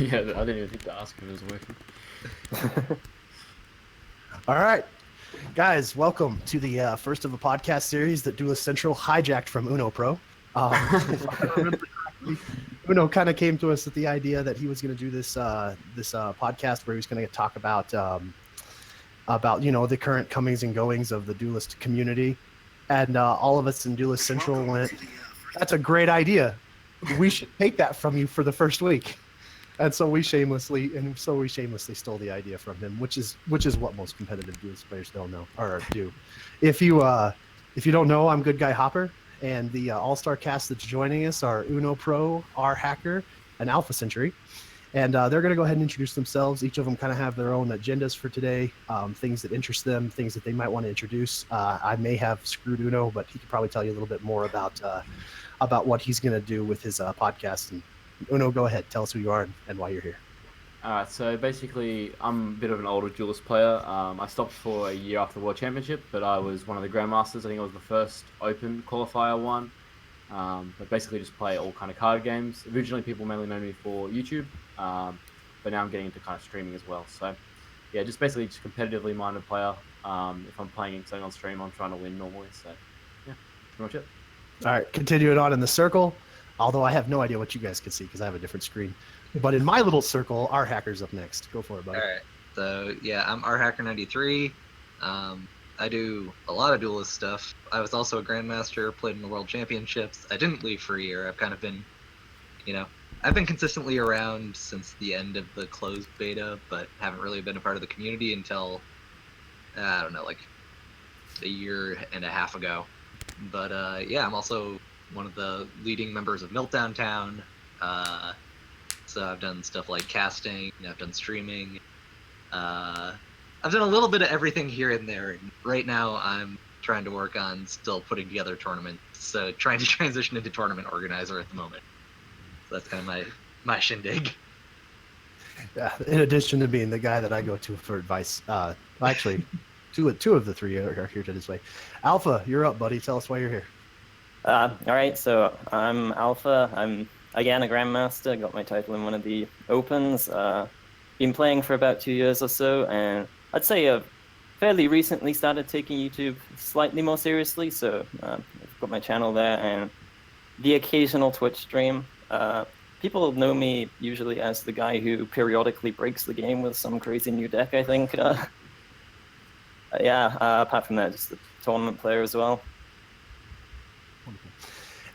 Yeah, I didn't even think to ask if it was working. All right, guys, welcome to the first of a podcast series that Duelyst Central hijacked from UnoPro. If I remember correctly, Uno kind of came to us with the idea that he was going to do this podcast where he was going to talk about the current comings and goings of the Duelyst community, and all of us in Duelyst Central went, "That's a great idea. We should take that from you for the first week." And so we shamelessly stole the idea from him, which is what most competitive Duelyst players don't know or do. If you don't know, I'm GoodGuyHopper, and the all-star cast that's joining us are UnoPro, RHacker, and Alphacentury. And they're going to go ahead and introduce themselves. Each of them kind of have their own agendas for today, things that interest them, things that they might want to introduce. I may have screwed Uno, but he could probably tell you a little bit more about what he's going to do with his podcast. And Uno, go ahead. Tell us who you are and why you're here. Alright, so basically, I'm a bit of an older Duelyst player. I stopped for a year after the World Championship, but I was one of the Grandmasters. I think I was the first Open qualifier one. But basically just play all kind of card games. Originally, people mainly know me for YouTube, but now I'm getting into kind of streaming as well. So, yeah, just basically just competitively minded player. If I'm playing something on stream, I'm trying to win normally. So, yeah, pretty much it. All right, continuing on in the circle, although I have no idea what you guys can see because I have a different screen. But in my little circle, RHacker's up next. Go for it, buddy. All right. So, yeah, I'm RHacker93. I do a lot of Duelyst stuff. I was also a Grandmaster, played in the World Championships. I didn't leave for a year. I've kind of been, I've been consistently around since the end of the closed beta, but haven't really been a part of the community until, I don't know, like a year and a half ago. But, yeah, I'm also one of the leading members of Meltdown Town. So I've done stuff like casting, I've done streaming. I've done a little bit of everything here and there. And right now I'm trying to work on still putting together tournaments. So trying to transition into tournament organizer at the moment. So that's kind of my shindig. Yeah, in addition to being the guy that I go to for advice, actually, two of the three are here today. Alpha, you're up, buddy. Tell us why you're here. All right, so I'm Alpha. I'm, again, a Grandmaster. Got my title in one of the Opens. Been playing for about 2 years or so, and I'd say I've fairly recently started taking YouTube slightly more seriously, so I've got my channel there and the occasional Twitch stream. People know me usually as the guy who periodically breaks the game with some crazy new deck, I think. Yeah, apart from that, just a tournament player as well.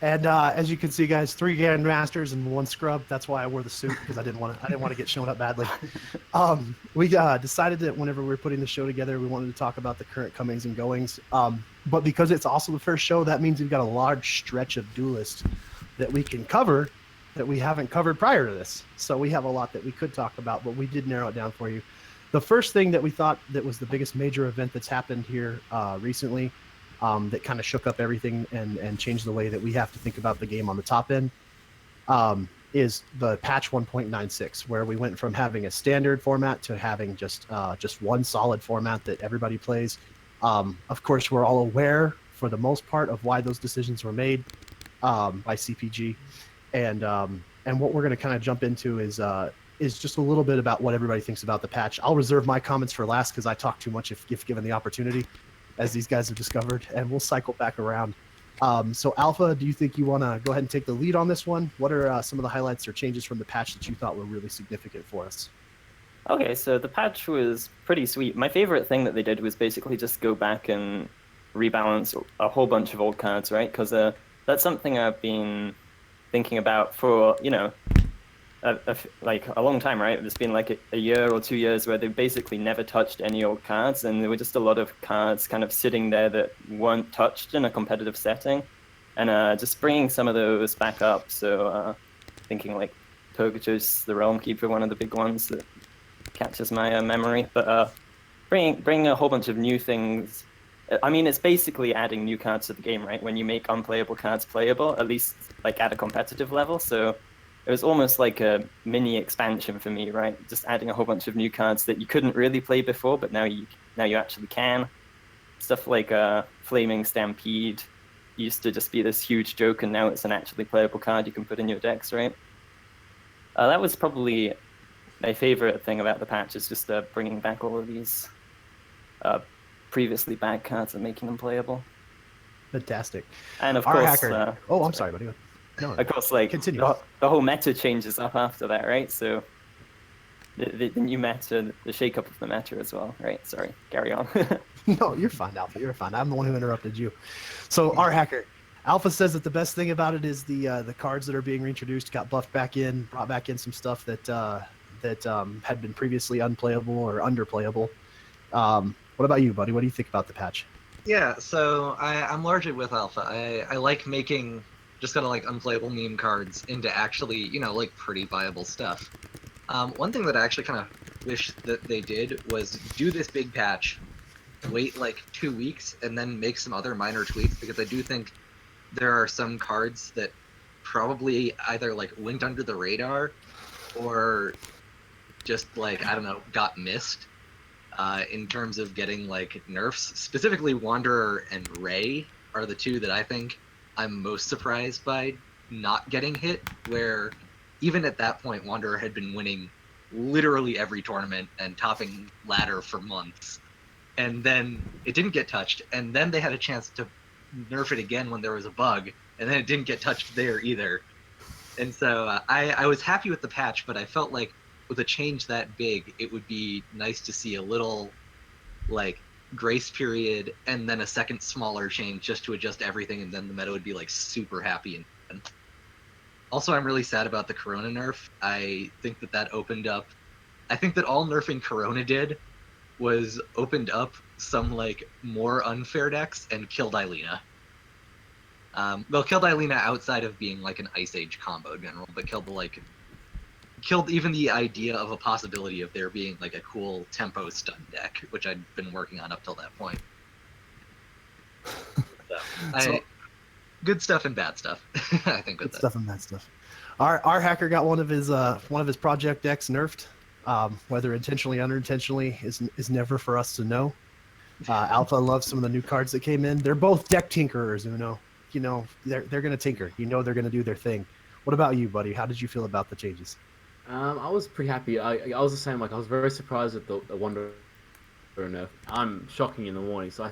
And as you can see, guys, 3 Grandmasters and 1 scrub. That's why I wore the suit, because I didn't want to get shown up badly. We decided that whenever we were putting the show together, we wanted to talk about the current comings and goings. But because it's also the first show, that means we've got a large stretch of Duelyst that we can cover that we haven't covered prior to this. So we have a lot that we could talk about, but we did narrow it down for you. The first thing that we thought that was the biggest major event that's happened here recently, that kind of shook up everything and changed the way that we have to think about the game on the top end, is the patch 1.96, where we went from having a standard format to having just one solid format that everybody plays. Of course, we're all aware, for the most part, of why those decisions were made by CPG, and what we're going to kind of jump into is just a little bit about what everybody thinks about the patch. I'll reserve my comments for last because I talk too much if given the opportunity, as these guys have discovered, and we'll cycle back around. So Alpha, do you think you want to go ahead and take the lead on this one? What are some of the highlights or changes from the patch that you thought were really significant for us? Okay, so the patch was pretty sweet. My favorite thing that they did was basically just go back and rebalance a whole bunch of old cards, right? Because that's something I've been thinking about for, like a long time, right? It's been like a year or 2 years where they basically never touched any old cards, and there were just a lot of cards kind of sitting there that weren't touched in a competitive setting, and just bringing some of those back up. So thinking like Purgatus, the Realm Keeper, one of the big ones that catches my memory, but bringing a whole bunch of new things. I mean, it's basically adding new cards to the game, right? When you make unplayable cards playable, at least like at a competitive level. So it was almost like a mini expansion for me, right? Just adding a whole bunch of new cards that you couldn't really play before, but now you actually can. Stuff like Flaming Stampede used to just be this huge joke, and now it's an actually playable card you can put in your decks, right? That was probably my favorite thing about the patch is just bringing back all of these previously bad cards and making them playable. Fantastic. And of RHacker. course, Oh, I'm sorry, buddy. No, of course, like continue. the whole meta changes up after that, right? So the new meta, the shake-up of the meta as well, right? Sorry, carry on. No, you're fine, Alpha. You're fine. I'm the one who interrupted you. So, RHacker, Alpha says that the best thing about it is the cards that are being reintroduced got buffed back in, brought back in some stuff that had been previously unplayable or underplayable. What about you, buddy? What do you think about the patch? Yeah, so I'm largely with Alpha. I like making just kind of like unplayable meme cards into actually, you know, like pretty viable stuff. One thing that I actually kind of wish that they did was do this big patch, wait like 2 weeks, and then make some other minor tweaks, because I do think there are some cards that probably either like went under the radar or just like, I don't know, got missed in terms of getting like nerfs. Specifically, Wanderer and Ray are the two that I think I'm most surprised by not getting hit, where even at that point, Wanderer had been winning literally every tournament and topping ladder for months. And then it didn't get touched, and then they had a chance to nerf it again when there was a bug, and then it didn't get touched there either. And so I was happy with the patch, but I felt like with a change that big, it would be nice to see a little like grace period and then a second smaller change just to adjust everything, and then the meta would be like super happy. And also, I'm really sad about the Corona nerf. I think that opened up, I think that all nerfing Corona did was opened up some like more unfair decks and killed Ilena. Well, killed Ilena outside of being like an Ice Age combo general, but killed even the idea of a possibility of there being like a cool tempo stun deck, which I'd been working on up till that point. So, good stuff and bad stuff. I think with good stuff and bad stuff. Our hacker got one of his project decks nerfed. Whether intentionally or unintentionally is never for us to know. Alpha loves some of the new cards that came in. They're both deck tinkerers, Uno. You know, they're gonna tinker. You know, they're gonna do their thing. What about you, buddy? How did you feel about the changes? I was pretty happy. I was the same. Like, I was very surprised at the Wanderer nerf. I'm shocking in the morning, so I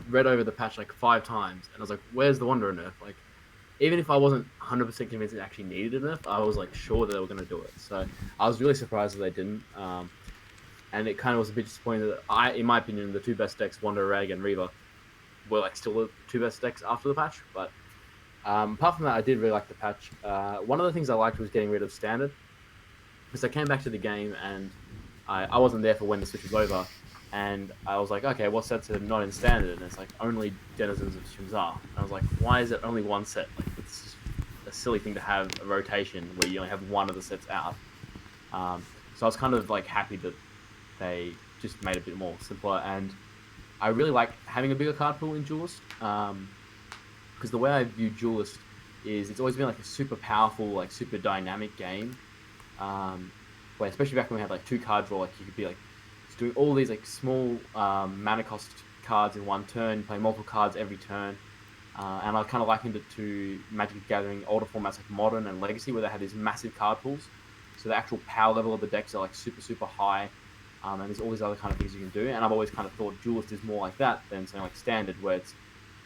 read over the patch like 5 times, and I was like, "Where's the Wanderer nerf?" Like, even if I wasn't 100% convinced it actually needed a nerf, I was like sure that they were going to do it. So I was really surprised that they didn't. And it kind of was a bit disappointing that in my opinion, the 2 best decks, Wanderer, Rag, and Reaver, were like still the 2 best decks after the patch. But apart from that, I did really like the patch. One of the things I liked was getting rid of Standard, because I came back to the game and I wasn't there for when the switch was over, and I was like, okay, what sets are not in Standard? And it's like only Denizens of Shimzar. And I was like, why is it only one set? Like, it's just a silly thing to have a rotation where you only have one of the sets out. So I was kind of like happy that they just made it a bit more simpler, and I really like having a bigger card pool in Duelyst, because the way I view Duelyst is it's always been like a super powerful, like super dynamic game, where especially back when we had like 2 card draw, like you could be like just doing all these like small mana cost cards in one turn, playing multiple cards every turn, and I kind of likened it to Magic the Gathering older formats like Modern and Legacy, where they have these massive card pools, so the actual power level of the decks are like super high. And there's all these other kind of things you can do, and I've always kind of thought Duelyst is more like that than something like Standard, where it's,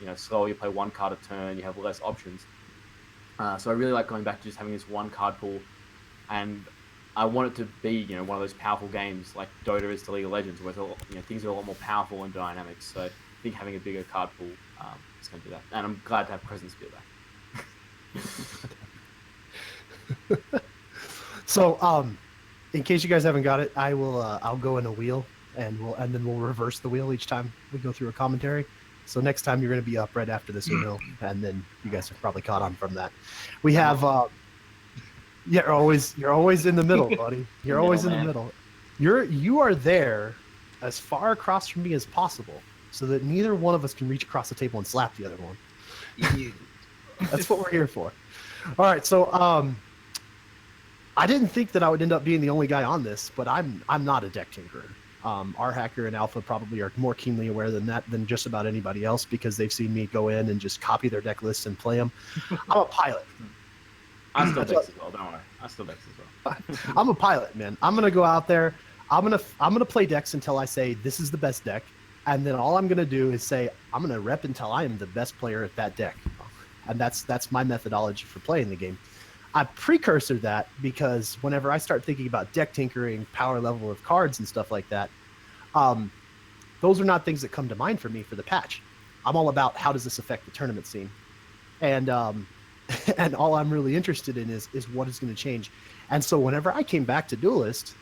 you know, slower, you play 1 card a turn, you have less options. So I really like going back to just having this 1 card pool, and I want it to be, you know, one of those powerful games like Dota is to League of Legends, where you know, things are a lot more powerful and dynamic. So I think having a bigger card pool is going to do that, and I'm glad to have Presence Spear back. So, in case you guys haven't got it, I'll go in a wheel, and then we'll reverse the wheel each time we go through a commentary. So next time you're going to be up right after this, and then you guys are probably caught on from that. We have, you're always in the middle, buddy. You're always in the middle. You are there as far across from me as possible, so that neither one of us can reach across the table and slap the other one. That's what we're here for. All right, so I didn't think that I would end up being the only guy on this, but I'm not a deck tinkerer. RHacker and Alpha probably are more keenly aware than just about anybody else, because they've seen me go in and just copy their deck lists and play them. I'm a pilot. I still Dex as well. Don't worry. I still Dex as well. I'm a pilot, man. I'm gonna go out there. I'm gonna play decks until I say this is the best deck, and then all I'm gonna do is say I'm gonna rep until I am the best player at that deck, and that's my methodology for playing the game. I precursor that because whenever I start thinking about deck tinkering, power level of cards, and stuff like that, those are not things that come to mind for me for the patch. I'm all about how does this affect the tournament scene, and and all I'm really interested in is what is going to change. And so whenever I came back to Duelyst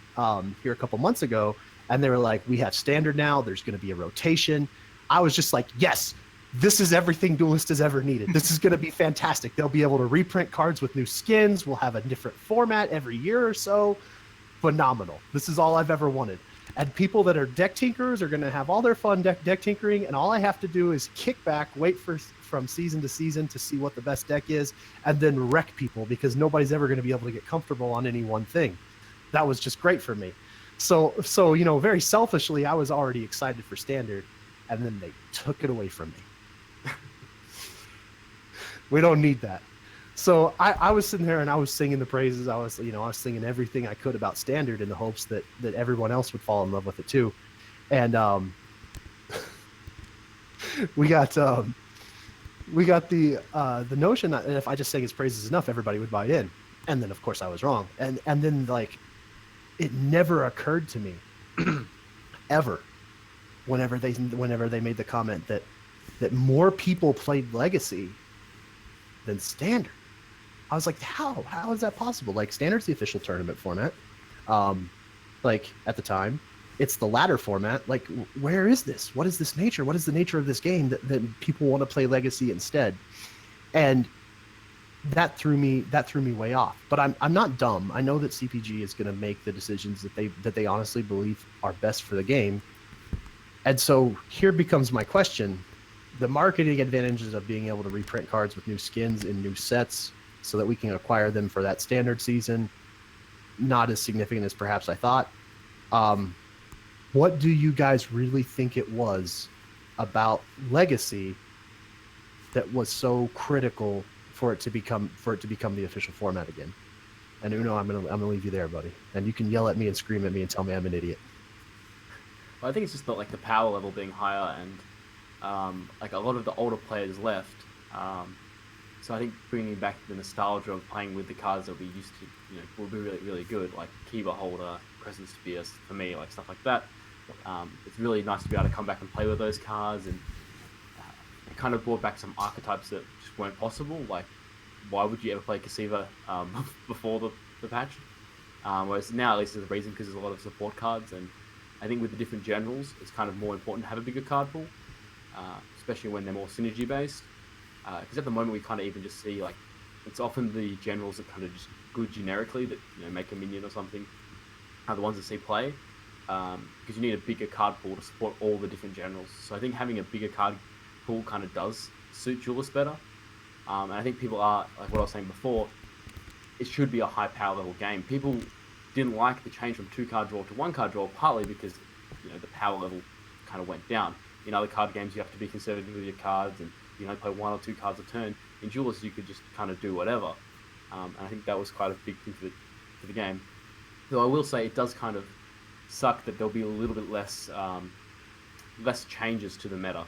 here a couple months ago, and they were like, we have standard now, there's going to be a rotation, I was just like, yes, this is everything Duelyst has ever needed. This is going to be fantastic. They'll be able to reprint cards with new skins. We'll have a different format every year or so. Phenomenal. This is all I've ever wanted. And people that are deck tinkerers are going to have all their fun deck tinkering, and all I have to do is kick back, wait from season to season to see what the best deck is, and then wreck people because nobody's ever going to be able to get comfortable on any one thing. That was just great for me. So you know, very selfishly, I was already excited for standard, and then they took it away from me. We don't need that. So I was sitting there and I was singing the praises. I was singing everything I could about standard in the hopes that everyone else would fall in love with it too. And we got the notion that if I just sang his praises enough, everybody would buy in. And then of course I was wrong. And then like it never occurred to me ever whenever they made the comment that more people played Legacy than Standard. I was like, how is that possible? Like, Standard's the official tournament format. Like, at the time, it's the ladder format. Like, where is this? What is this nature? What is the nature of this game that people want to play Legacy instead? And that threw me way off. But I'm not dumb. I know that CPG is going to make the decisions that they honestly believe are best for the game. And so here becomes my question. The marketing advantages of being able to reprint cards with new skins in new sets so that we can acquire them for that standard season, not as significant as perhaps I thought. What do you guys really think it was about Legacy that was so critical for it to become the official format again? And Uno, I'm gonna leave you there, buddy. And you can yell at me and scream at me and tell me I'm an idiot. Well, I think it's just the power level being higher and like a lot of the older players left. So I think bringing back the nostalgia of playing with the cards that we used to, will be really, really good. Like Kiva Holder, Crescent Spears, for me, like stuff like that. It's really nice to be able to come back and play with those cards, and it kind of brought back some archetypes that just weren't possible. Like, why would you ever play Kasiva before the patch? Whereas now, at least there's a reason, because there's a lot of support cards, and I think with the different generals, it's kind of more important to have a bigger card pool, especially when they're more synergy based. Because at the moment we kind of even just see like it's often the generals that kind of just good generically that make a minion or something are the ones that see play, because you need a bigger card pool to support all the different generals. So I think having a bigger card pool kind of does suit Duelyst better, and I think people are, like what I was saying before, it should be a high power level game. People didn't like the change from 2-card draw to 1-card draw, partly because the power level kind of went down. In other card games you have to be conservative with your cards and play 1 or 2 cards a turn. In Duelyst, you could just kind of do whatever. And I think that was quite a big thing for the game. Though I will say it does kind of suck that there'll be a little bit less changes to the meta.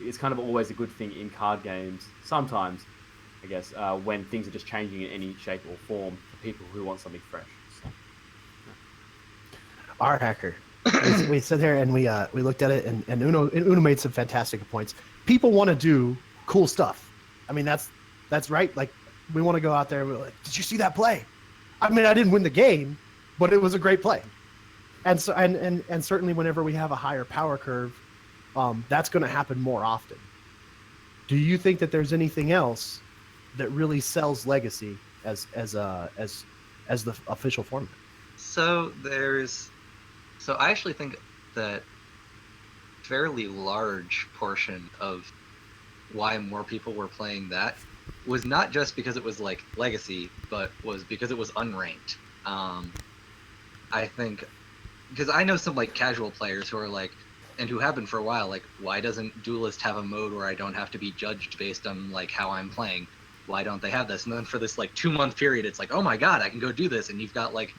It's kind of always a good thing in card games, sometimes, I guess, when things are just changing in any shape or form for people who want something fresh. So, yeah. RHacker. We sit here and we looked at it, and Uno made some fantastic points. People want to do cool stuff. I mean, that's right. Like, we want to go out there and we're like, did you see that play? I mean, I didn't win the game, but it was a great play. And so and certainly whenever we have a higher power curve, that's going to happen more often. Do you think that there's anything else that really sells Legacy as the official format? So I actually think that fairly large portion of why more people were playing that was not just because it was like Legacy, but was because it was unranked. I think because I know some like casual players who are like, and who have been for a while, like, why doesn't Duelyst have a mode where I don't have to be judged based on like how I'm playing? why don't they have this? And then for this like 2-month period, it's like, oh my god, I can go do this. And you've got like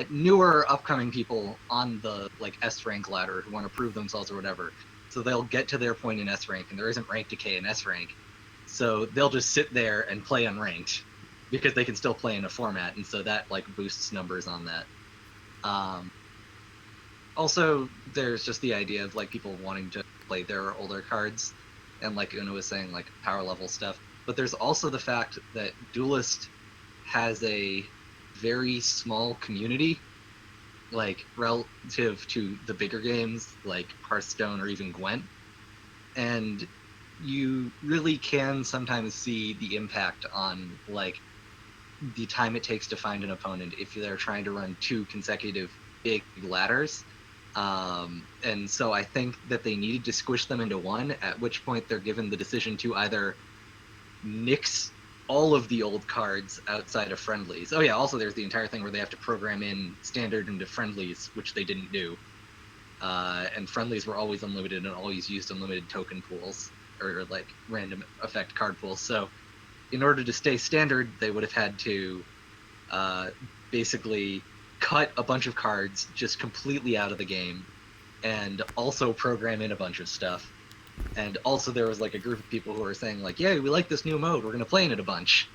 newer upcoming people on the like S rank ladder who want to prove themselves or whatever. So they'll get to their point in S rank, and there isn't rank decay in S rank. So they'll just sit there and play unranked because they can still play in a format, and so that like boosts numbers on that. Also, there's just the idea of like people wanting to play their older cards, and like Una was saying, like power level stuff. But there's also the fact that Duelyst has a very small community, like relative to the bigger games like Hearthstone or even Gwent, and you really can sometimes see the impact on like the time it takes to find an opponent if they're trying to run 2 consecutive big ladders. And so I think that they needed to squish them into one, at which point they're given the decision to either nix all of the old cards outside of friendlies. Oh yeah, also there's the entire thing where they have to program in standard into friendlies, which they didn't do. And friendlies were always unlimited and always used unlimited token pools, or like random effect card pools. So in order to stay standard, they would have had to basically cut a bunch of cards just completely out of the game, and also program in a bunch of stuff. And also there was like a group of people who were saying like, yeah, we like this new mode, we're going to play in it a bunch,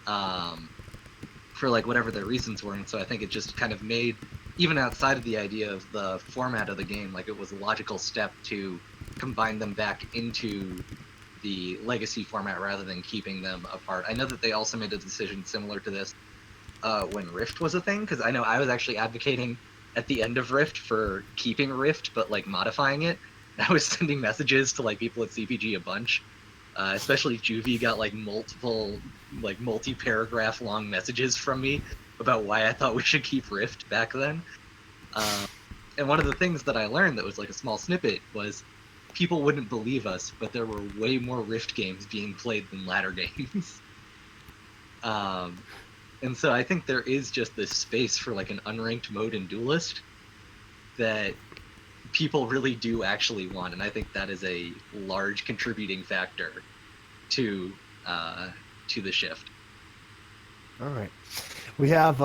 for like whatever their reasons were. And so I think it just kind of made, even outside of the idea of the format of the game, like it was a logical step to combine them back into the legacy format rather than keeping them apart. I know that they also made a decision similar to this when Rift was a thing, because I know I was actually advocating at the end of Rift for keeping Rift but like modifying it. I was sending messages to like people at CPG a bunch, especially Juvie got like multiple, like multi-paragraph long messages from me about why I thought we should keep Rift back then. And one of the things that I learned that was like a small snippet was people wouldn't believe us, but there were way more Rift games being played than ladder games. And so I think there is just this space for like an unranked mode in Duelyst that people really do actually want, and I think that is a large contributing factor to the shift. All right, we have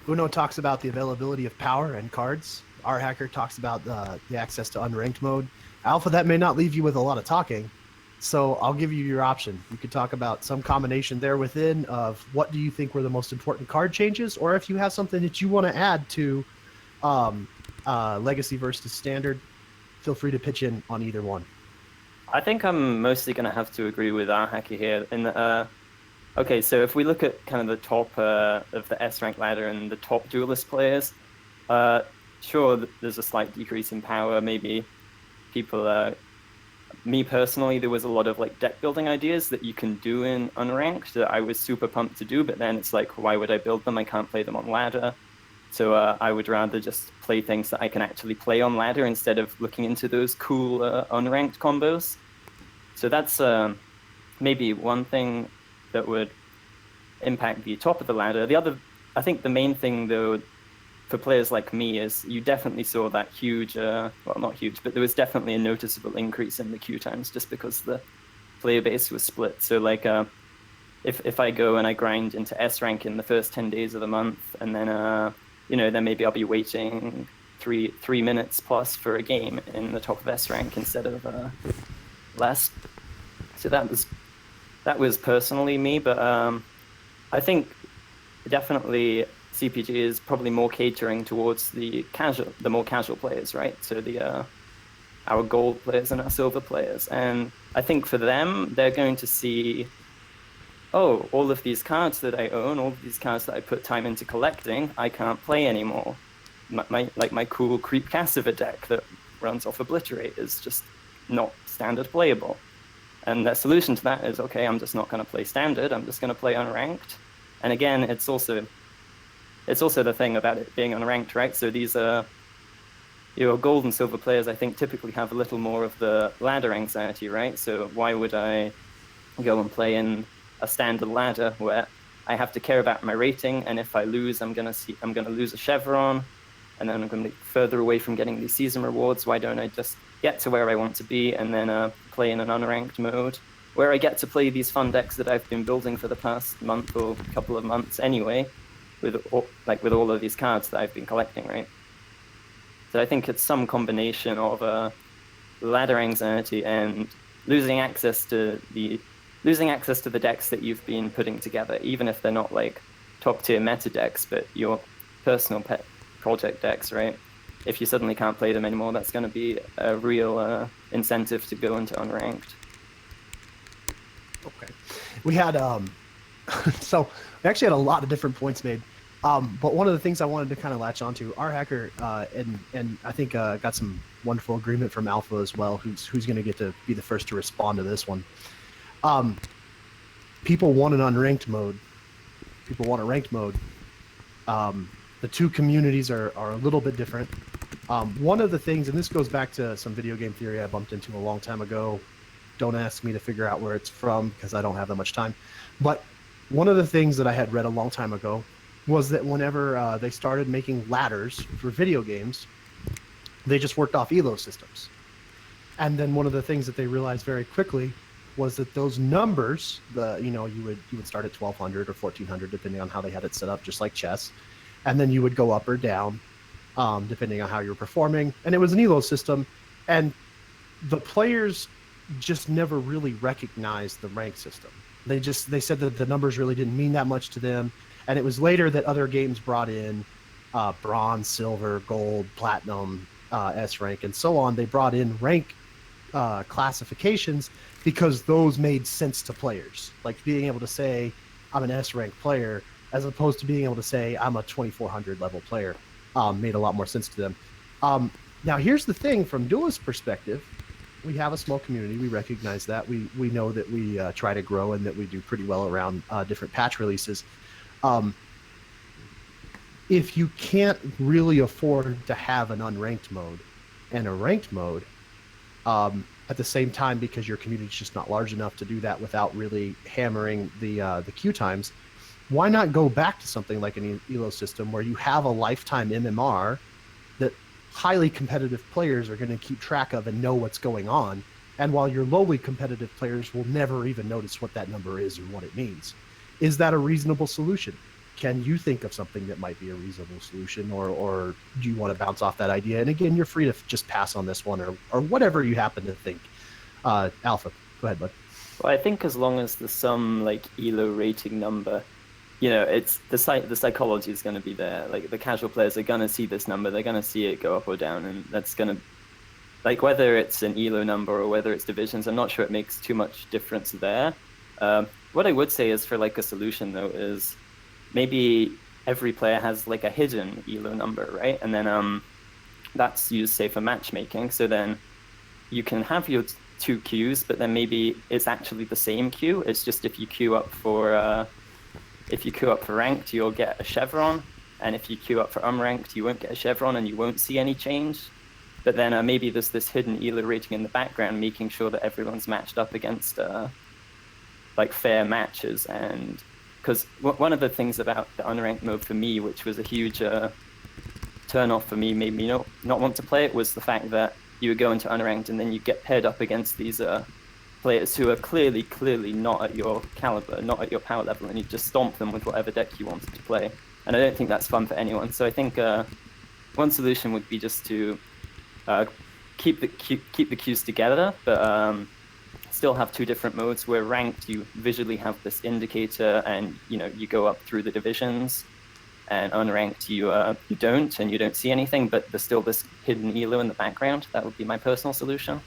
Uno talks about the availability of power and cards. RHacker talks about the access to unranked mode. Alpha, that may not leave you with a lot of talking, so I'll give you your option. You could talk about some combination there within of what do you think were the most important card changes, or if you have something that you want to add to legacy versus standard, feel free to pitch in on either one. I think I'm mostly going to have to agree with RHacker here. In that, okay, so if we look at kind of the top of the S rank ladder and the top Duelyst players, sure, there's a slight decrease in power. Maybe people, me personally, there was a lot of like deck building ideas that you can do in unranked that I was super pumped to do, but then it's like, why would I build them? I can't play them on ladder. So I would rather just play things that I can actually play on ladder instead of looking into those cool unranked combos. So that's maybe one thing that would impact the top of the ladder. The other, I think the main thing though, for players like me is you definitely saw that huge, well not huge, but there was definitely a noticeable increase in the queue times just because the player base was split. So like if I go and I grind into S rank in the first 10 days of the month, and then you know, then maybe I'll be waiting three minutes plus for a game in the top of S rank instead of less. So that was personally me, but I think definitely CPG is probably more catering towards the more casual players, right? So our gold players and our silver players, and I think for them they're going to see, oh, all of these cards that I own, all of these cards that I put time into collecting, I can't play anymore. My cool Creep Cassiva deck that runs off Obliterate is just not standard playable. And their solution to that is, okay, I'm just not going to play standard, I'm just going to play unranked. And again, it's also the thing about it being unranked, right? So these gold and silver players, I think, typically have a little more of the ladder anxiety, right? So why would I go and play in a standard ladder where I have to care about my rating, and if I lose, I'm gonna lose a chevron, and then I'm gonna be further away from getting these season rewards. Why don't I just get to where I want to be and then play in an unranked mode? where I get to play these fun decks that I've been building for the past month or couple of months anyway, with all of these cards that I've been collecting, right? So I think it's some combination of ladder anxiety and losing access to the decks that you've been putting together, even if they're not like top tier meta decks, but your personal pet project decks, right? If you suddenly can't play them anymore, that's going to be a real incentive to go into unranked. Okay. We had so we actually had a lot of different points made. But one of the things I wanted to kind of latch onto, RHacker, and I think got some wonderful agreement from Alpha as well, who's going to get to be the first to respond to this one. People want an unranked mode. People want a ranked mode. The two communities are a little bit different. One of the things, and this goes back to some video game theory I bumped into a long time ago. Don't ask me to figure out where it's from because I don't have that much time. But one of the things that I had read a long time ago was that whenever they started making ladders for video games, they just worked off elo systems. And then one of the things that they realized very quickly was that those numbers, you would start at 1200 or 1400 depending on how they had it set up, just like chess, and then you would go up or down depending on how you were performing. And it was an elo system, and the players just never really recognized the rank system. They said that the numbers really didn't mean that much to them. And it was later that other games brought in bronze, silver, gold, platinum, S rank, and so on. They brought in rank classifications because those made sense to players. Like being able to say, I'm an S rank player, as opposed to being able to say, I'm a 2400 level player, made a lot more sense to them. Now, here's the thing from Duelyst perspective. We have a small community. We recognize that. We know that we try to grow and that we do pretty well around different patch releases. If you can't really afford to have an unranked mode and a ranked mode at the same time, because your community is just not large enough to do that without really hammering the queue times, why not go back to something like an elo system where you have a lifetime MMR that highly competitive players are going to keep track of and know what's going on, and while your lowly competitive players will never even notice what that number is or what it means. Is that a reasonable solution? Can you think of something that might be a reasonable solution, or do you want to bounce off that idea? And again, you're free to just pass on this one, or whatever you happen to think. Alpha, go ahead, bud. Well, I think as long as there's some like elo rating number, it's the psychology is going to be there. Like the casual players are going to see this number, they're going to see it go up or down, and that's going to, like, whether it's an elo number or whether it's divisions, I'm not sure it makes too much difference there. What I would say is for like a solution though is maybe every player has like a hidden elo number, right? And then that's used, say, for matchmaking. So then you can have your two queues, but then maybe it's actually the same queue. It's just if you queue up for ranked, you'll get a chevron, and if you queue up for unranked, you won't get a chevron and you won't see any change. But then maybe there's this hidden elo rating in the background, making sure that everyone's matched up against like fair matches. And because one of the things about the unranked mode for me, which was a huge turn off for me, made me not want to play it, was the fact that you would go into unranked and then you get paired up against these players who are clearly not at your caliber, not at your power level, and you just stomp them with whatever deck you wanted to play. And I don't think that's fun for anyone. So I think one solution would be just to keep the queues together, but still have two different modes. Where ranked, you visually have this indicator, and you go up through the divisions, and unranked you don't, and you don't see anything, but there's still this hidden elo in the background. That would be my personal solution.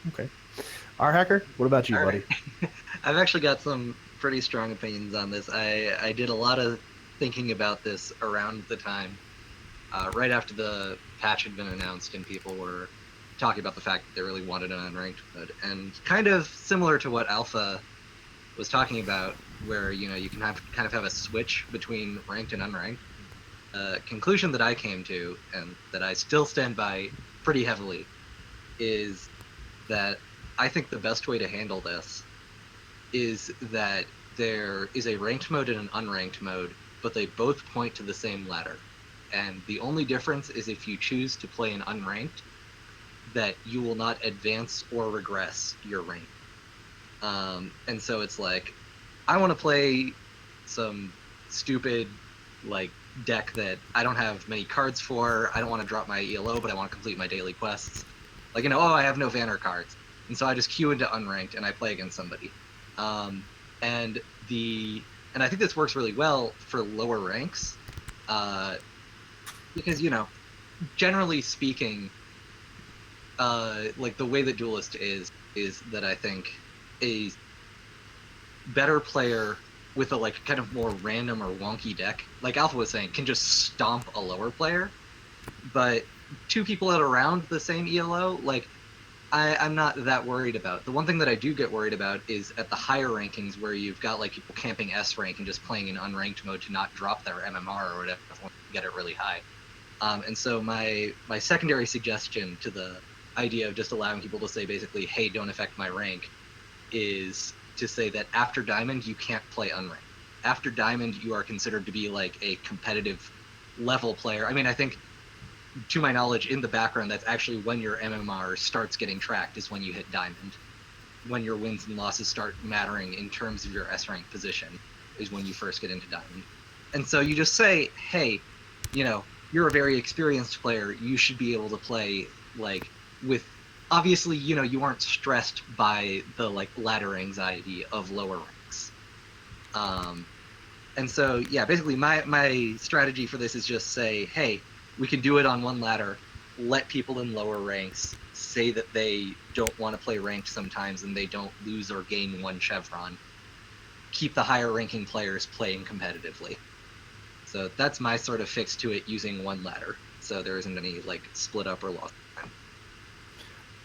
Okay. RHacker, what about you, buddy? Right. I've actually got some pretty strong opinions on this. I did a lot of thinking about this around the time, right after the patch had been announced and people were talking about the fact that they really wanted an unranked mode. And kind of similar to what Alpha was talking about, where you can kind of have a switch between ranked and unranked. Conclusion that I came to, and that I still stand by pretty heavily, is that I think the best way to handle this is that there is a ranked mode and an unranked mode, but they both point to the same ladder. And the only difference is if you choose to play an unranked, that you will not advance or regress your rank. And so it's like, I want to play some stupid like deck that I don't have many cards for. I don't want to drop my ELO, but I want to complete my daily quests. Like, you know, oh, I have no Vanner cards. And so I just queue into unranked and I play against somebody. And I think this works really well for lower ranks, because, you know, generally speaking, like the way that Duelyst is that I think a better player with a like kind of more random or wonky deck, like Alpha was saying, can just stomp a lower player. But two people that are around the same ELO, like I'm not that worried about. The one thing that I do get worried about is at the higher rankings where you've got like people camping S rank and just playing in unranked mode to not drop their MMR or whatever, get it really high. And so my secondary suggestion to the idea of just allowing people to say basically, hey, don't affect my rank, is to say that after Diamond, you can't play unranked. After Diamond, you are considered to be like a competitive level player. I mean, I think, to my knowledge, in the background, that's actually when your MMR starts getting tracked, is when you hit Diamond. When your wins and losses start mattering in terms of your S rank position, is when you first get into Diamond. And so you just say, hey, you know, you're a very experienced player. You should be able to play like with, obviously, you know, you aren't stressed by the like ladder anxiety of lower ranks. And so, yeah, basically my strategy for this is just say, hey, we can do it on one ladder, let people in lower ranks say that they don't want to play ranked sometimes and they don't lose or gain one chevron. Keep the higher ranking players playing competitively. So that's my sort of fix to it, using one ladder. So there isn't any like split up or loss time.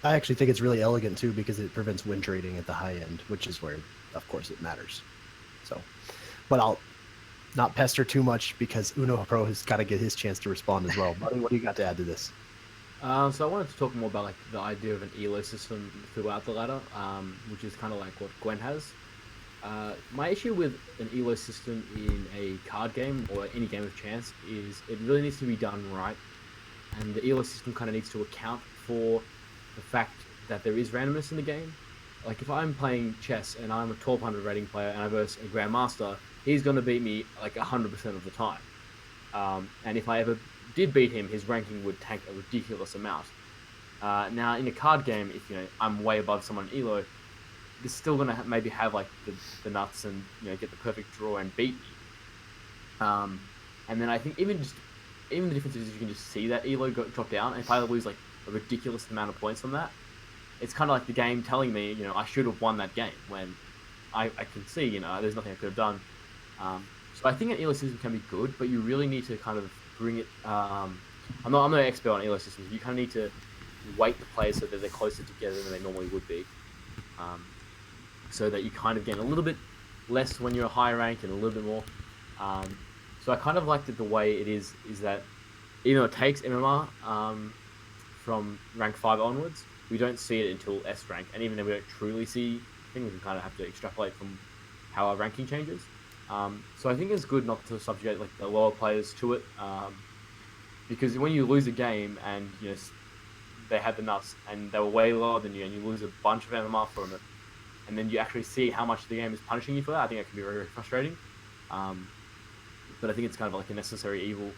I actually think it's really elegant too, because it prevents win trading at the high end, which is where, of course, it matters. So, but I'll not pester too much because UnoPro has got to get his chance to respond as well. Buddy, what do you got to add to this? So I wanted to talk more about like the idea of an ELO system throughout the ladder, which is kind of like what Gwen has. My issue with an ELO system in a card game or any game of chance is it really needs to be done right, and the ELO system kind of needs to account for the fact that there is randomness in the game. Like if I'm playing chess and I'm a 1200 rating player and I verse a grandmaster, he's going to beat me like 100% of the time. And if I ever did beat him, his ranking would tank a ridiculous amount. Now in a card game, if you know I'm way above someone in ELO, they're still going to maybe have like the nuts and get the perfect draw and beat me. And then I think even the difference is you can just see that ELO drop down. And if I lose like a ridiculous amount of points from that, it's kind of like the game telling me, I should have won that game when I can see, there's nothing I could have done. So I think an ELO system can be good, but you really need to kind of bring it. I'm not an expert on ELO systems. You kind of need to weight the players so that they're closer together than they normally would be, so that you kind of gain a little bit less when you're a higher rank and a little bit more. So I kind of liked it the way it is that even though it takes MMR from rank 5 onwards, we don't see it until S rank, and even though we don't truly see things, we can kind of have to extrapolate from how our ranking changes. So I think it's good not to subjugate like the lower players to it, because when you lose a game and they had the nuts and they were way lower than you, and you lose a bunch of MMR from it, and then you actually see how much the game is punishing you for that, I think that can be very, very frustrating. But I think it's kind of like a necessary evil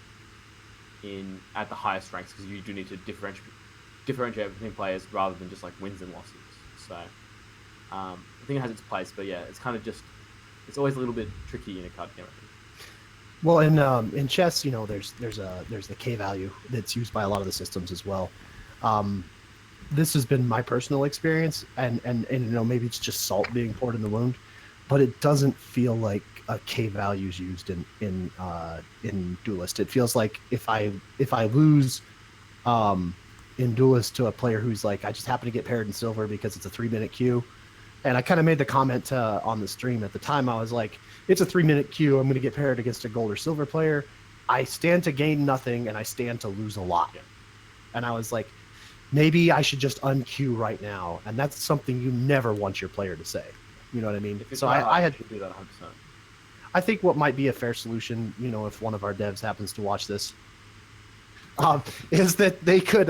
at the highest ranks, because you do need to differentiate between players rather than just like wins and losses. So I think it has its place, but yeah, it's kind of just, it's always a little bit tricky in a card game, I think. Well, in chess, there's the K value that's used by a lot of the systems as well. This has been my personal experience, and maybe it's just salt being poured in the wound, but it doesn't feel like a K value is used in Duelyst. It feels like if I lose in Duelyst to a player who's like, I just happen to get paired in silver because it's a 3-minute queue. And I kind of made the comment on the stream at the time. I was like, it's a 3-minute queue. I'm going to get paired against a gold or silver player. I stand to gain nothing, and I stand to lose a lot. Yeah. And I was like, maybe I should just unqueue right now. And that's something you never want your player to say. You know what I mean? So I had to do that 100%. I think what might be a fair solution, if one of our devs happens to watch this, is that they could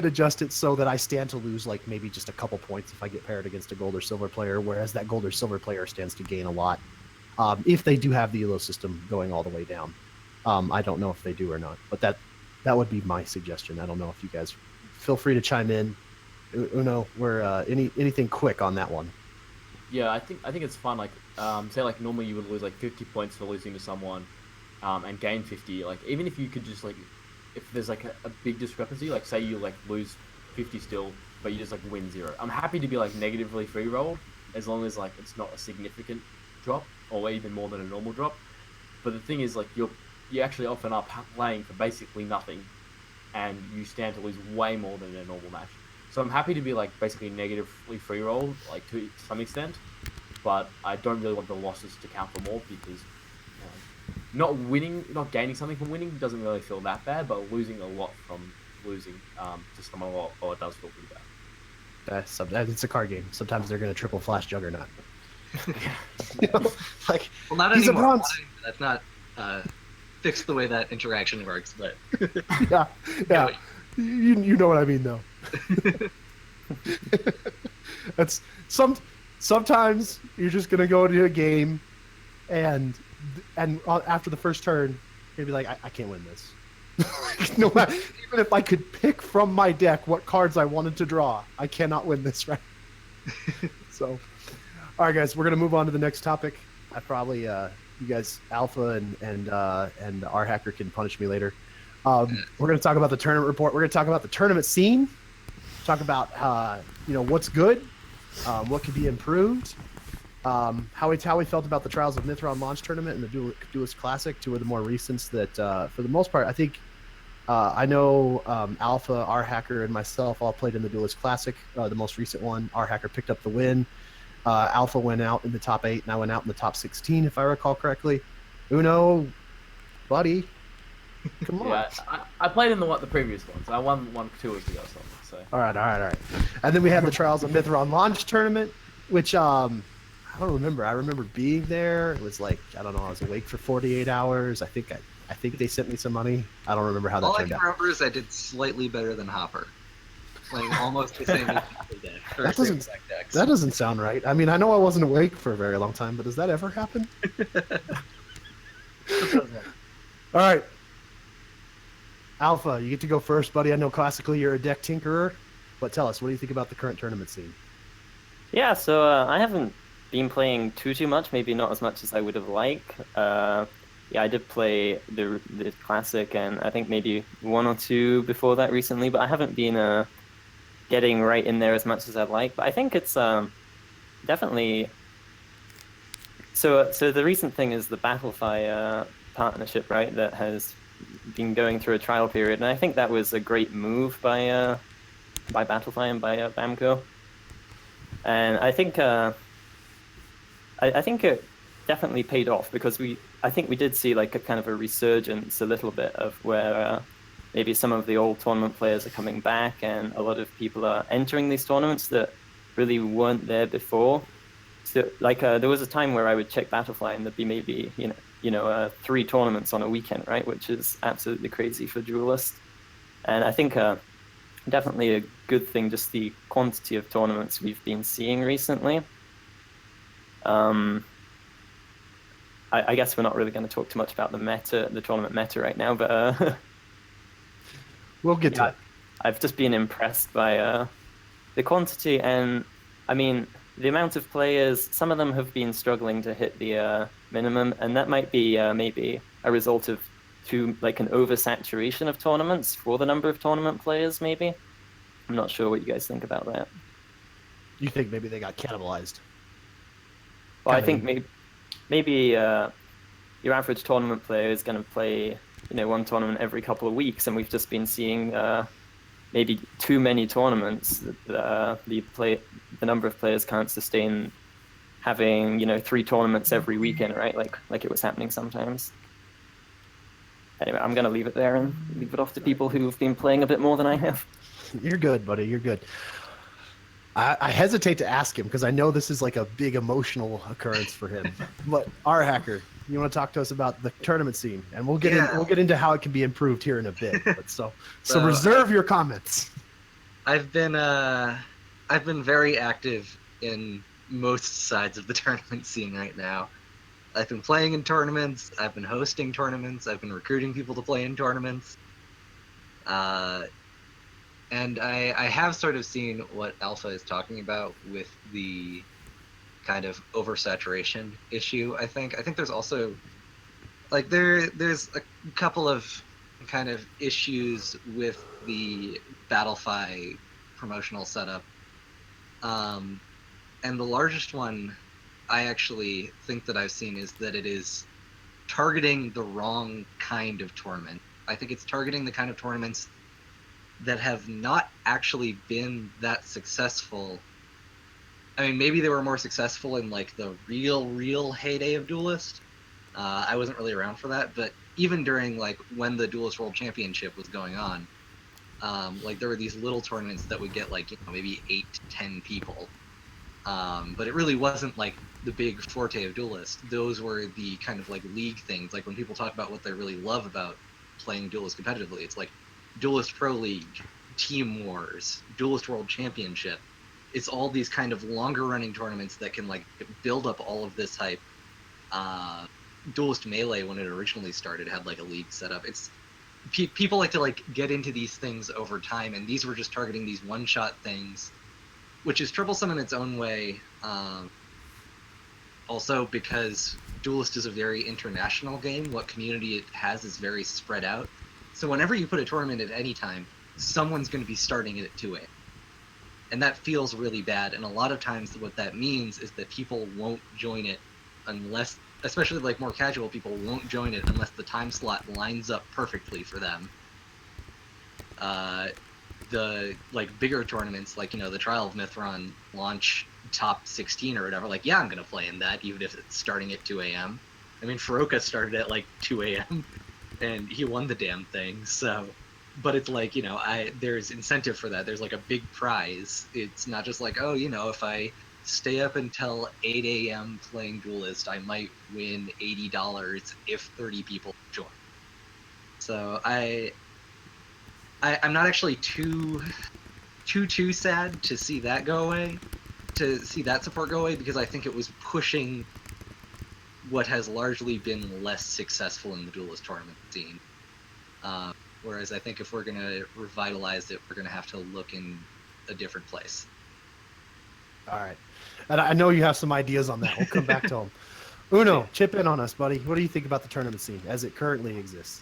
adjust it so that I stand to lose like maybe just a couple points if I get paired against a gold or silver player, whereas that gold or silver player stands to gain a lot if they do have the elo system going all the way down. I don't know if they do or not, but that would be my suggestion. I don't know if you guys feel free to chime in. Uno, where anything quick on that one? Yeah, I think it's fun. Like, say like normally you would lose like 50 points for losing to someone, and gain 50. Like even if you could just like, if there's like a big discrepancy, like say you like lose 50 still, but you just like win 0. I'm happy to be like negatively free rolled as long as like it's not a significant drop or even more than a normal drop. But the thing is like you actually often are playing for basically nothing, and you stand to lose way more than a normal match. So I'm happy to be like basically negatively free rolled like to some extent, but I don't really want the losses to count for more because not gaining something from winning doesn't really feel that bad, but losing a lot from losing to someone a lot, it does feel pretty bad. It's a card game. Sometimes they're going to triple flash Juggernaut. Like, Well, not he's anymore. a bronze. That's not fixed the way that interaction works, but Yeah. You know what I mean, though. That's sometimes you're just gonna go into a game, and after the first turn, you're gonna be like, I can't win this. No matter, even if I could pick from my deck what cards I wanted to draw, I cannot win this, right? So, all right, guys, we're gonna move on to the next topic. I probably you guys, Alpha and RHacker can punish me later. We're going to talk about the tournament report. We're going to talk about the tournament scene. Talk about what's good, what could be improved, how we felt about the Trials of Mithron launch tournament and the Duelyst Classic, 2 of the more recents that, for the most part, I think I know Alpha, RHacker, and myself all played in the Duelyst Classic, the most recent one. RHacker picked up the win. Alpha went out in the top 8, and I went out in the top 16, if I recall correctly. Uno, buddy. Come on. Yeah, I played in the previous ones. I won 2 weeks ago, so. All right. And then we had the Trials of Mithron launch tournament, which I don't remember. I remember being there. It was like, I don't know, I was awake for 48 hours. I think they sent me some money. I don't remember how that turned out. All I can remember is I did slightly better than Hopper. Playing almost the same deck. That doesn't sound right. I mean, I know I wasn't awake for a very long time, but does that ever happen? All right. Alpha, you get to go first, buddy. I know classically you're a deck tinkerer, but tell us, what do you think about the current tournament scene? Yeah, so I haven't been playing too much, maybe not as much as I would have liked. Yeah, I did play the Classic, and I think maybe 1 or 2 before that recently, but I haven't been getting right in there as much as I'd like. But I think it's definitely... So the recent thing is the Battlefy partnership, right, that has been going through a trial period, and I think that was a great move by Battlefy and by Bamco. And I think I think it definitely paid off, because I think we did see like a kind of a resurgence a little bit of where maybe some of the old tournament players are coming back, and a lot of people are entering these tournaments that really weren't there before. So like there was a time where I would check Battlefy and there'd be maybe 3 tournaments on a weekend, right, which is absolutely crazy for Duelyst. And I think definitely a good thing, just the quantity of tournaments we've been seeing recently. I guess we're not really going to talk too much about the tournament meta right now, but we'll get to it. I've just been impressed by the quantity, and I mean the amount of players. Some of them have been struggling to hit the minimum, and that might be maybe a result of an oversaturation of tournaments for the number of tournament players. Maybe, I'm not sure what you guys think about that. You think maybe they got cannibalized? Well, I think maybe your average tournament player is going to play, one tournament every couple of weeks, and we've just been seeing maybe too many tournaments. The number of players can't sustain having 3 tournaments every weekend, right? Like it was happening sometimes. Anyway, I'm going to leave it there and leave it off to people who've been playing a bit more than I have. You're good, buddy. You're good. I hesitate to ask him because I know this is like a big emotional occurrence for him. But RHacker, you want to talk to us about the tournament scene, and we'll get into how it can be improved here in a bit. But so reserve your comments. I've been very active in most sides of the tournament scene right now. I've been playing in tournaments. I've been hosting tournaments. I've been recruiting people to play in tournaments. And I have sort of seen what Alpha is talking about with the kind of oversaturation issue. I think there's also like there's a couple of kind of issues with the Battlefy promotional setup. And the largest one I actually think that I've seen is that it is targeting the wrong kind of tournament. I think it's targeting the kind of tournaments that have not actually been that successful. I mean, maybe they were more successful in like the real heyday of Duelyst. I wasn't really around for that, but even during like when the Duelyst World Championship was going on, like there were these little tournaments that would get like, you know, maybe 8 to 10 people. But it really wasn't like the big forte of Duelyst. Those were the kind of like league things. Like when people talk about what they really love about playing Duelyst competitively, it's like Duelyst Pro League, Team Wars, Duelyst World Championship. It's all these kind of longer running tournaments that can like build up all of this hype. Duelyst Melee, when it originally started, had like a league set up. It's people like to like get into these things over time, and these were just targeting these one-shot things, which is troublesome in its own way. Also because Duelyst is a very international game. What community it has is very spread out. So whenever you put a tournament at any time, someone's going to be starting it at 2 a.m. And that feels really bad. And a lot of times what that means is that people won't join it unless, especially like more casual people, won't join it unless the time slot lines up perfectly for them. The like bigger tournaments, like, you know, the Trial of Mithron launch top 16 or whatever, like, yeah, I'm going to play in that, even if it's starting at 2 a.m. I mean, Faroka started at like 2 a.m. and he won the damn thing, so... But it's like, you know, there's incentive for that. There's like a big prize. It's not just like, oh, you know, if I stay up until 8 a.m. playing Duelyst, I might win $80 if 30 people join. So I'm not actually too sad to see that go away, to see that support go away, because I think it was pushing what has largely been less successful in the Duelyst tournament scene. Whereas I think if we're going to revitalize it, we're going to have to look in a different place. All right. And I know you have some ideas on that. We'll come back to them. Uno, chip in on us, buddy. What do you think about the tournament scene as it currently exists?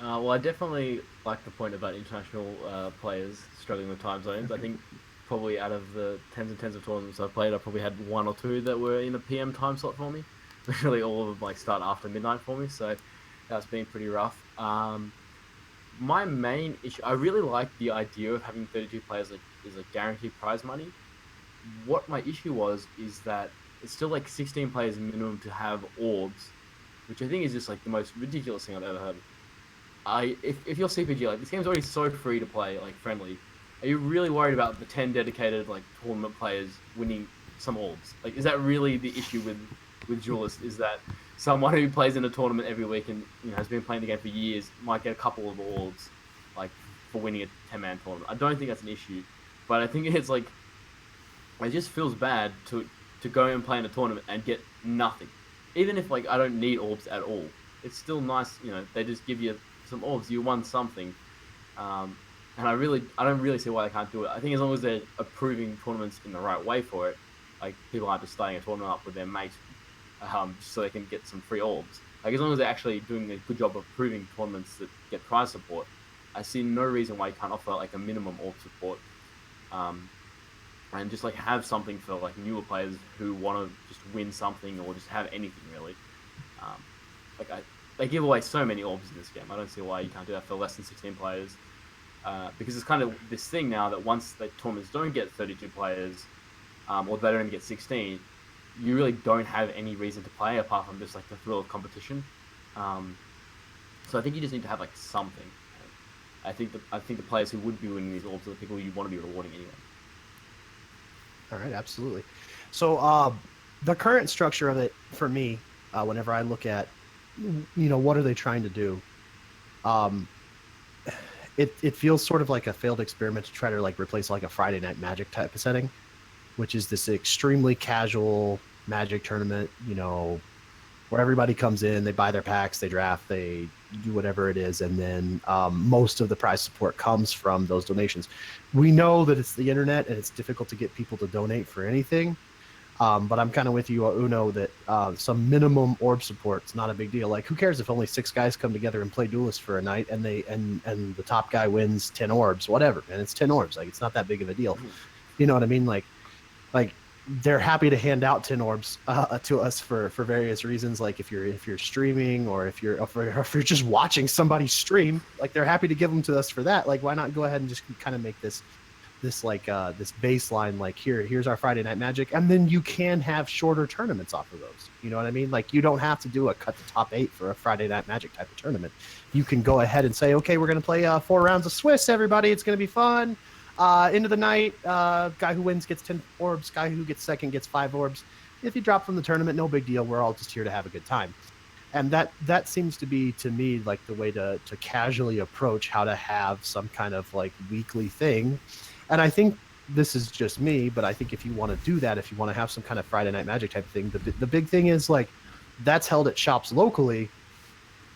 Well, I definitely like the point about international players struggling with time zones. I think probably out of the tens and tens of tournaments I've played, I probably had 1 or 2 that were in a PM time slot for me. Literally all of them like start after midnight for me, so that's been pretty rough. My main issue, I really like the idea of having 32 players is like guaranteed prize money. What my issue is that it's still like 16 players minimum to have orbs, which I think is just like the most ridiculous thing I've ever heard. If you're CPG, like this game's already so free to play, like friendly, are you really worried about the 10 dedicated like tournament players winning some orbs? Like, is that really the issue with Duelyst? Is that someone who plays in a tournament every week and, you know, has been playing the game for years might get a couple of orbs, like, for winning a 10-man tournament? I don't think that's an issue, but I think it's like, it just feels bad to go and play in a tournament and get nothing. Even if like I don't need orbs at all, it's still nice, you know, they just give you some orbs, you won something. And I don't really see why they can't do it. I think as long as they're approving tournaments in the right way for it, like people aren't just starting a tournament up with their mates so they can get some free orbs. Like as long as they're actually doing a good job of approving tournaments that get prize support, I see no reason why you can't offer like a minimum orb support, and just like have something for like newer players who want to just win something or just have anything really. They give away so many orbs in this game. I don't see why you can't do that for less than 16 players, because it's kind of this thing now that once the tournaments don't get 32 players, or they don't get 16, you really don't have any reason to play apart from just like the thrill of competition. So I think you just need to have like something. I think the players who would be winning these orbs are the people you want to be rewarding anyway. All right, absolutely. So the current structure of it for me whenever I look at, what are they trying to do? Um, it feels sort of like a failed experiment to try to like replace like a Friday Night Magic type of setting, which is this extremely casual Magic tournament, where everybody comes in, they buy their packs, they draft, they do whatever it is, and then most of the prize support comes from those donations. We know that it's the internet and it's difficult to get people to donate for anything, but I'm kind of with you, Uno, that some minimum orb support's not a big deal. Like, who cares if only 6 guys come together and play Duelyst for a night, and and the top guy wins 10 orbs, whatever, and it's 10 orbs. Like, it's not that big of a deal. You know what I mean? Like they're happy to hand out 10 orbs to us for various reasons. Like if you're streaming, or if you're just watching somebody stream, like they're happy to give them to us for that. Like, why not go ahead and just kind of make this baseline, like here's our Friday Night Magic, and then you can have shorter tournaments off of those. You know what I mean? Like, you don't have to do a cut the top 8 for a Friday Night Magic type of tournament. You can go ahead and say, okay, we're going to play 4 rounds of Swiss, everybody. It's going to be fun. End of the night, guy who wins gets 10 orbs. Guy who gets second gets 5 orbs. If you drop from the tournament, no big deal. We're all just here to have a good time. And that seems to be, to me, like the way to casually approach how to have some kind of like weekly thing. And I think this is just me, but I think if you want to do that, if you want to have some kind of Friday Night Magic type of thing, the big thing is, like, that's held at shops locally.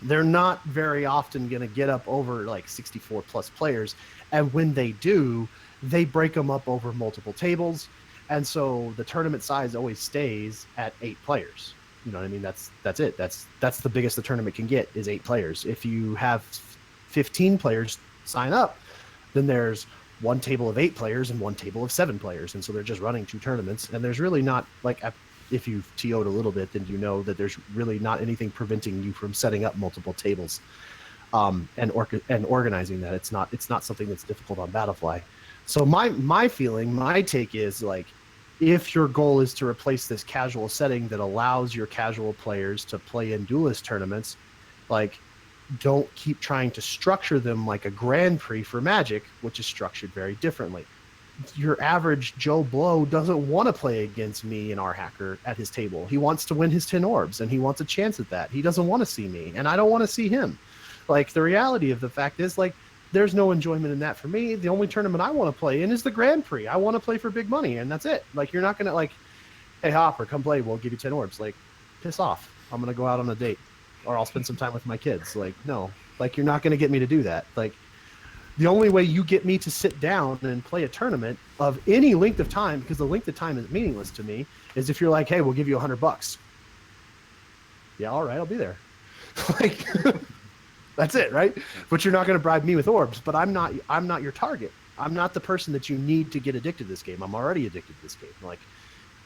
They're not very often going to get up over like 64 plus players. And when they do, they break them up over multiple tables. And so the tournament size always stays at 8 players. You know what I mean? That's it. That's the biggest the tournament can get, is 8 players. If you have 15 players sign up, then there's one table of 8 players and one table of 7 players. And so they're just running 2 tournaments. And there's really not, like, if you've TO'd a little bit, then you know that there's really not anything preventing you from setting up multiple tables and organizing that. It's not something that's difficult on Battlefly. So my feeling, my take is, like, if your goal is to replace this casual setting that allows your casual players to play in Duelyst tournaments, like, don't keep trying to structure them like a Grand Prix for Magic, which is structured very differently. Your average Joe Blow doesn't want to play against me and RHacker at his table. He wants to win his 10 orbs, and he wants a chance at that. He doesn't want to see me, and I don't want to see him. Like, the reality of the fact is, like, there's no enjoyment in that for me. The only tournament I want to play in is the Grand Prix. I want to play for big money, and that's it. Like, you're not going to, like, hey, Hopper, come play. We'll give you 10 orbs. Like, piss off. I'm going to go out on a date, or I'll spend some time with my kids. Like, no. Like, you're not going to get me to do that. Like, the only way you get me to sit down and play a tournament of any length of time, because the length of time is meaningless to me, is if you're like, hey, we'll give you $100. Yeah, all right, I'll be there. Like, that's it, right? But you're not going to bribe me with orbs. But I'm not your target. I'm not the person that you need to get addicted to this game. I'm already addicted to this game. Like,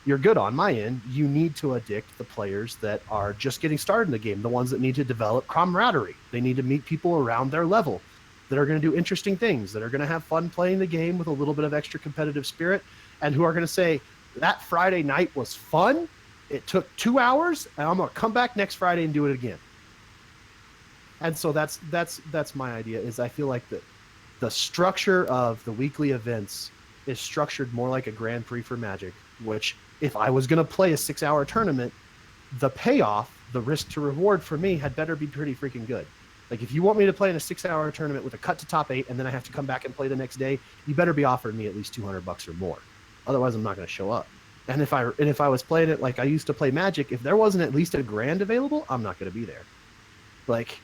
you're good on my end. You need to addict the players that are just getting started in the game, the ones that need to develop camaraderie. They need to meet people around their level that are going to do interesting things, that are going to have fun playing the game with a little bit of extra competitive spirit, and who are going to say, that Friday night was fun. It took 2 hours, and I'm going to come back next Friday and do it again. And so that's my idea, is I feel like the structure of the weekly events is structured more like a Grand Prix for Magic, which, if I was going to play a 6-hour tournament, the payoff, the risk to reward for me, had better be pretty freaking good. Like, if you want me to play in a 6-hour tournament with a cut to top 8, and then I have to come back and play the next day, you better be offering me at least $200 or more. Otherwise, I'm not going to show up. And if I was playing it like I used to play Magic, if there wasn't at least a grand available, I'm not going to be there. Like,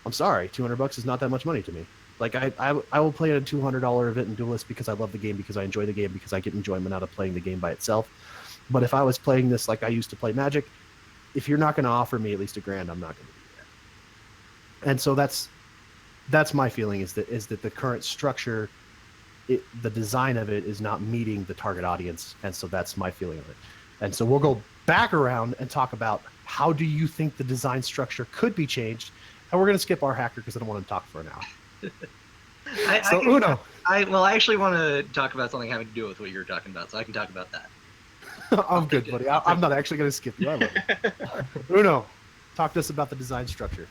I'm sorry, $200 is not that much money to me. Like, I will play a $200 event in Duelyst because I love the game, because I enjoy the game, because I get enjoyment out of playing the game by itself. But if I was playing this like I used to play Magic, if you're not going to offer me at least a grand, I'm not going to be there. And so that's my feeling, is that the current structure, the design of it, is not meeting the target audience. And so that's my feeling of it. And so we'll go back around and talk about, how do you think the design structure could be changed? And we're going to skip RHacker because I don't want to talk for an hour. Uno. I actually want to talk about something having to do with what you're talking about, so I can talk about that. I'm good, buddy. I'm not actually going to skip you. I love you. Uno, talk to us about the design structure.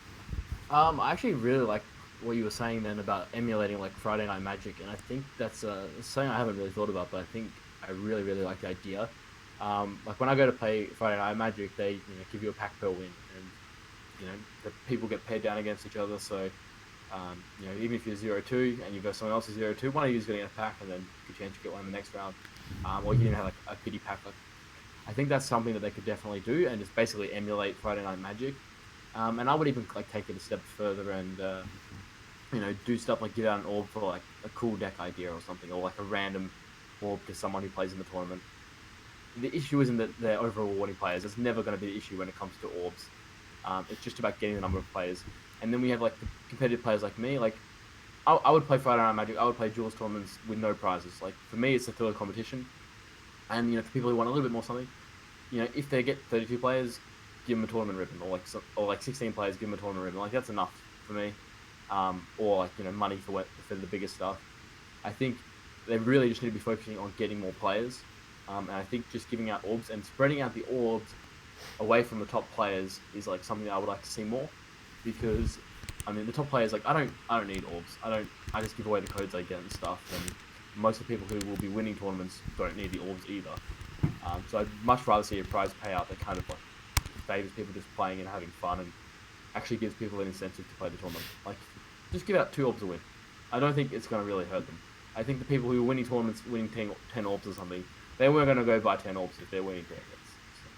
I actually really like what you were saying then about emulating like Friday Night Magic, and I think that's something I haven't really thought about, but I think I really, really like the idea. Like when I go to play Friday Night Magic, they give you a pack per win, and the people get paired down against each other. So even if you're 0-2 and you've got someone else who's 0-2, one of you is going to get a pack, and then good chance you get one in the next round. Or you can have like a pity pack. Like, I think that's something that they could definitely do, and just basically emulate Friday Night Magic. And I would even like take it a step further and do stuff like give out an orb for like a cool deck idea or something, or like a random orb to someone who plays in the tournament. The issue isn't that they're over rewarding players. It's never going to be the issue when it comes to orbs. It's just about getting the number of players. And then we have like the competitive players like me. Like I would play Friday Night Magic. I would play Duelyst tournaments with no prizes. Like for me, it's a thrill of competition. And for people who want a little bit more something, if they get 32 players, give them a tournament ribbon, or like 16 players, give them a tournament ribbon. Like that's enough for me. Or like money for the bigger stuff. I think they really just need to be focusing on getting more players. And I think just giving out orbs and spreading out the orbs away from the top players is like something that I would like to see more, because the top players, like I don't need orbs. I just give away the codes I get and stuff, and most of the people who will be winning tournaments don't need the orbs either. So I'd much rather see a prize payout that kind of like favors people just playing and having fun, and actually gives people an incentive to play the tournament. Like just give out 2 orbs a win. I don't think it's going to really hurt them. I think the people who are winning tournaments, winning 10 orbs or something, they weren't going to go buy 10 orbs if they're winning tournaments. So,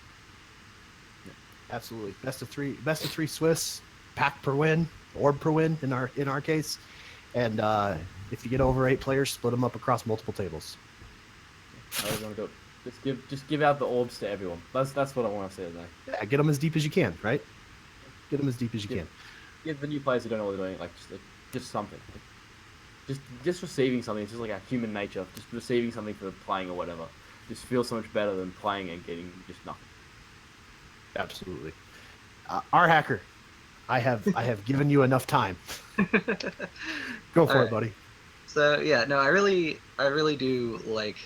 yeah. Absolutely. Best of three Swiss, pack per win, orb per win in our case. And if you get over 8 players, split them up across multiple tables. I was going to do it. Just give out the orbs to everyone. That's what I want to say today. Yeah, get them as deep as you can, right? Get them as deep as you can. Give the new players who don't know what they're doing, just something. Just receiving something. It's just like our human nature. Just receiving something for playing or whatever. Just feels so much better than playing and getting just nothing. Absolutely. RHacker, I have given you enough time. Go for it, buddy. So yeah, no, I really do like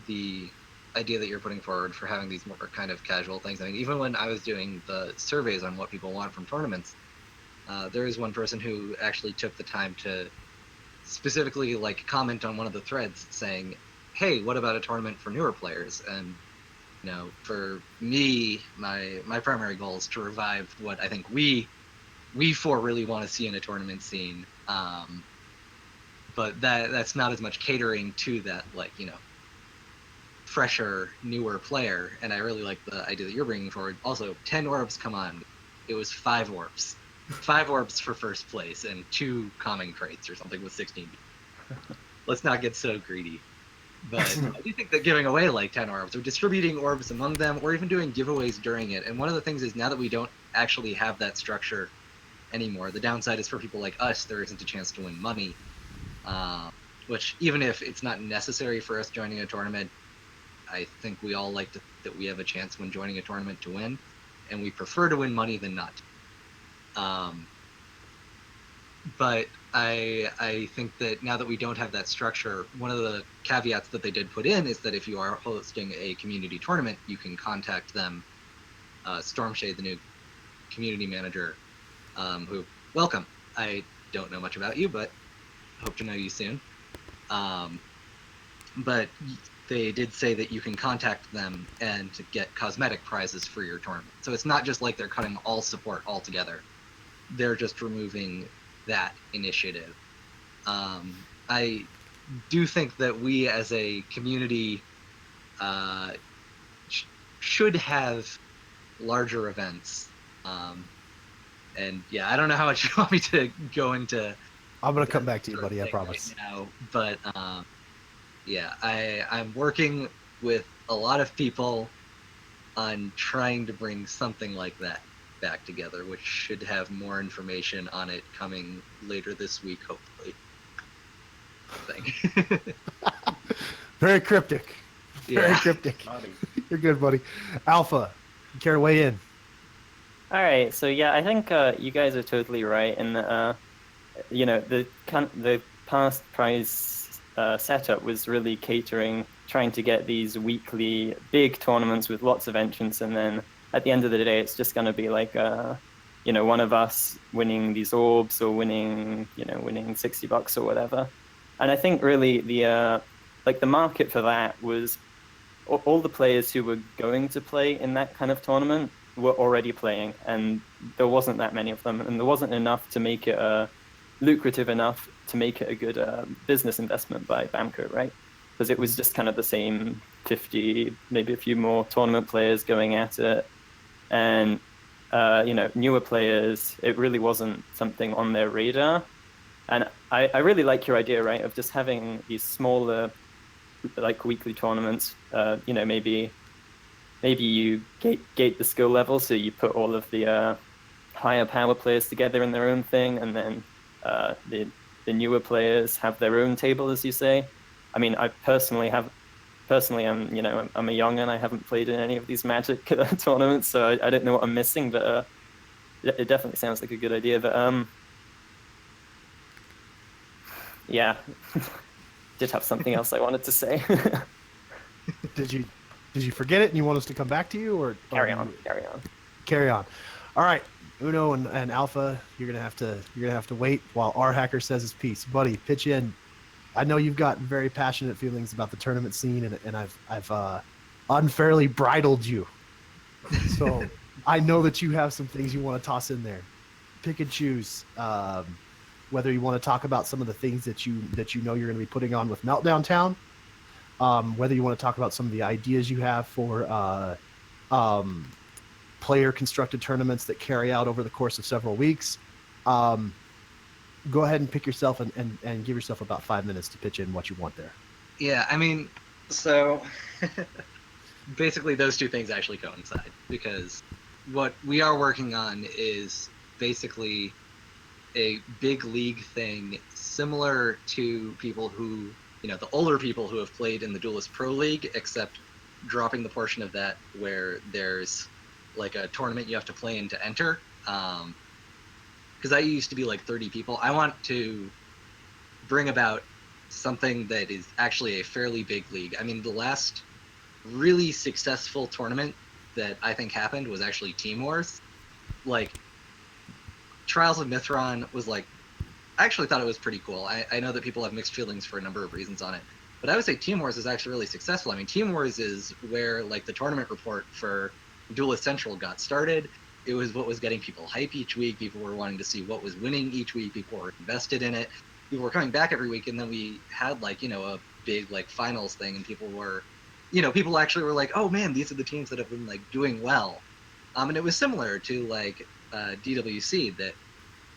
the idea that you're putting forward for having these more kind of casual things. I mean, even when I was doing the surveys on what people want from tournaments, there is one person who actually took the time to specifically like comment on one of the threads saying, hey, what about a tournament for newer players? And for me, my primary goal is to revive what I think we four really want to see in a tournament scene. But that's not as much catering to that, like, fresher, newer player. And I really like the idea that you're bringing forward. Also, 10 orbs, come on. It was 5 orbs. 5 orbs for first place and 2 common crates or something with 16. Let's not get so greedy. But I do think that giving away like 10 orbs or distributing orbs among them or even doing giveaways during it. And one of the things is now that we don't actually have that structure anymore, the downside is for people like us, there isn't a chance to win money. Which even if it's not necessary for us joining a tournament, I think we all like that we have a chance when joining a tournament to win. And we prefer to win money than not. But I think that now that we don't have that structure, one of the caveats that they did put in is that if you are hosting a community tournament, you can contact them, Stormshade, the new community manager, who, welcome. I don't know much about you, but hope to know you soon. But they did say that you can contact them and get cosmetic prizes for your tournament. So it's not just like they're cutting all support altogether. They're just removing that initiative. I do think that we as a community should have larger events. And yeah, I don't know how much you want me to go into. I'm going to come back to you, buddy, I promise. Right now, but yeah, I'm working with a lot of people on trying to bring something like that back together, which should have more information on it coming later this week, hopefully. Very cryptic. Very cryptic. You're good, buddy. Alpha, you care to weigh in? All right, so yeah, I think you guys are totally right in that, the past prize setup was really trying to get these weekly big tournaments with lots of entrants, and then at the end of the day, it's just going to be like, one of us winning these orbs or winning $60 or whatever. And I think really the market for that was all the players who were going to play in that kind of tournament were already playing, and there wasn't that many of them, and there wasn't enough to make it lucrative enough to make it a good business investment by Bamco, right? Because it was just kind of the same 50, maybe a few more tournament players going at it, and newer players, it really wasn't something on their radar. And I really like your idea, right, of just having these smaller, like weekly tournaments. Maybe you gate the skill level, so you put all of the higher power players together in their own thing, and then the newer players have their own table, as you say. I mean, I personally am I'm a young and I haven't played in any of these Magic tournaments, so I don't know what I'm missing, but it definitely sounds like a good idea. But yeah, did have something else I wanted to say. Did you forget it and you want us to come back to you, or Carry on. All right, Uno and Alpha, you're gonna have to wait while RHacker says his piece. Buddy, pitch in. I know you've got very passionate feelings about the tournament scene, and I've unfairly bridled you. So I know that you have some things you want to toss in there. Pick and choose. Whether you want to talk about some of the things that you know you're going to be putting on with Meltdown Town, whether you want to talk about some of the ideas you have for player constructed tournaments that carry out over the course of several weeks. Go ahead and pick yourself and give yourself about 5 minutes to pitch in what you want there. Yeah, I mean, so basically those two things actually coincide, because what we are working on is basically a big league thing similar to people who, the older people who have played in the Duelyst Pro League, except dropping the portion of that where there's like a tournament you have to play in to enter. Because that used to be like 30 people. I want to bring about something that is actually a fairly big league. I mean, the last really successful tournament that I think happened was actually Team Wars. Like, Trials of Mithron was like, I actually thought it was pretty cool. I know that people have mixed feelings for a number of reasons on it, but I would say Team Wars is actually really successful. I mean, Team Wars is where like the tournament report for Duelyst Central got started. It was what was getting people hype each week. People were wanting to see what was winning each week. People were invested in it. People were coming back every week, and then we had like, a big like finals thing, and people were, people actually were like, oh man, these are the teams that have been like doing well. And it was similar to like DWC, that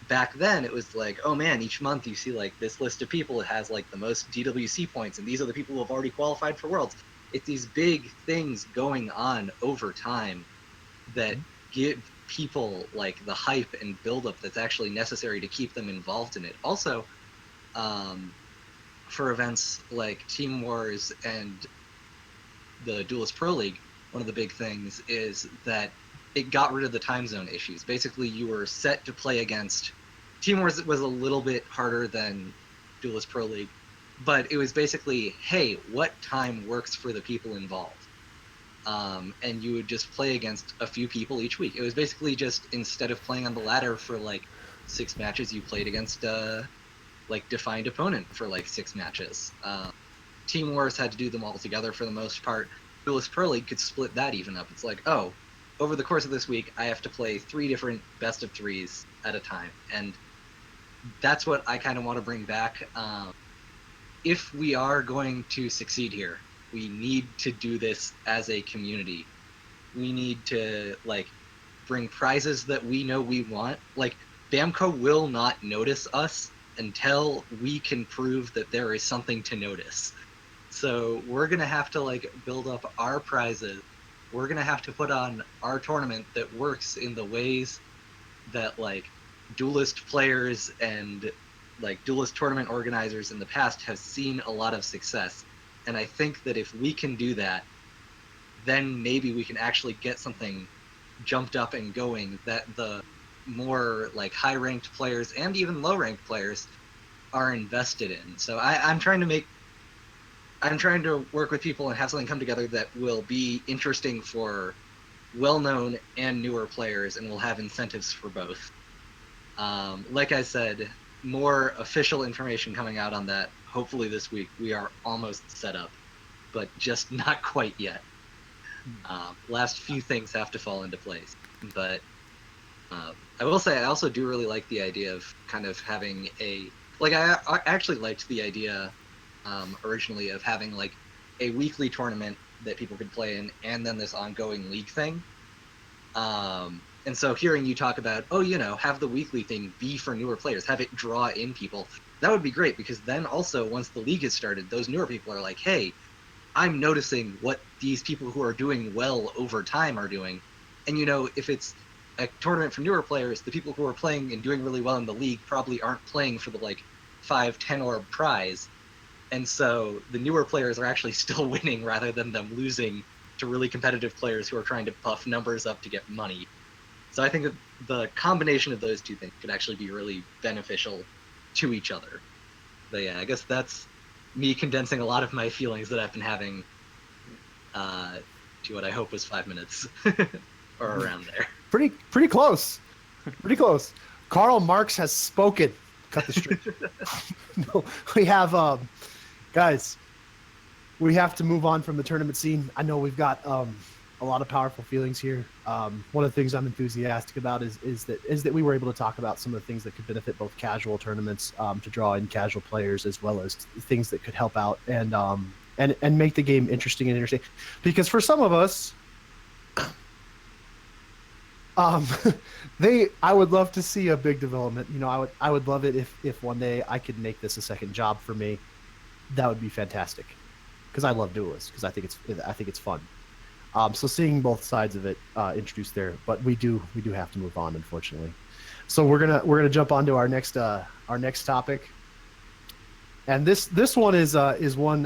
back then it was like, oh man, each month you see like this list of people that has like the most DWC points, and these are the people who have already qualified for Worlds. It's these big things going on over time that give people like the hype and buildup that's actually necessary to keep them involved in it. Also, for events like Team Wars and the Duelyst Pro League, one of the big things is that it got rid of the time zone issues. Basically, you were set to play against Team Wars. Was a little bit harder than Duelyst Pro League, but it was basically, hey, what time works for the people involved? And you would just play against a few people each week. It was basically just, instead of playing on the ladder for like 6 matches, you played against like defined opponent for like 6 matches. Team Wars had to do them all together for the most part. Duelyst Pro League could split that even up. It's like, oh, over the course of this week, I have to play 3 different best of 3s at a time. And that's what I kind of want to bring back. If we are going to succeed here, we need to do this as a community. We need to like bring prizes that we know we want. Like, Bamco will not notice us until we can prove that there is something to notice. So we're gonna have to like build up our prizes. We're gonna have to put on our tournament that works in the ways that like Duelyst players and like Duelyst tournament organizers in the past have seen a lot of success. And I think that if we can do that, then maybe we can actually get something jumped up and going that the more like high-ranked players and even low-ranked players are invested in. So I'm trying to work with people and have something come together that will be interesting for well-known and newer players, and will have incentives for both. Like I said, more official information coming out on that hopefully this week. We are almost set up, but just not quite yet. Last few things have to fall into place, but I will say I also do really like the idea of kind of having I actually liked the idea originally of having like a weekly tournament that people could play in, and then this ongoing league thing. And so hearing you talk about, have the weekly thing be for newer players, have it draw in people, that would be great, because then also once the league is started, those newer people are like, hey, I'm noticing what these people who are doing well over time are doing. And if it's a tournament for newer players, the people who are playing and doing really well in the league probably aren't playing for the 5-10 orb prize. And so the newer players are actually still winning rather than them losing to really competitive players who are trying to buff numbers up to get money. So I think that the combination of those two things could actually be really beneficial to each other. But yeah, I guess that's me condensing a lot of my feelings that I've been having to what I hope was 5 minutes or around there. Pretty close. Pretty close. Karl Marx has spoken. Cut the streak. No, we have guys, we have to move on from the tournament scene. I know we've got a lot of powerful feelings here. One of the things I'm enthusiastic about is that we were able to talk about some of the things that could benefit both casual tournaments to draw in casual players, as well as things that could help out and make the game interesting. Because for some of us, I would love to see a big development. I would love it if one day I could make this a second job for me. That would be fantastic, because I love Duelyst, because I think it's fun. So seeing both sides of it introduced there, but we do have to move on, unfortunately. So we're gonna jump on to our next topic, and this one is one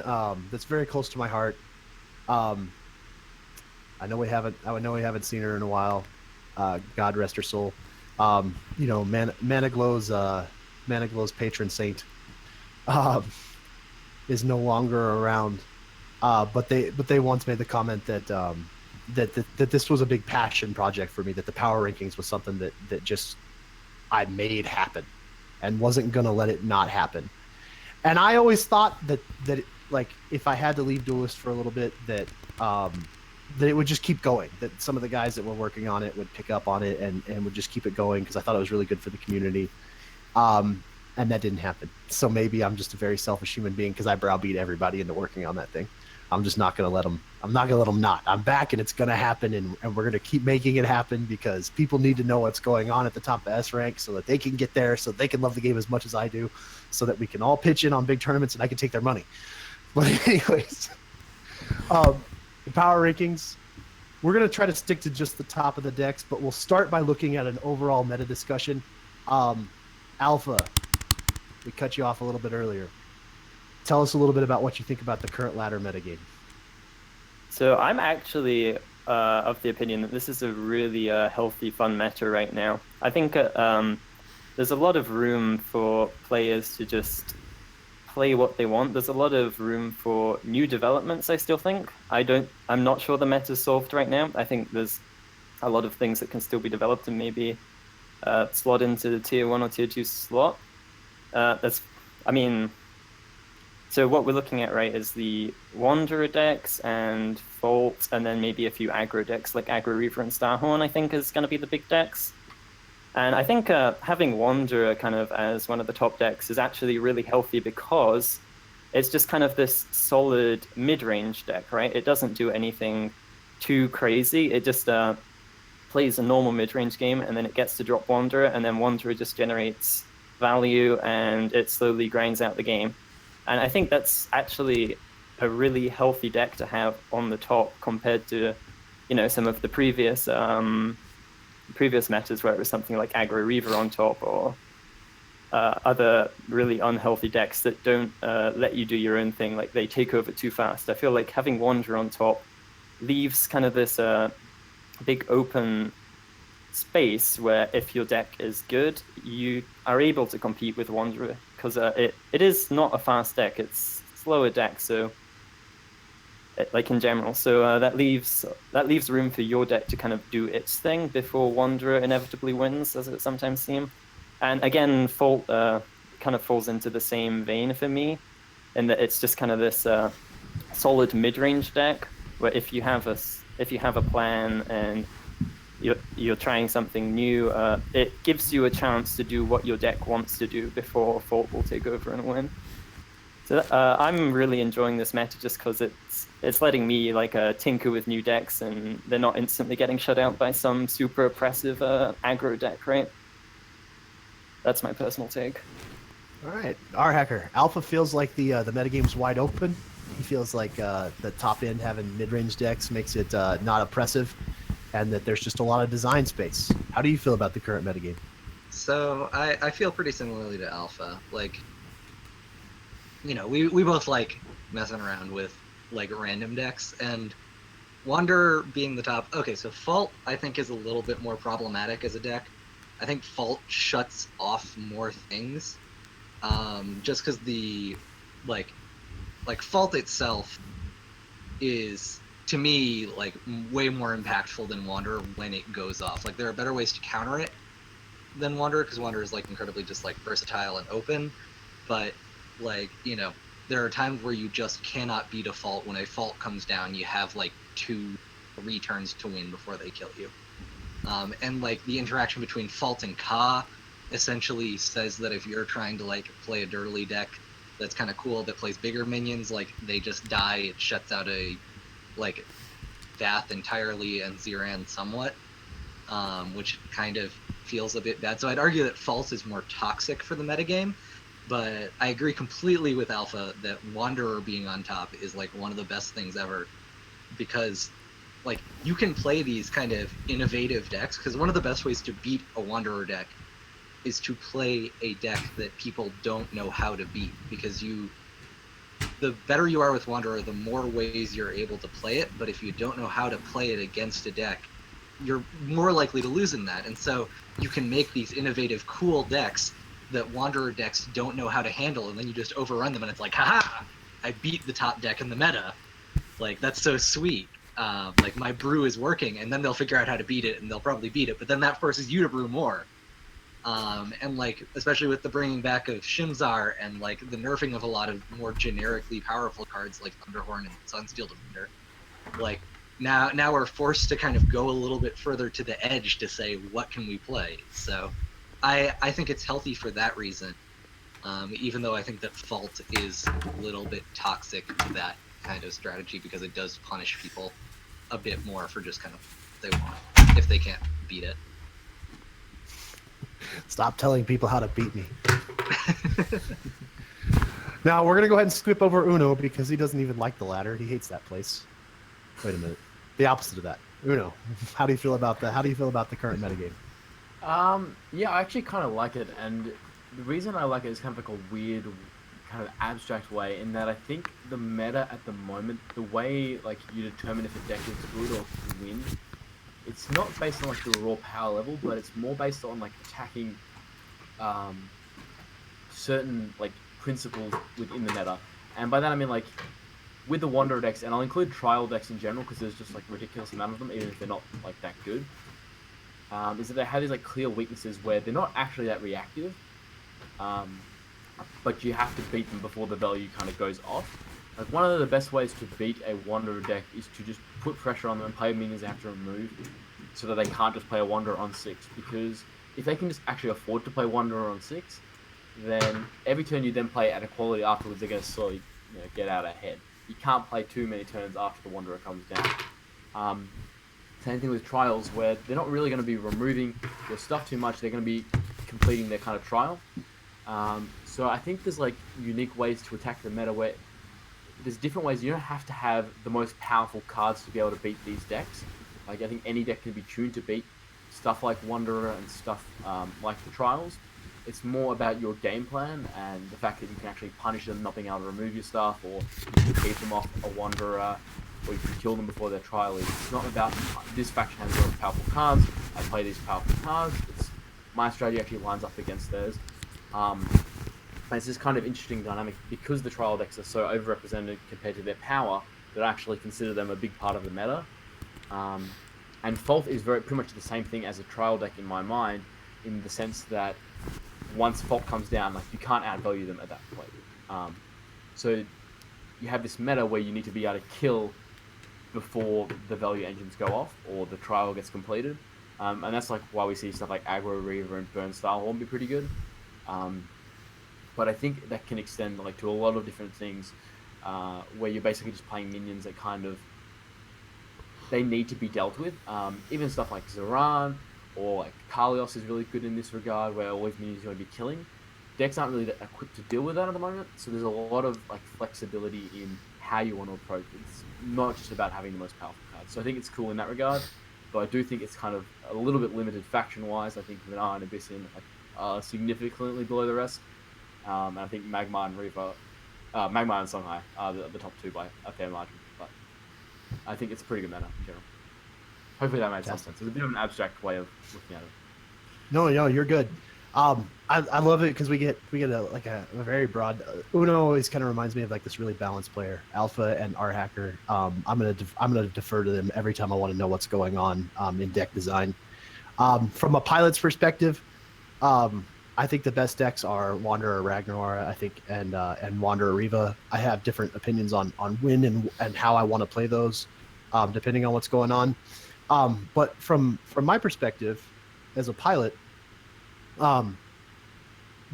that's very close to my heart. I know we haven't seen her in a while. God rest her soul. Managlow's patron saint is no longer around. But they once made the comment that this was a big passion project for me, that the power rankings was something that just I made happen and wasn't gonna let it not happen. And I always thought that if I had to leave Duelyst for a little bit, that it would just keep going, that some of the guys that were working on it would pick up on it and would just keep it going, because I thought it was really good for the community. And that didn't happen. So maybe I'm just a very selfish human being, because I browbeat everybody into working on that thing. I'm just not going to let them. I'm not going to let them not. I'm back, and it's going to happen, and we're going to keep making it happen, because people need to know what's going on at the top of S rank so that they can get there, so they can love the game as much as I do, so that we can all pitch in on big tournaments and I can take their money. But anyways, the power rankings, we're going to try to stick to just the top of the decks, but we'll start by looking at an overall meta discussion. Alpha, we cut you off a little bit earlier. Tell us a little bit about what you think about the current ladder metagame. So I'm actually of the opinion that this is a really healthy, fun meta right now. I think there's a lot of room for players to just play what they want. There's a lot of room for new developments, I still think. I'm not sure the meta's solved right now. I think there's a lot of things that can still be developed and maybe slot into the tier 1 or tier 2 slot. So what we're looking at, right, is the Wanderer decks and Fault, and then maybe a few aggro decks like Aggro Reaver and Starhorn, I think, is going to be the big decks. And I think having Wanderer kind of as one of the top decks is actually really healthy, because it's just kind of this solid mid-range deck, right? It doesn't do anything too crazy. It just plays a normal mid-range game, and then it gets to drop Wanderer, and then Wanderer just generates value, and it slowly grinds out the game. And I think that's actually a really healthy deck to have on the top, compared to, some of the previous metas where it was something like Aggro Reaver on top, or other really unhealthy decks that don't let you do your own thing, like they take over too fast. I feel like having Wanderer on top leaves kind of this big open space where if your deck is good, you are able to compete with Wanderer, because it is not a fast deck, it's a slower deck, so in general, so that leaves room for your deck to kind of do its thing before Wanderer inevitably wins, as it sometimes seems. And again, Fault kind of falls into the same vein for me, in that it's just kind of this solid mid-range deck, where if you have a plan and you're trying something new, it gives you a chance to do what your deck wants to do before Fault will take over and win. So I'm really enjoying this meta just because it's letting me like tinker with new decks, and they're not instantly getting shut out by some super oppressive aggro deck, right? That's my personal take. All right, RHacker. Alpha feels like the metagame's wide open. He feels like the top end having mid-range decks makes it not oppressive, and that there's just a lot of design space. How do you feel about the current metagame? So I feel pretty similarly to Alpha. Like, you know, we both like messing around with like random decks, and Wanderer being the top. Okay, so Fault I think is a little bit more problematic as a deck. I think Fault shuts off more things, just because the like Fault itself is, to me, like way more impactful than Wanderer when it goes off. Like there are better ways to counter it than Wanderer, because Wanderer is like incredibly just like versatile and open, but like, you know, there are times where you just cannot beat a Fault. When a Fault comes down, you have like 2-3 turns to win before they kill you. And like the interaction between Fault and Ka essentially says that if you're trying to like play a dirtily deck that's kind of cool that plays bigger minions, like they just die, it shuts out a like Vath entirely and Ziran somewhat, which kind of feels a bit bad. So I'd argue that Fault is more toxic for the metagame, but I agree completely with Alpha that Wanderer being on top is like one of the best things ever, because like you can play these kind of innovative decks, because one of the best ways to beat a Wanderer deck is to play a deck that people don't know how to beat, because the better you are with Wanderer, the more ways you're able to play it, but if you don't know how to play it against a deck, you're more likely to lose in that. And so you can make these innovative, cool decks that Wanderer decks don't know how to handle, and then you just overrun them, and it's like, haha, I beat the top deck in the meta. Like, that's so sweet. Like, my brew is working, and then they'll figure out how to beat it, and they'll probably beat it, but then that forces you to brew more. And like, especially with the bringing back of Shimzar and like the nerfing of a lot of more generically powerful cards like Thunderhorn and Sunsteel Defender, like now we're forced to kind of go a little bit further to the edge to say what can we play. So I think it's healthy for that reason, even though I think that Fault is a little bit toxic to that kind of strategy, because it does punish people a bit more for just kind of what they want if they can't beat it. Stop telling people how to beat me. Now we're gonna go ahead and skip over Uno because he doesn't even like the ladder. He hates that place. Wait a minute. The opposite of that. Uno, how do you feel about that? How do you feel about the current metagame? Yeah, I actually kind of like it, and the reason I like it is kind of like a weird, kind of abstract way, in that I think the meta at the moment, the way like you determine if a deck is good or can win, it's not based on like the raw power level, but it's more based on like attacking certain like principles within the meta. And by that I mean like with the Wanderer decks, and I'll include trial decks in general because there's just like a ridiculous amount of them, even if they're not like that good, is that they have these like clear weaknesses where they're not actually that reactive, but you have to beat them before the value kind of goes off. Like one of the best ways to beat a Wanderer deck is to just put pressure on them and play minions they have to remove, so that they can't just play a Wanderer on 6. Because if they can just actually afford to play Wanderer on 6, then every turn you then play at a quality afterwards, they're going to slowly get out ahead. You can't play too many turns after the Wanderer comes down. Same thing with trials, where they're not really going to be removing your stuff too much. They're going to be completing their kind of trial. So I think there's like unique ways to attack the meta where there's different ways. You don't have to have the most powerful cards to be able to beat these decks. Like I think any deck can be tuned to beat stuff like Wanderer and stuff like the trials. It's more about your game plan and the fact that you can actually punish them not being able to remove your stuff, or you can keep them off a Wanderer, or you can kill them before their trial is. It's not about this faction has a lot of powerful cards, I play these powerful cards. My strategy actually lines up against theirs. But it's this kind of interesting dynamic because the trial decks are so overrepresented compared to their power that I actually consider them a big part of the meta. And Fault is pretty much the same thing as a trial deck in my mind, in the sense that once Fault comes down, like you can't outvalue them at that point. So you have this meta where you need to be able to kill before the value engines go off or the trial gets completed. And that's like why we see stuff like Aggro Reaver and Burn Starhorn be pretty good. But I think that can extend like to a lot of different things where you're basically just playing minions that kind of they need to be dealt with. Even stuff like Zoran or like Kalios is really good in this regard, where all these minions are going to be killing. Decks aren't really equipped to deal with that at the moment, so there's a lot of like flexibility in how you want to approach it. It's not just about having the most powerful cards. So I think it's cool in that regard, but I do think it's kind of a little bit limited faction-wise. I think Vinar and Abyssin are significantly below the rest, and I think Magma and Reaver, Magma and Songhai are the top two by a fair margin. But I think it's a pretty good meta in general. Hopefully that makes some sense. It's a bit of an abstract way of looking at it. No, you're good. I love it because we get a very broad. Uno always kind of reminds me of like this really balanced player, Alpha and RHacker. I'm gonna defer to them every time I want to know what's going on in deck design. From a pilot's perspective, I think the best decks are Wanderer Ragnar, I think, and Wanderer Riva. I have different opinions on when and how I want to play those, depending on what's going on. But from my perspective, as a pilot,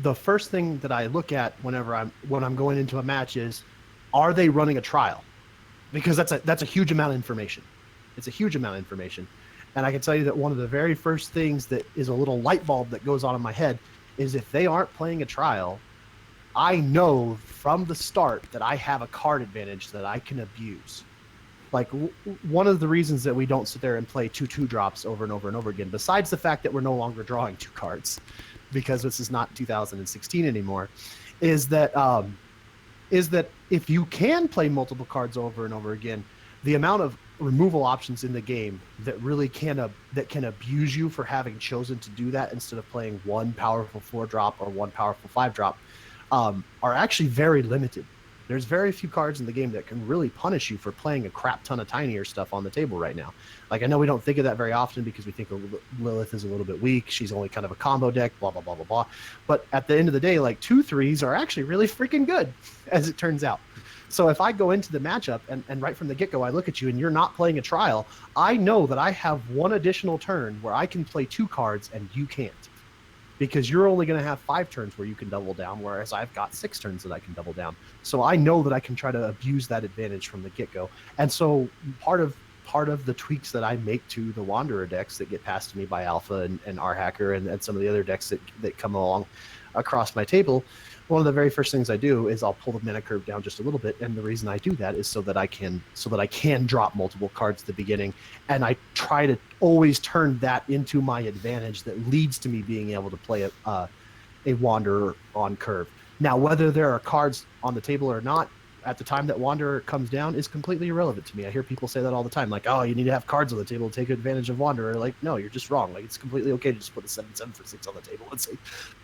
the first thing that I look at when I'm going into a match is, are they running a trial? Because that's a huge amount of information. It's a huge amount of information. And I can tell you that one of the very first things that is a little light bulb that goes on in my head is if they aren't playing a trial, I know from the start that I have a card advantage that I can abuse. Like one of the reasons that we don't sit there and play 2/2 drops over and over and over again, besides the fact that we're no longer drawing 2 cards, because this is not 2016 anymore, is that if you can play multiple cards over and over again, the amount of removal options in the game that really can abuse you for having chosen to do that instead of playing one powerful 4-drop or one powerful 5-drop are actually very limited. There's very few cards in the game that can really punish you for playing a crap ton of tinier stuff on the table right now. Like, I know we don't think of that very often because we think Lilith is a little bit weak. She's only kind of a combo deck, blah, blah, blah, blah, blah. But at the end of the day, like 2/3s are actually really freaking good, as it turns out. So if I go into the matchup and right from the get-go, I look at you and you're not playing a trial, I know that I have one additional turn where I can play 2 cards and you can't. Because you're only going to have 5 turns where you can double down, whereas I've got 6 turns that I can double down. So I know that I can try to abuse that advantage from the get-go. And so part of the tweaks that I make to the Wanderer decks that get passed to me by Alpha and RHacker and some of the other decks that come along across my table, one of the very first things I do is I'll pull the mana curve down just a little bit, and the reason I do that is so that I can drop multiple cards at the beginning, and I try to always turn that into my advantage that leads to me being able to play a Wanderer on curve. Now, whether there are cards on the table or not at the time that Wanderer comes down is completely irrelevant to me. I hear people say that all the time, like, oh, you need to have cards on the table to take advantage of Wanderer. Like, no, you're just wrong. Like, it's completely okay to just put a 7/7 for 6 on the table and say,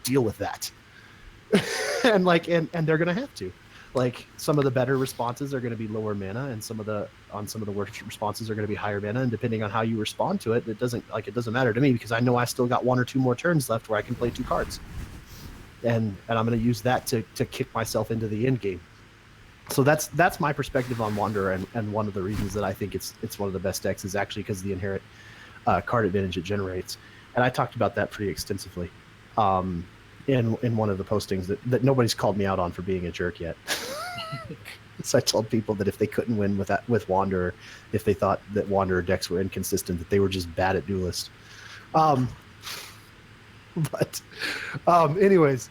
deal with that. and they're gonna have to. Like, some of the better responses are going to be lower mana, and some of the worst responses are going to be higher mana. And depending on how you respond to it, it doesn't matter to me, because I know I still got 1 or 2 more turns left where I can play 2 cards, and I'm going to use that to kick myself into the end game. So that's my perspective on Wanderer, and one of the reasons that I think it's one of the best decks is actually because of the inherent card advantage it generates. And I talked about that pretty extensively in one of the postings that nobody's called me out on for being a jerk yet. So I told people that if they couldn't win with Wanderer, if they thought that Wanderer decks were inconsistent, that they were just bad at Duelyst. Anyways,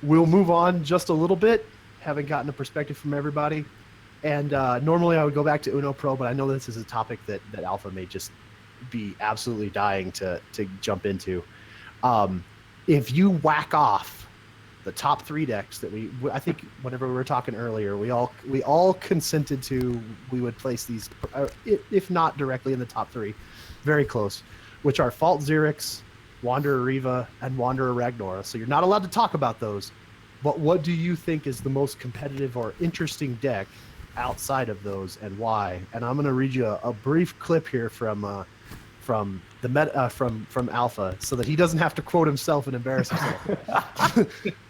we'll move on just a little bit, having gotten a perspective from everybody. And normally I would go back to UnoPro, but I know this is a topic that Alpha may just be absolutely dying to jump into. If you whack off the top 3 decks that I think whenever we were talking earlier, we all consented to, we would place these, if not directly in the top 3, very close, which are Fault Xerix, Wanderer Riva, and Wanderer Ragnar. So you're not allowed to talk about those, but what do you think is the most competitive or interesting deck outside of those, and why? And I'm going to read you a brief clip here from the meta from Alpha, so that he doesn't have to quote himself and embarrass himself.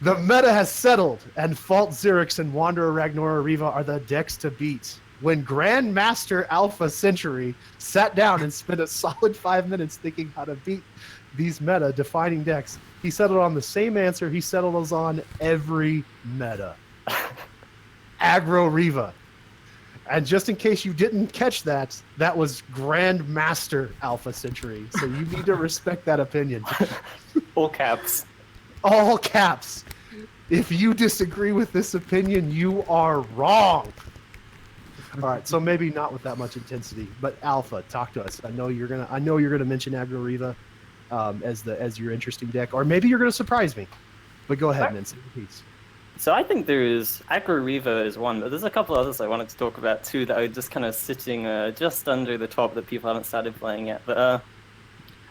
The meta has settled, and Fault Xerix and Wanderer Ragnar Riva are the decks to beat. When Grandmaster Alphacentury sat down and spent a solid 5 minutes thinking how to beat these meta defining decks, he settled on the same answer he settles on every meta. Aggro Riva. And just in case you didn't catch that, that was Grandmaster Alphacentury. So you need to respect that opinion. All caps. All caps. If you disagree with this opinion, you are wrong. All right, so maybe not with that much intensity, but Alpha, talk to us. I know you're gonna mention Aggro Riva as your interesting deck, or maybe you're gonna surprise me. But go ahead, man, say your piece. So I think Aggro Riva is one, but there's a couple others I wanted to talk about too that are just kind of sitting just under the top that people haven't started playing yet. But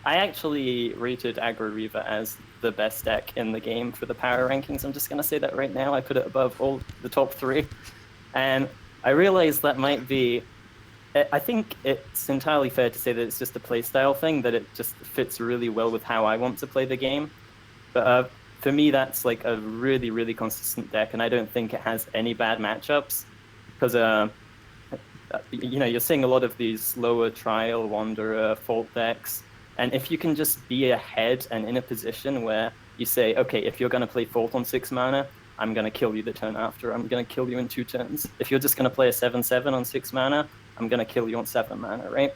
I actually rated Aggro Riva as the best deck in the game for the power rankings. I'm just going to say that right now. I put it above all the top 3. And I realize that might be... I think it's entirely fair to say that it's just a playstyle thing, that it just fits really well with how I want to play the game. But for me, that's like a really, really consistent deck, and I don't think it has any bad matchups. Because, you're seeing a lot of these slower Trial, Wanderer, Fault decks, and if you can just be ahead and in a position where you say, okay, if you're going to play Fault on 6 mana, I'm going to kill you the turn after. I'm going to kill you in 2 turns. If you're just going to play a 7/7 on 6 mana, I'm going to kill you on 7 mana, right?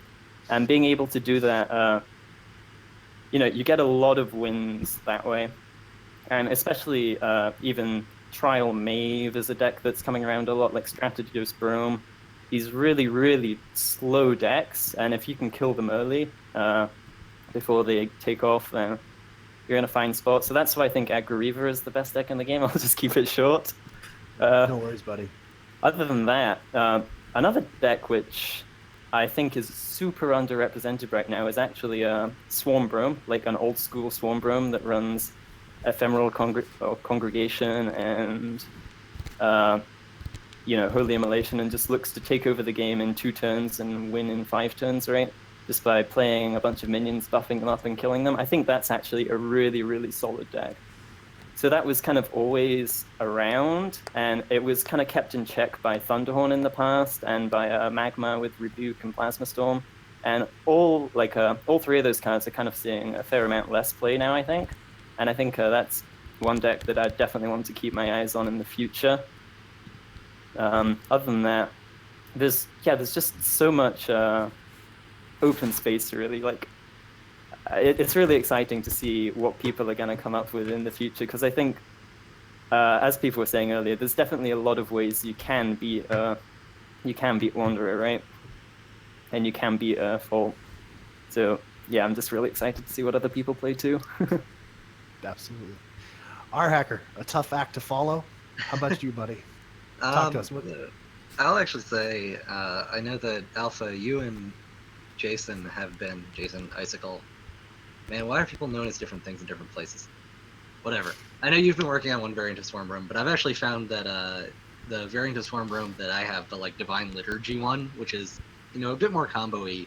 And being able to do that, you get a lot of wins that way. And especially even Trial Mave is a deck that's coming around a lot, like Strategos Brome. These really, really slow decks, and if you can kill them early before they take off, then you're in a fine spot. So that's why I think Aggro Riva is the best deck in the game. I'll just keep it short. No worries, buddy. Other than that, another deck which I think is super underrepresented right now is actually Swarm Brome, like an old school Swarm Brome that runs Ephemeral Congregation and Holy Immolation, and just looks to take over the game in 2 turns and win in 5 turns, right? Just by playing a bunch of minions, buffing them up and killing them. I think that's actually a really, really solid deck. So that was kind of always around, and it was kind of kept in check by Thunderhorn in the past, and by Magma with Rebuke and Plasma Storm. And all 3 of those cards are kind of seeing a fair amount less play now, I think. And I think that's one deck that I definitely want to keep my eyes on in the future. Other than that, there's just so much open space, really. Like, it's really exciting to see what people are going to come up with in the future, because I think, as people were saying earlier, there's definitely a lot of ways you can beat Wanderer, right? And you can beat Fault. So yeah, I'm just really excited to see what other people play too. Absolutely. RHacker, a tough act to follow. How about you, buddy? Talk to us. I'll actually say, I know that Alpha, you and Jason Icicle. Man, why are people known as different things in different places? Whatever. I know you've been working on one variant of Swarm Brome, but I've actually found that the variant of Swarm Brome that I have, the Divine Liturgy one, which is a bit more combo-y,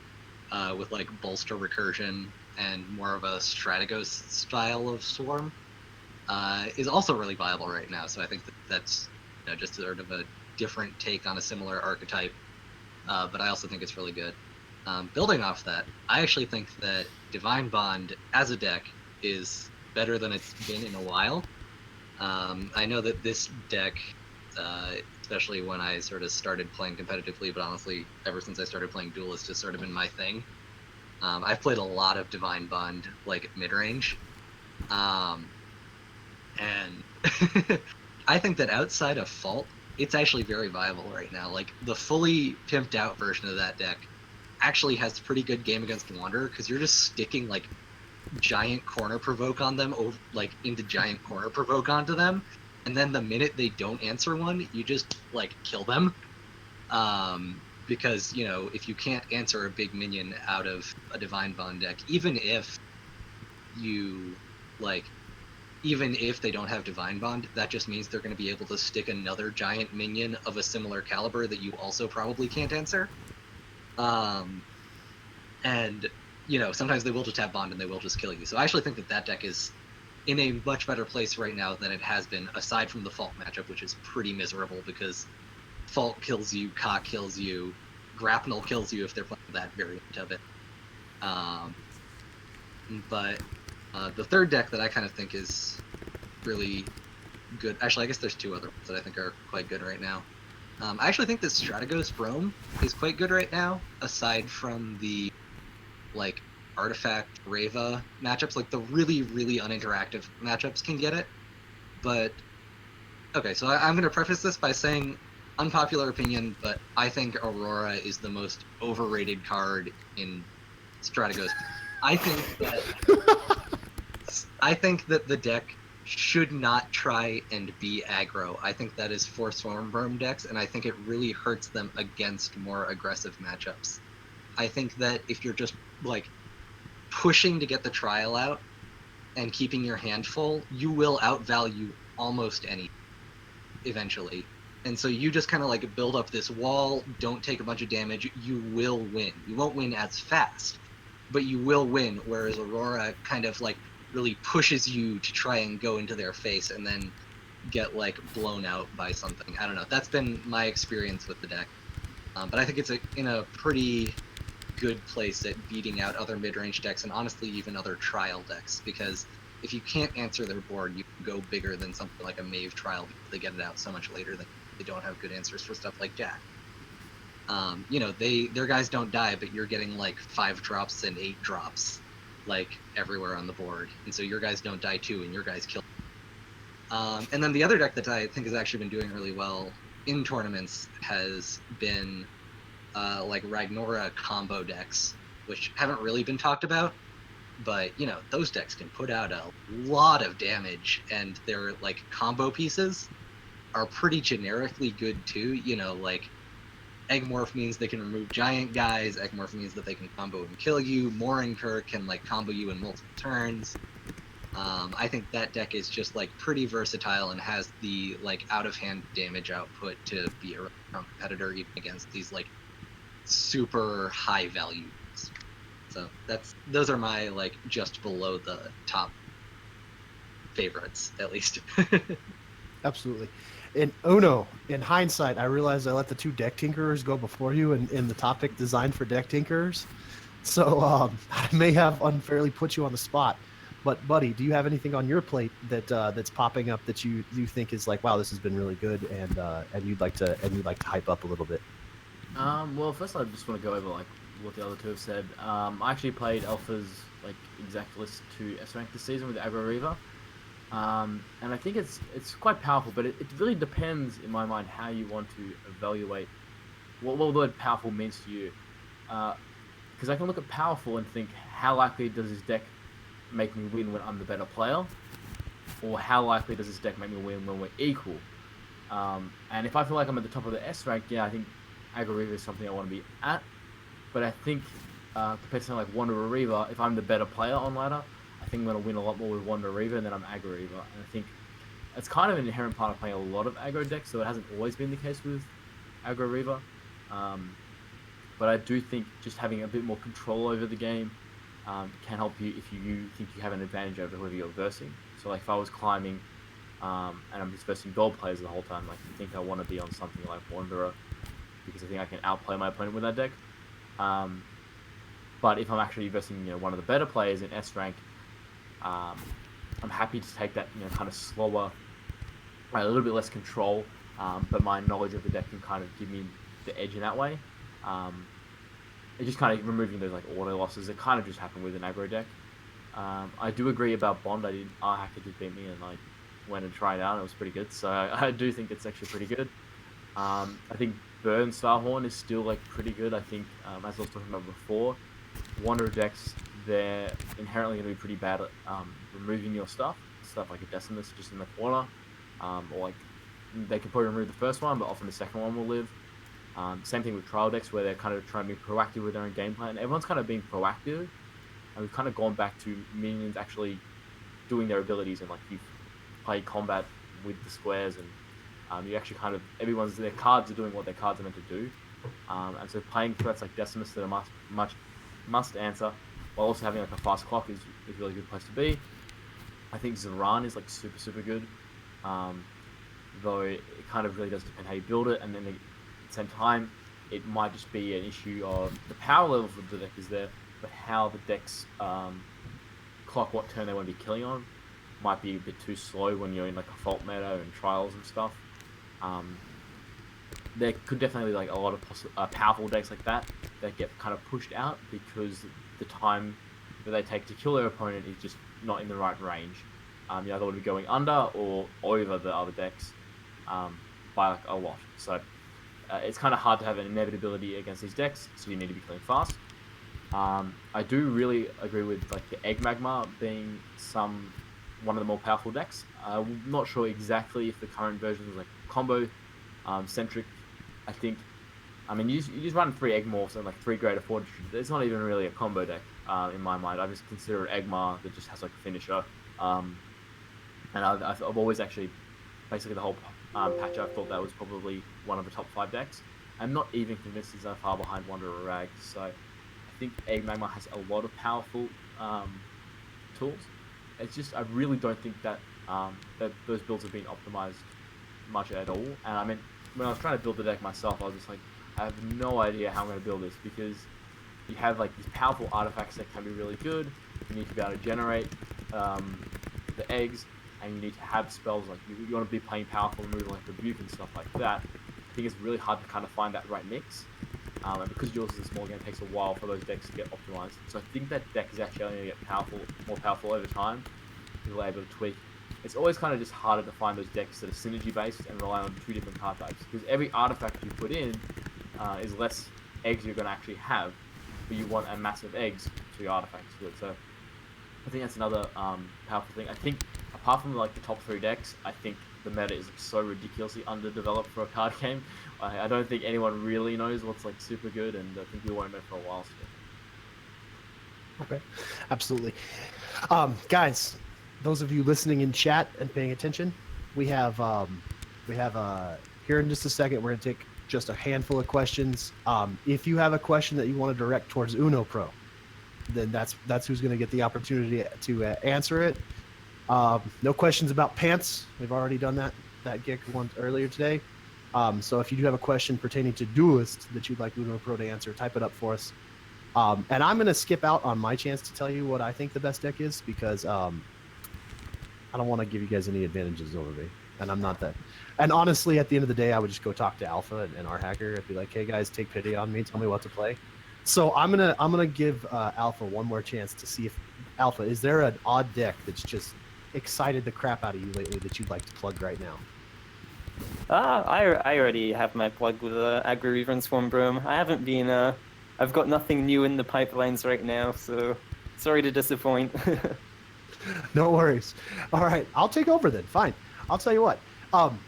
with bolster recursion and more of a Strategos style of Swarm, is also really viable right now. So I think that's just sort of a different take on a similar archetype, but I also think it's really good. Building off that, I actually think that Divine Bond as a deck is better than it's been in a while. I know that this deck, especially when I sort of started playing competitively, but honestly, ever since I started playing Duelyst, has sort of been my thing. I've played a lot of Divine Bond, mid-range. And I think that outside of Fault, it's actually very viable right now. The fully pimped out version of that deck actually has pretty good game against Wanderer, because you're just sticking giant corner provoke on them, into giant corner provoke onto them, and then the minute they don't answer one, you just kill them. Because if you can't answer a big minion out of a Divine Bond deck, even if they don't have Divine Bond, that just means they're going to be able to stick another giant minion of a similar caliber that you also probably can't answer. And sometimes they will just have Bond and they will just kill you. So I actually think that deck is in a much better place right now than it has been, aside from the Fault matchup, which is pretty miserable because Fault kills you, Cock kills you, Grapnel kills you if they're playing that variant of it. But the third deck that I kind of think is really good, actually I guess there's two other ones that I think are quite good right now. I actually think that Strategos Brome is quite good right now, aside from the like Artifact Reva matchups. Like the really, really uninteractive matchups can get it. But okay, so I'm going to preface this by saying unpopular opinion, but I think Aurora is the most overrated card in Strategos. I think that the deck should not try and be aggro. I think that is for Stormburn decks, and I think it really hurts them against more aggressive matchups. I think that if you're just like pushing to get the trial out and keeping your hand full, you will outvalue almost any eventually. And so you just kind of like build up this wall, don't take a bunch of damage, you will win. You won't win as fast, but you will win, whereas Aurora kind of like really pushes you to try and go into their face and then get like blown out by something. I don't know. That's been my experience with the deck. But I think it's in a pretty good place at beating out other mid-range decks and honestly even other trial decks, because if you can't answer their board, you can go bigger than something like a Mave trial because they get it out so much later that they don't have good answers for stuff like Jack. Their guys don't die, but you're getting like 5 drops and 8 drops like everywhere on the board, and so your guys don't die too, and your guys kill. And then the other deck that I think has actually been doing really well in tournaments has been like Ragnora combo decks, which haven't really been talked about, but those decks can put out a lot of damage, and their like combo pieces are pretty generically good too. Like Eggmorph means they can remove giant guys, Eggmorph means that they can combo and kill you, Morincur can like combo you in multiple turns. I think that deck is just like pretty versatile and has the like out of hand damage output to be a competitor even against these like super high values. So those are my like just below the top favorites, at least. Absolutely. And Uno, in hindsight, I realized I let the 2 deck tinkerers go before you in the topic designed for deck tinkerers. So I may have unfairly put you on the spot. But buddy, do you have anything on your plate that's popping up that you think is like, wow, this has been really good, and you'd like to hype up a little bit? Well, first I just want to go over like what the other two have said. I actually played Alpha's like exact list to S rank this season with Aggro Reaver. And I think it's quite powerful, but it really depends in my mind how you want to evaluate what the word powerful means to you. Because I can look at powerful and think, how likely does this deck make me win when I'm the better player? Or how likely does this deck make me win when we're equal? And if I feel like I'm at the top of the S rank, yeah, I think Aggro Reaver is something I want to be at. But I think compared to something like Wanderer Reaver, if I'm the better player on ladder, I think I'm going to win a lot more with Wanderer Reaver than I'm Aggro Reaver. And I think it's kind of an inherent part of playing a lot of aggro decks, so it hasn't always been the case with Aggro Reaver. But I do think just having a bit more control over the game can help you if you think you have an advantage over whoever you're versing. So like if I was climbing and I'm just versing gold players the whole time, like I think I want to be on something like Wanderer because I think I can outplay my opponent with that deck. But if I'm actually versing one of the better players in S rank, I'm happy to take that kind of slower, a little bit less control, but my knowledge of the deck can kind of give me the edge in that way. It's just kind of removing those like auto losses that kind of just happen with an aggro deck. I do agree about Bond. RHacker did beat me, and I went and tried it out, and it was pretty good. So I do think it's actually pretty good. I think Burn Starhorn is still like pretty good. I think as I was talking about before, Wanderer decks, they're inherently going to be pretty bad at removing your stuff like a Decimus just in the corner, or like they can probably remove the first one, but often the second one will live. Same thing with trial decks where they're kind of trying to be proactive with their own game plan. Everyone's kind of being proactive, and we've kind of gone back to minions actually doing their abilities, and like you play combat with the squares, and you actually kind of their cards are doing what their cards are meant to do, and so playing threats like Decimus that are must answer while also having like a fast clock is a really good place to be. I think Zoran is like super good, though it kind of really does depend how you build it, and then at the same time, it might just be an issue of the power level of the deck is there, but how the decks clock what turn they want to be killing on might be a bit too slow when you're in like a fault meta and trials and stuff. There could definitely be like a lot of powerful decks like that get kind of pushed out because the time that they take to kill their opponent is just not in the right range. You either want to be going under or over the other decks by like a lot. So it's kind of hard to have an inevitability against these decks, so you need to be killing fast. I do really agree with like the Egg Magma being one of the more powerful decks. I'm not sure exactly if the current version was like combo centric. I mean, you just run 3 Egg Morphs and like 3 Greater Fortitude. It's not even really a combo deck in my mind. I just consider it Eggmar that just has like a finisher. And I've always actually, basically the whole patch, I thought that was probably one of the top 5 decks. I'm not even convinced he's that far behind Wanderer Rag. So I think Egg Magma has a lot of powerful tools. It's just I really don't think that that those builds have been optimized much at all. And I mean, when I was trying to build the deck myself, I was just like, I have no idea how I'm going to build this because you have like these powerful artifacts that can be really good. You need to be able to generate the eggs, and you need to have spells like you want to be playing powerful and moving like Rebuke and stuff like that. I think it's really hard to kind of find that right mix. And because yours is a small game, it takes a while for those decks to get optimized. So I think that deck is actually only going to get more powerful over time. People are able to tweak. It's always kind of just harder to find those decks that are synergy based and rely on 2 different card types. Because every artifact you put in is less eggs you're going to actually have, but you want a massive eggs to your artifacts to do it. So I think that's another powerful thing. I think apart from like the top 3 decks, I think the meta is like, so ridiculously underdeveloped for a card game. I don't think anyone really knows what's like super good, and I think we won't know for a while still. Okay, absolutely. Guys, those of you listening in chat and paying attention, we have here in just a second, we're going to take just a handful of questions. If you have a question that you want to direct towards UnoPro, then that's who's going to get the opportunity to answer it. No questions about pants. We've already done that gig once earlier today. So if you do have a question pertaining to Duelyst that you'd like UnoPro to answer, type it up for us. And I'm going to skip out on my chance to tell you what I think the best deck is because I don't want to give you guys any advantages over me. And I'm not that. And honestly, at the end of the day, I would just go talk to Alpha and RHacker and be like, hey guys, take pity on me. Tell me what to play. So I'm gonna give Alpha one more chance to see if Alpha, is there an odd deck that's just excited the crap out of you lately that you'd like to plug right now? I already have my plug with Aggro-Reaver Swarm Brome. I haven't been. I've got nothing new in the pipelines right now, so sorry to disappoint. No worries. All right, I'll take over then. Fine. I'll tell you what.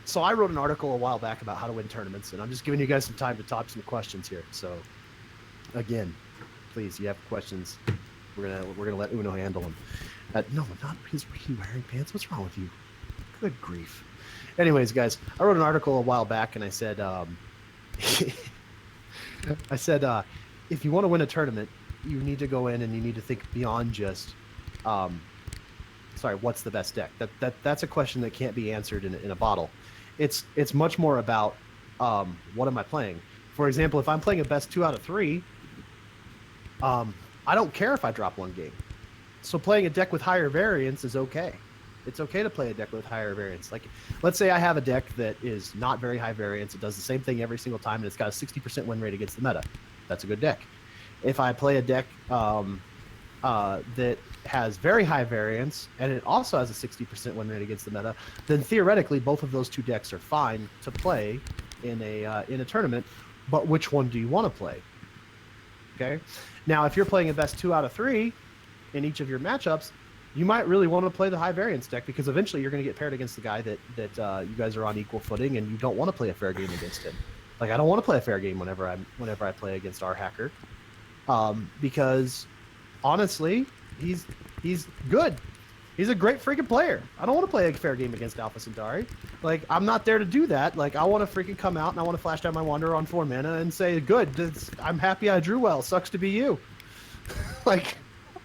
So I wrote an article a while back about how to win tournaments, and I'm just giving you guys some time to talk some questions here. So, again, please, you have questions. We're gonna let Uno handle them. No, not his wearing pants. What's wrong with you? Good grief. Anyways, guys, I wrote an article a while back, and I said, if you want to win a tournament, you need to go in and you need to think beyond just, what's the best deck? That's a question that can't be answered in a bottle. It's much more about what am I playing? For example, if I'm playing a best 2 out of 3, I don't care if I drop 1 game. So playing a deck with higher variance is okay. It's okay to play a deck with higher variance. Like, let's say I have a deck that is not very high variance. It does the same thing every single time, and it's got a 60% win rate against the meta. That's a good deck. If I play a deck that has very high variance, and it also has a 60% win rate against the meta, then theoretically both of those 2 decks are fine to play in a tournament. But which one do you want to play? Okay. Now, if you're playing a best 2 out of 3 in each of your matchups, you might really want to play the high variance deck because eventually you're going to get paired against the guy that you guys are on equal footing, and you don't want to play a fair game against him. Like, I don't want to play a fair game whenever I play against RHacker, because honestly, he's good. He's a great freaking player. I don't want to play a fair game against Alpha Centauri. Like, I'm not there to do that. Like, I want to freaking come out and I want to flash down my Wanderer on 4 mana and say, good, I'm happy I drew well. Sucks to be you. Like,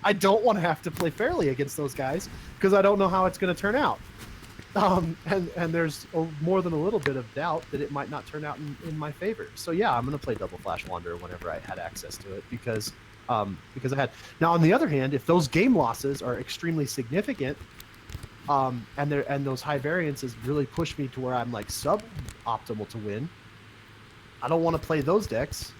I don't want to have to play fairly against those guys because I don't know how it's going to turn out. And there's more than a little bit of doubt that it might not turn out in my favor. So yeah, I'm going to play Double Flash Wanderer whenever I had access to it because I had. Now on the other hand, if those game losses are extremely significant, and those high variances really push me to where I'm like sub-optimal to win, I don't want to play those decks.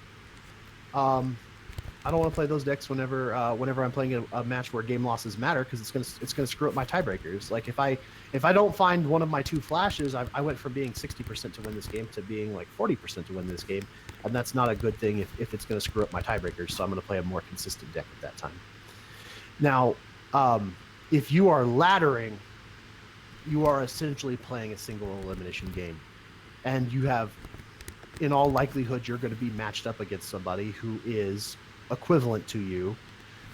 I don't want to play those decks whenever I'm playing a match where game losses matter because it's gonna screw up my tiebreakers. Like if I don't find one of my 2 flashes, I went from being 60% to win this game to being like 40% to win this game, and that's not a good thing if it's gonna screw up my tiebreakers. So I'm gonna play a more consistent deck at that time. Now, if you are laddering, you are essentially playing a single elimination game, and you have, in all likelihood, you're going to be matched up against somebody who is equivalent to you.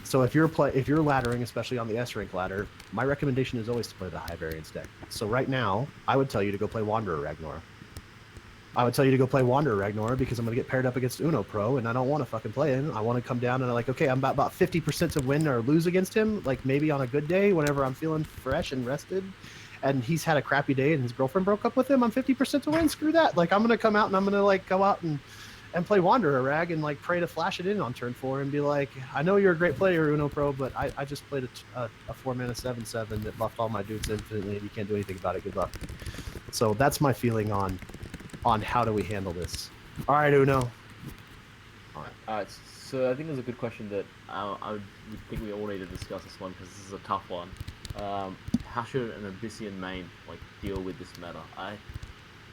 So if you're laddering, especially on the S rank ladder, my recommendation is always to play the high variance deck. So right now, I would tell you to go play Wanderer Ragnar. I would tell you to go play Wanderer Ragnar because I'm going to get paired up against UnoPro, and I don't want to fucking play him. I want to come down and I'm like, okay, I'm about 50% to win or lose against him, like maybe on a good day whenever I'm feeling fresh and rested. And he's had a crappy day and his girlfriend broke up with him. I'm 50% to win. Screw that. Like, I'm going to come out and I'm going to like go out and play Wanderer Rag and like pray to flash it in on turn 4 and be like, I know you're a great player, UnoPro, but I just played a 4-mana 7/7 that buffed all my dudes infinitely and you can't do anything about it. Good luck. So that's my feeling on how do we handle this. All right, Uno. All right. So I think there's a good question that I would think we all need to discuss this one because this is a tough one. How should an Abyssian main like deal with this meta? I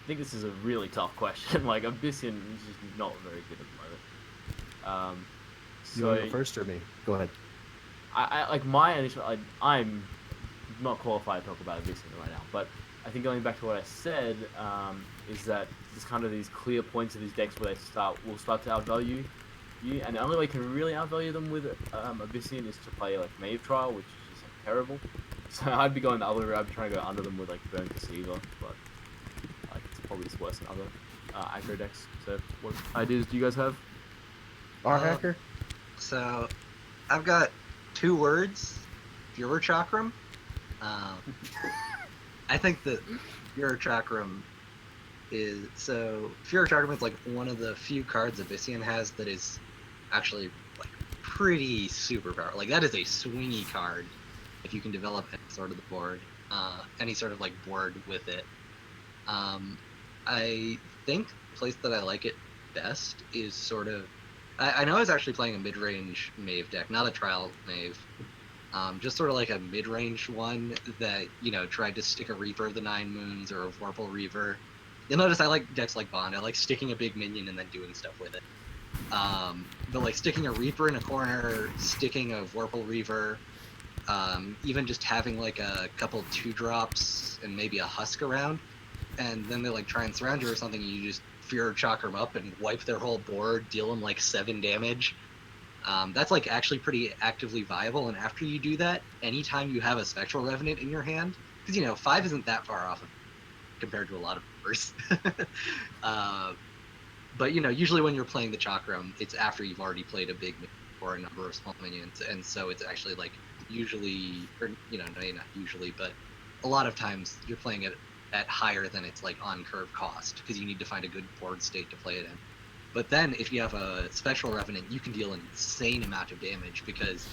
think this is a really tough question. Like Abyssian is just not very good at the moment. You want to go first or me? Go ahead. I like my initial. I'm not qualified to talk about Abyssian right now, but I think going back to what I said is that there's kind of these clear points of these decks where will start to outvalue you, and the only way you can really outvalue them with Abyssian is to play like Mave Trial, which is just like, terrible. So I'd be going the other route. I'd be trying to go under them with like Burn Deceiver, but like it's probably just worse than other aggro decks. So what ideas do you guys have? RHacker? So I've got 2 words. Fuhrer Chakram. I think that Fuhrer Chakram is like one of the few cards Abyssian has that is actually like pretty super powerful. Like that is a swingy card if you can develop any sort of the board, any sort of like board with it. I think the place that I like it best is sort of, I know I was actually playing a mid-range Mave deck, not a trial Mave. Just sort of like a mid-range one that, you know, tried to stick a Reaper of the Nine Moons or a Vorpal Reaver. You'll notice I like decks like Bond. I like sticking a big minion and then doing stuff with it. But like sticking a Reaper in a corner, sticking a Vorpal Reaver, even just having like a couple 2-drops and maybe a Husk around, and then they like try and surround you or something, and you just Fuhrer Chakram up and wipe their whole board, deal them like 7 damage. That's like actually pretty actively viable, and after you do that, anytime you have a Spectral Revenant in your hand, because you know 5 isn't that far off of compared to a lot of numbers. But you know, usually when you're playing the Chakram, it's after you've already played a big or a number of small minions, and so it's actually like usually, or you know, not usually, but a lot of times you're playing it at higher than its like on curve cost because you need to find a good board state to play it in. But then if you have a Spectral Revenant, you can deal an insane amount of damage because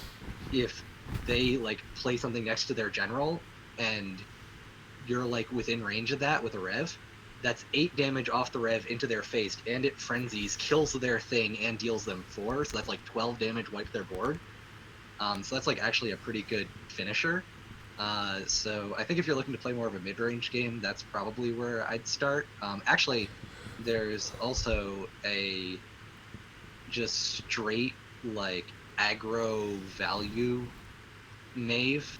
if they like play something next to their general and you're like within range of that with a Rev, that's 8 damage off the Rev into their face, and it frenzies, kills their thing, and deals them 4, so that's like 12 damage wipe their board. So that's like actually a pretty good finisher. So I think if you're looking to play more of a mid-range game, that's probably where I'd start. Actually, there's also a just straight like aggro value Mave,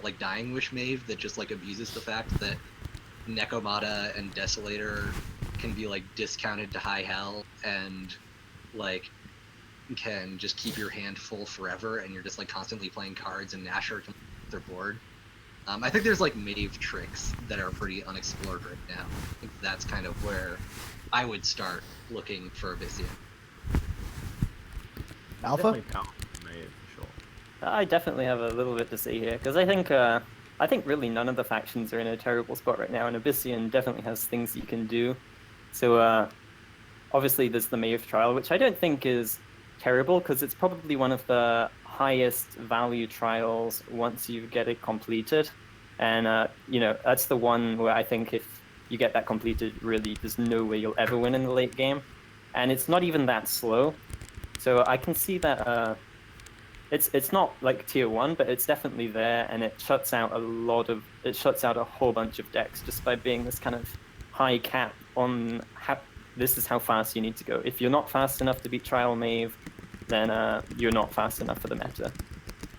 like Dying Wish Mave, that just like abuses the fact that Nekomata and Desolator can be like discounted to high hell and like can just keep your hand full forever, and you're just like constantly playing cards, and Nasher can their board. I think there's like Mave tricks that are pretty unexplored right now. I think that's kind of where I would start looking for Abyssian. Alpha? Definitely powerful Mave, for sure. I definitely have a little bit to say here, because I think really none of the factions are in a terrible spot right now, and Abyssian definitely has things you can do. So obviously there's the Maeve trial, which I don't think is terrible, because it's probably one of the highest value trials once you get it completed. And you know, that's the one where I think if you get that completed, really there's no way you'll ever win in the late game. And it's not even that slow. So I can see that it's not like tier 1, but it's definitely there, and it shuts out a whole bunch of decks just by being this kind of high cap on this is how fast you need to go. If you're not fast enough to beat Trial Maeve, then you're not fast enough for the meta.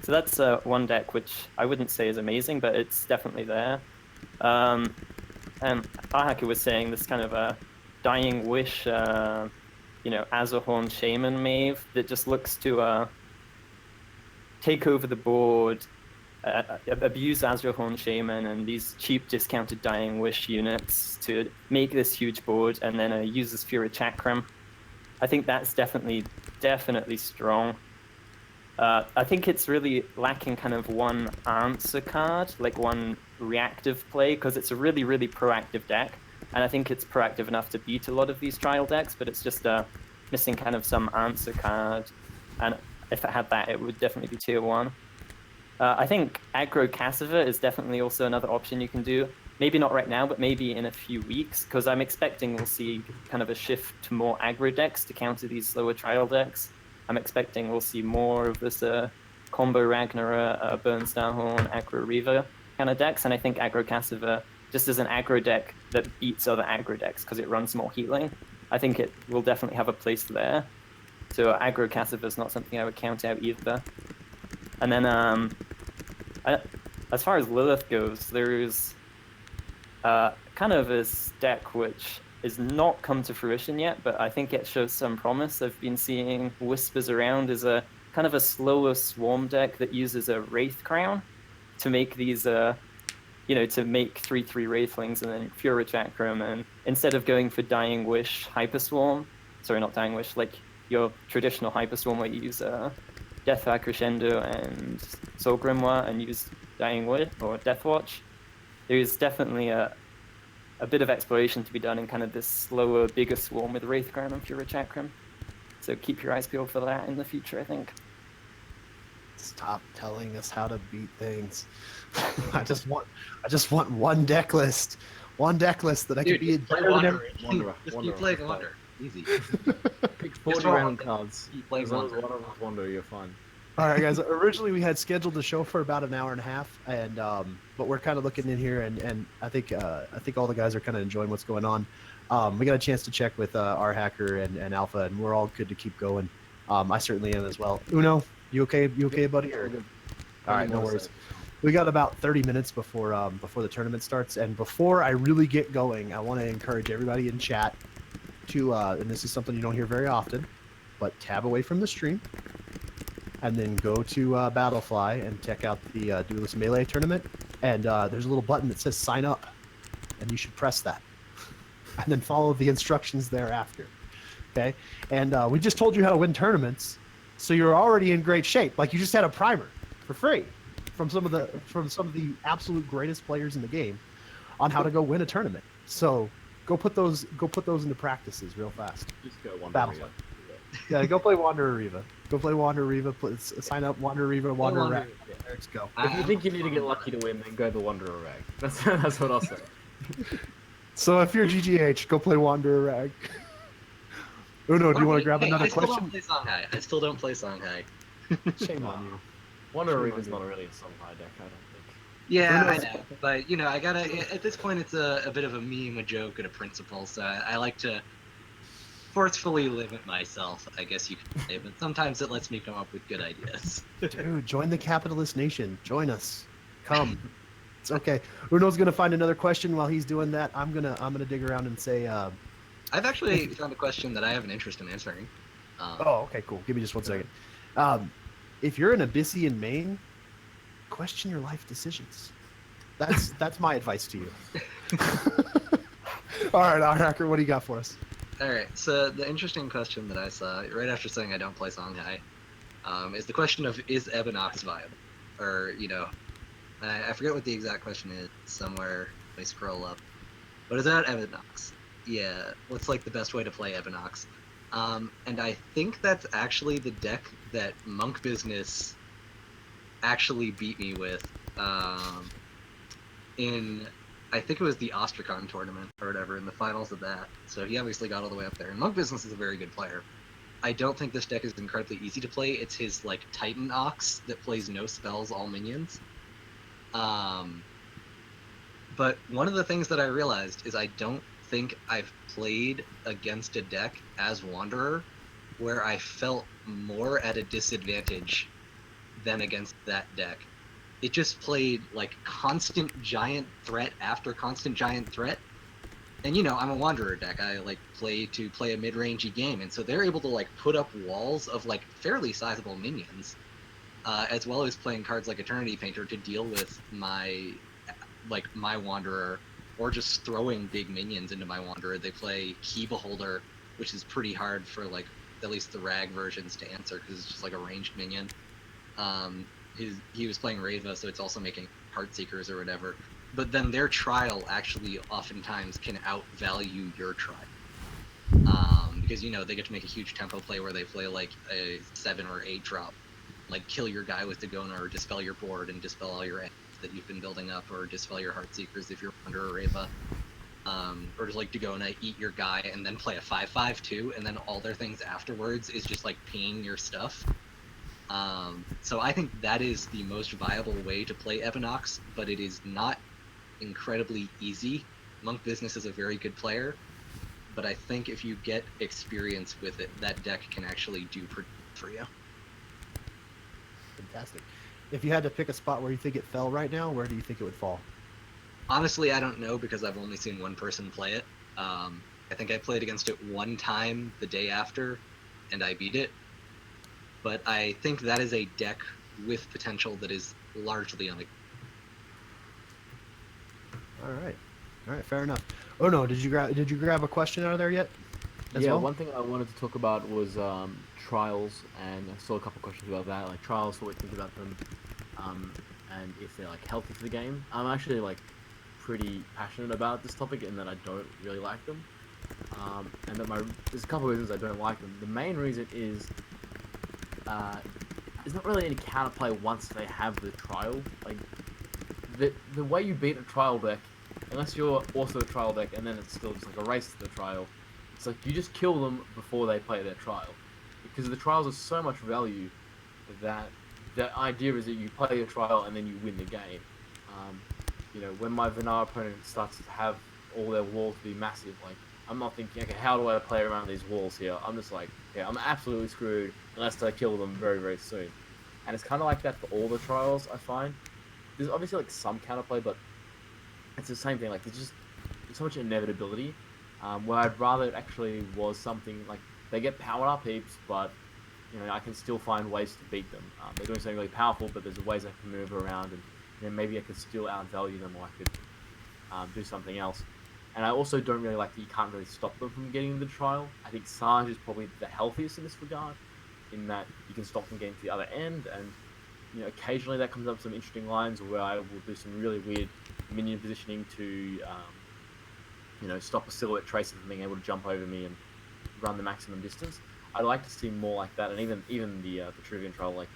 So that's one deck which I wouldn't say is amazing, but it's definitely there. And RHacker was saying this kind of a Dying Wish, you know, Azurhorn Shaman Maeve that just looks to take over the board, abuse Azurhorn Shaman and these cheap discounted Dying Wish units to make this huge board, and then uses Fury Chakram. I think that's definitely strong. I think it's really lacking kind of one answer card, like one reactive play, because it's a really, really proactive deck. And I think it's proactive enough to beat a lot of these trial decks, but it's just missing kind of some answer card. And if it had that, it would definitely be tier 1. I think aggro Cassiva is definitely also another option you can do. Maybe not right now, but maybe in a few weeks, because I'm expecting we'll see kind of a shift to more aggro decks to counter these slower trial decks. I'm expecting we'll see more of this combo Ragnarok, Burn Starhorn, aggro Reaver kind of decks, and I think aggro Cassiva just as an aggro deck that beats other aggro decks because it runs more healing. I think it will definitely have a place there. So aggro Cassiva is not something I would count out either. And then as far as Lilith goes, there's kind of this deck which is not come to fruition yet, but I think it shows some promise. I've been seeing whispers around as a kind of a slower swarm deck that uses a Wraith Crown to make these you know, to make 3/3 Wraithlings and then Fury Chakram, and instead of going for Dying Wish Hyperswarm, sorry, not Dying Wish, like your traditional Hyperswarm where you use Deathwatch Crescendo and Soul Grimoire and use Dying Wish or Deathwatch, there's definitely a bit of exploration to be done in kind of this slower, bigger swarm with Wraith Crown and Fury Chakram. So keep your eyes peeled for that in the future, I think. Stop telling us how to beat things. I just want one deck list. One deck list that I can be better than every. Wanderer. Just keep playing Wonder. Easy. Pick 40 draw round one. cards. Keep playing As long as Wanderer. one of them's Wanderer, you're fine. All right, guys. Originally, we had scheduled the show for about an hour and a half, and but we're kind of looking in here, and I think all the guys are kind of enjoying what's going on. We got a chance to check with RHacker and Alpha, and we're all good to keep going. I certainly am as well. Uno, you okay? You okay, buddy? Or... All right, no worries. We got about 30 minutes before the tournament starts, and before I really get going, I want to encourage everybody in chat to, and this is something you don't hear very often, but tab away from the stream, and then go to Battlefly and check out the Duelyst Melee tournament, and there's a little button that says sign up, and you should press that, and then follow the instructions thereafter. Okay, and we just told you how to win tournaments, so you're already in great shape. Like you just had a primer for free from some of the absolute greatest players in the game on how to go win a tournament. So go put those into practices real fast. Just go Wanderer. Battlefly. Yeah, go play Wanderer Riva. Go play Wanderer Riva. Sign up Wanderer Riva. Wanderer Rag. Let's go. If you think you need to get lucky to win, then go the Wanderer Rag. That's what I'll say. So if you're GGH, go play Wanderer Rag. Uno, do you want to grab another I still question? don't play Songhai. I still don't play Songhai. Shame on you. Wanderer Reaver's not really a Songhai deck, I don't think. Yeah, I know, but you know, I gotta. At this point, it's a bit of a meme, a joke, and a principle. So I like to forcefully limit myself, I guess you could say. But sometimes it lets me come up with good ideas. Dude, join the capitalist nation. Join us. Come. It's okay. Uno's gonna find another question while he's doing that. I'm gonna dig around and say. I've actually found a question that I have an interest in answering. Oh, okay, cool. Give me just 1 second. If you're an Abyssian main, question your life decisions. That's my advice to you. All right, RHacker, what do you got for us? All right. So the interesting question that I saw right after saying I don't play Songhai, is the question of, is Ebinox viable? Or, I forget what the exact question is somewhere. Let me scroll up. But is that Ebinox? Yeah, what's like the best way to play Ebinox? And I think that's actually the deck that Monk Business actually beat me with in, I think it was the Ostrakhan tournament or whatever, in the finals of that. So he obviously got all the way up there. And Monk Business is a very good player. I don't think this deck is incredibly easy to play. It's his like Titan Ox that plays no spells, all minions. But one of the things that I realized is I don't think I've played against a deck as Wanderer where I felt more at a disadvantage than against that deck. It just played like constant giant threat after constant giant threat. And I'm a Wanderer deck. I like play a mid-rangey game, and so they're able to like put up walls of like fairly sizable minions, as well as playing cards like Eternity Painter to deal with my Wanderer, or just throwing big minions into my Wanderer. They play Key Beholder, which is pretty hard for like at least the RAG versions to answer because it's just like a ranged minion. He was playing Reva, so it's also making Heartseekers or whatever. But then their trial actually oftentimes can outvalue your trial. Because they get to make a huge tempo play where they play like a 7 or 8 drop, like kill your guy with Dagona or dispel your board and dispel all your that you've been building up, or dispel your Heartseekers if you're under a Reva. Or just like Dagona, eat your guy and then play a 5/5 too, and then all their things afterwards is just like pinging your stuff. So I think that is the most viable way to play Ebinox, but it is not incredibly easy. Monk Business is a very good player, but I think if you get experience with it, that deck can actually do pretty good for you. Fantastic. If you had to pick a spot where you think it fell right now, where do you think it would fall? Honestly, I don't know because I've only seen one person play it. I think I played against it one time the day after, and I beat it. But I think that is a deck with potential that is largely on the. All right, fair enough. Oh no, did you grab a question out of there yet? Yeah, one thing I wanted to talk about was trials, and I saw a couple questions about that, like trials, what we think about them, and if they're like healthy for the game. I'm actually like pretty passionate about this topic in that I don't really like them, and that there's a couple of reasons I don't like them. The main reason is there's not really any counterplay once they have the trial. Like the way you beat a trial deck, unless you're also a trial deck, and then it's still just like a race to the trial. It's like you just kill them before they play their trial, because the trials are so much value that the idea is that you play your trial and then you win the game. When my vanilla opponent starts to have all their walls be massive, like I'm not thinking, okay, how do I play around these walls here? I'm just like, yeah, I'm absolutely screwed unless I kill them very, very soon. And it's kind of like that for all the trials, I find. There's obviously like some counterplay, but it's the same thing. Like there's so much inevitability. Where I'd rather it actually was something like they get powered up heaps, but I can still find ways to beat them. They're doing something really powerful, but there's ways I can move around, and maybe I could still outvalue them, or I could do something else. And I also don't really like that you can't really stop them from getting the trial. I think Sarge is probably the healthiest in this regard, in that you can stop them getting to the other end, and occasionally that comes up with some interesting lines where I will do some really weird minion positioning to stop a silhouette tracer from being able to jump over me and run the maximum distance. I'd like to see more like that, and even the Trivian Troll, like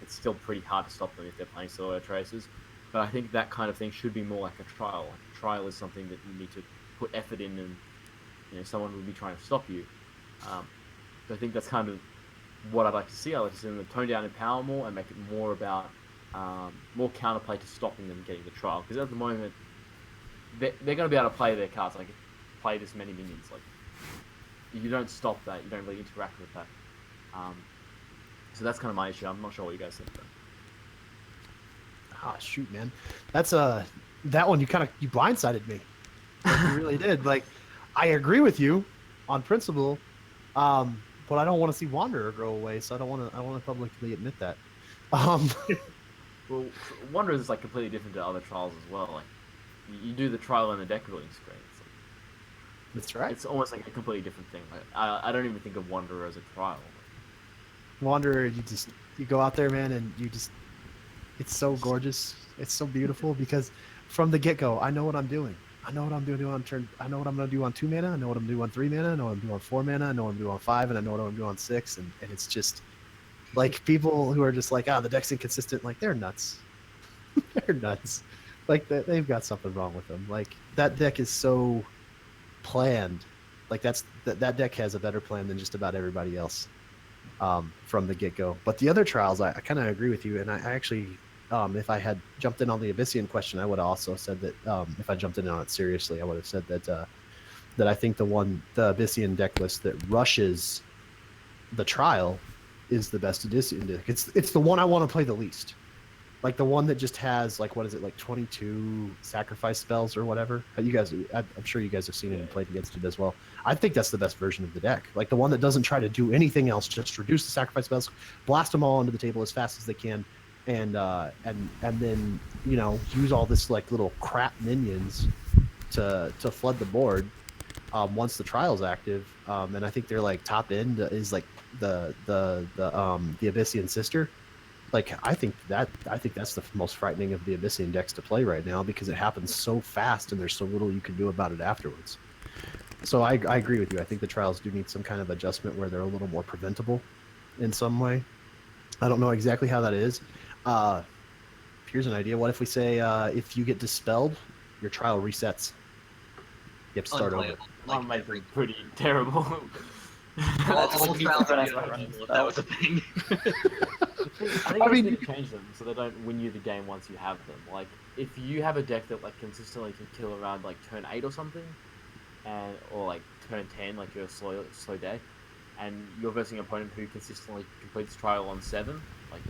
it's still pretty hard to stop them if they're playing silhouette tracers. But I think that kind of thing should be more like a trial. Like a trial is something that you need to put effort in, and someone will be trying to stop you. So I think that's kind of what I'd like to see. I'd like to see them tone down in power more and make it more about more counterplay to stopping them getting the trial. Because at the moment, they're going to be able to play their cards, like play this many minions. Like you don't stop that, you don't really interact with that. So that's kind of my issue. I'm not sure what you guys think though. Ah, shoot, man, that's that one you blindsided me. Like, you really did. Like, I agree with you on principle, but I don't want to see Wanderer go away, so I don't want to publicly admit that. Well, Wanderer is like completely different to other trials as well. Like you do the trial in the deck building screen. That's right. It's almost like a completely different thing. Like I don't even think of Wanderer as a trial. Wanderer, you go out there, man, and it's so gorgeous. It's so beautiful because from the get-go, I know what I'm doing. I know what I'm doing on turn. I know what I'm going to do on 2 mana. I know what I'm doing on 3 mana. I know what I'm doing on 4 mana. I know what I'm doing on 5, and I know what I'm doing on 6. And it's just like people who are just like, the deck's inconsistent. Like they're nuts. They're nuts. Like they've got something wrong with them. Like that deck is so planned. Like that deck has a better plan than just about everybody else from the get-go. But the other trials, I kind of agree with you. And I actually, if I had jumped in on the Abyssian question, I would have also said that if I jumped in on it seriously, I would have said that that I think the Abyssian deck list that rushes the trial is the best Abyssian deck. It's the one I want to play the least. Like the one that just has like, what is it, like 22 sacrifice spells or whatever. You guys, I'm sure you guys have seen it and played against it as well. I think that's the best version of the deck. Like the one that doesn't try to do anything else, just reduce the sacrifice spells, blast them all onto the table as fast as they can, and then use all this like little crap minions to flood the board once the trial's active. And I think they're like top end is like the Abyssian sister. Like I think that's the most frightening of the Abyssian decks to play right now because it happens so fast and there's so little you can do about it afterwards. So I agree with you. I think the trials do need some kind of adjustment where they're a little more preventable in some way. I don't know exactly how that is. Here's an idea. What if we say if you get dispelled, your trial resets? You have to start over. One might be pretty terrible. All trials are if that was a thing. I mean, you change them so they don't win you the game once you have them. Like, if you have a deck that like consistently can kill around like turn 8 or something, or like turn 10, like you're a slow deck, and you're versing an opponent who consistently completes trial on 7, like,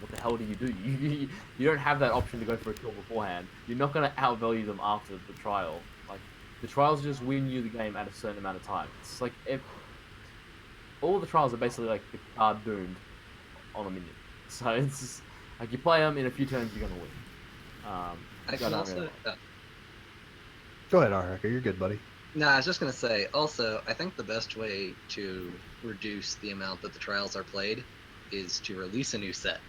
what the hell do? You don't have that option to go for a kill beforehand. You're not going to outvalue them after the trial. Like, the trials just win you the game at a certain amount of time. It's like all the trials are basically like the card doomed on a minion. So it's just, like you play them in a few turns, you're gonna win. I can also. Go ahead, RHacker. You're good, buddy. No, I was just gonna say. Also, I think the best way to reduce the amount that the trials are played is to release a new set.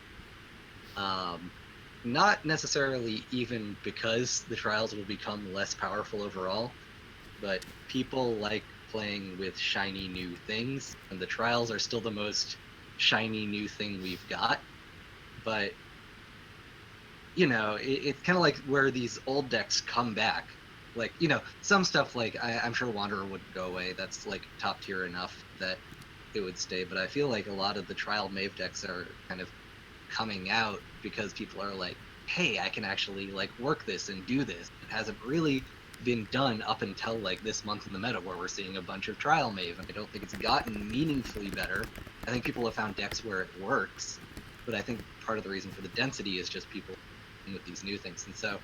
Not necessarily even because the trials will become less powerful overall, but people like playing with shiny new things, and the trials are still the most shiny new thing we've got. But it's kind of like where these old decks come back. Like, some stuff like I'm sure Wanderer wouldn't go away. That's like top tier enough that it would stay. But I feel like a lot of the trial Mave decks are kind of coming out because people are like, hey, I can actually like work this and do this. It hasn't really been done up until like this month in the meta where we're seeing a bunch of trial Mave, and I don't think it's gotten meaningfully better. I think people have found decks where it works, but I think part of the reason for the density is just people with these new things. And so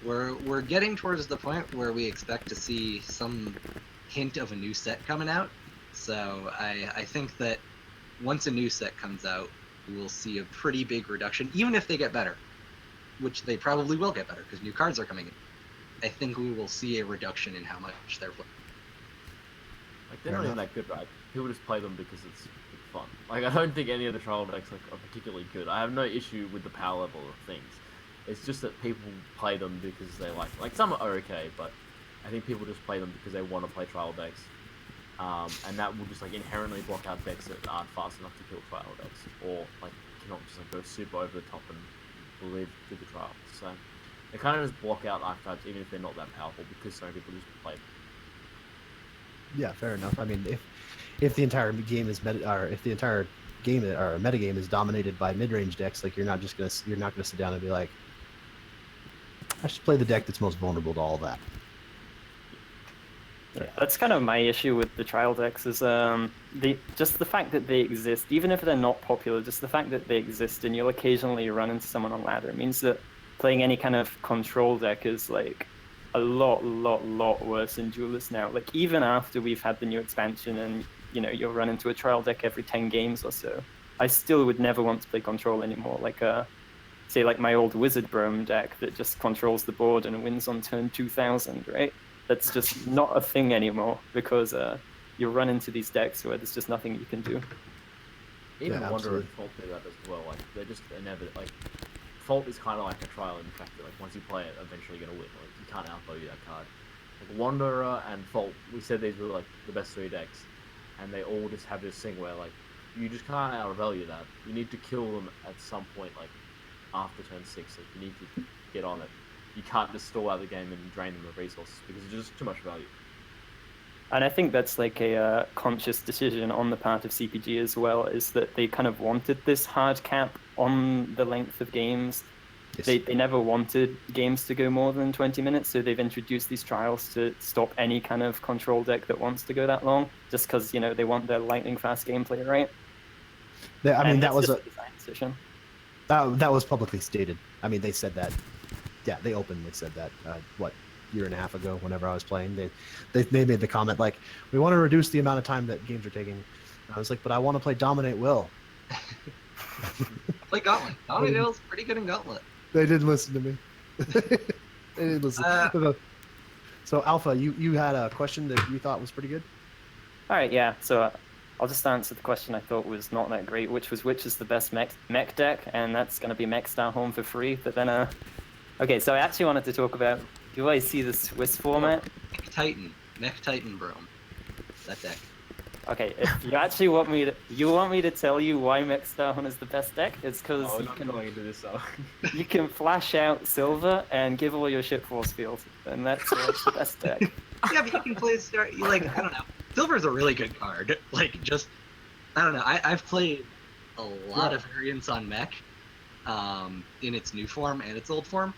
we're getting towards the point where we expect to see some hint of a new set coming out. So I think that once a new set comes out, we will see a pretty big reduction, even if they get better, which they probably will get better because new cards are coming in. I think we will see a reduction in how much they're playing. Like, they're not even that good, right? People just play them because it's fun. Like, I don't think any of the trial decks are particularly good. I have no issue with the power level of things. It's just that people play them because they like some are okay, but I think people just play them because they want to play trial decks. And that will just like inherently block out decks that aren't fast enough to kill trial decks, or like cannot just like go super over the top and live through the trial. So they kind of just block out archetypes even if they're not that powerful because so many people just play them. Yeah, fair enough. I mean, if the entire game is metagame is dominated by mid-range decks, like you're not gonna sit down and be like, I should play the deck that's most vulnerable to all that. Yeah, that's kind of my issue with the trial decks is just the fact that they exist, even if they're not popular, just the fact that they exist and you'll occasionally run into someone on ladder means that playing any kind of control deck is like a lot worse in Duelyst now. Like even after we've had the new expansion and you'll run into a trial deck every 10 games or so, I still would never want to play control anymore. Like say like my old Wizard Brome deck that just controls the board and wins on turn 2000, right? That's just not a thing anymore because you run into these decks where there's just nothing you can do. Even Yeah, Wanderer absolutely. and Fault do that as well. Like they're just inevitable. Like Fault is kind of like a trial in the fact that like once you play it, eventually you're gonna win. Like you can't outvalue that card. Like Wanderer and Fault, we said these were like the best 3 decks, and they all just have this thing where like you just can't outvalue that. You need to kill them at some point, like after turn 6. Like you need to get on it. You can't just stall out the game and drain them of resources because it's just too much value. And I think that's like a conscious decision on the part of CPG as well, is that they kind of wanted this hard cap on the length of games. Yes. They never wanted games to go more than 20 minutes, so they've introduced these trials to stop any kind of control deck that wants to go that long, just because, you know, they want their lightning fast gameplay, right? I mean, And that it's was just a design decision. that was publicly stated. I mean, they said that. Yeah, they openly said that. What, year and a half ago, whenever I was playing, they made the comment like, we want to reduce the amount of time that games are taking. And I was like, but I want to play Dominate Will. Play Gauntlet. Dominate Will's pretty good in Gauntlet. They didn't listen to me. They didn't listen. So Alpha, you had a question that you thought was pretty good. All right, yeah. So I'll just answer the question I thought was not that great, which is the best mech deck, and that's going to be Mech Star Home for free. But then, okay, so I actually wanted to talk about. Do I see the Swiss format? Mech Titan Brome. That deck. Okay, if you actually want me to tell you why Mech Star Home is the best deck, it's because Oh, I'm going into this. So. you can flash out Silver and give all your shit force field, and that's why it's the best deck. Yeah, but you can play I don't know. Silver's a really good card. Like, just, I don't know. I've played a lot of variants on Mech, in its new form and its old form.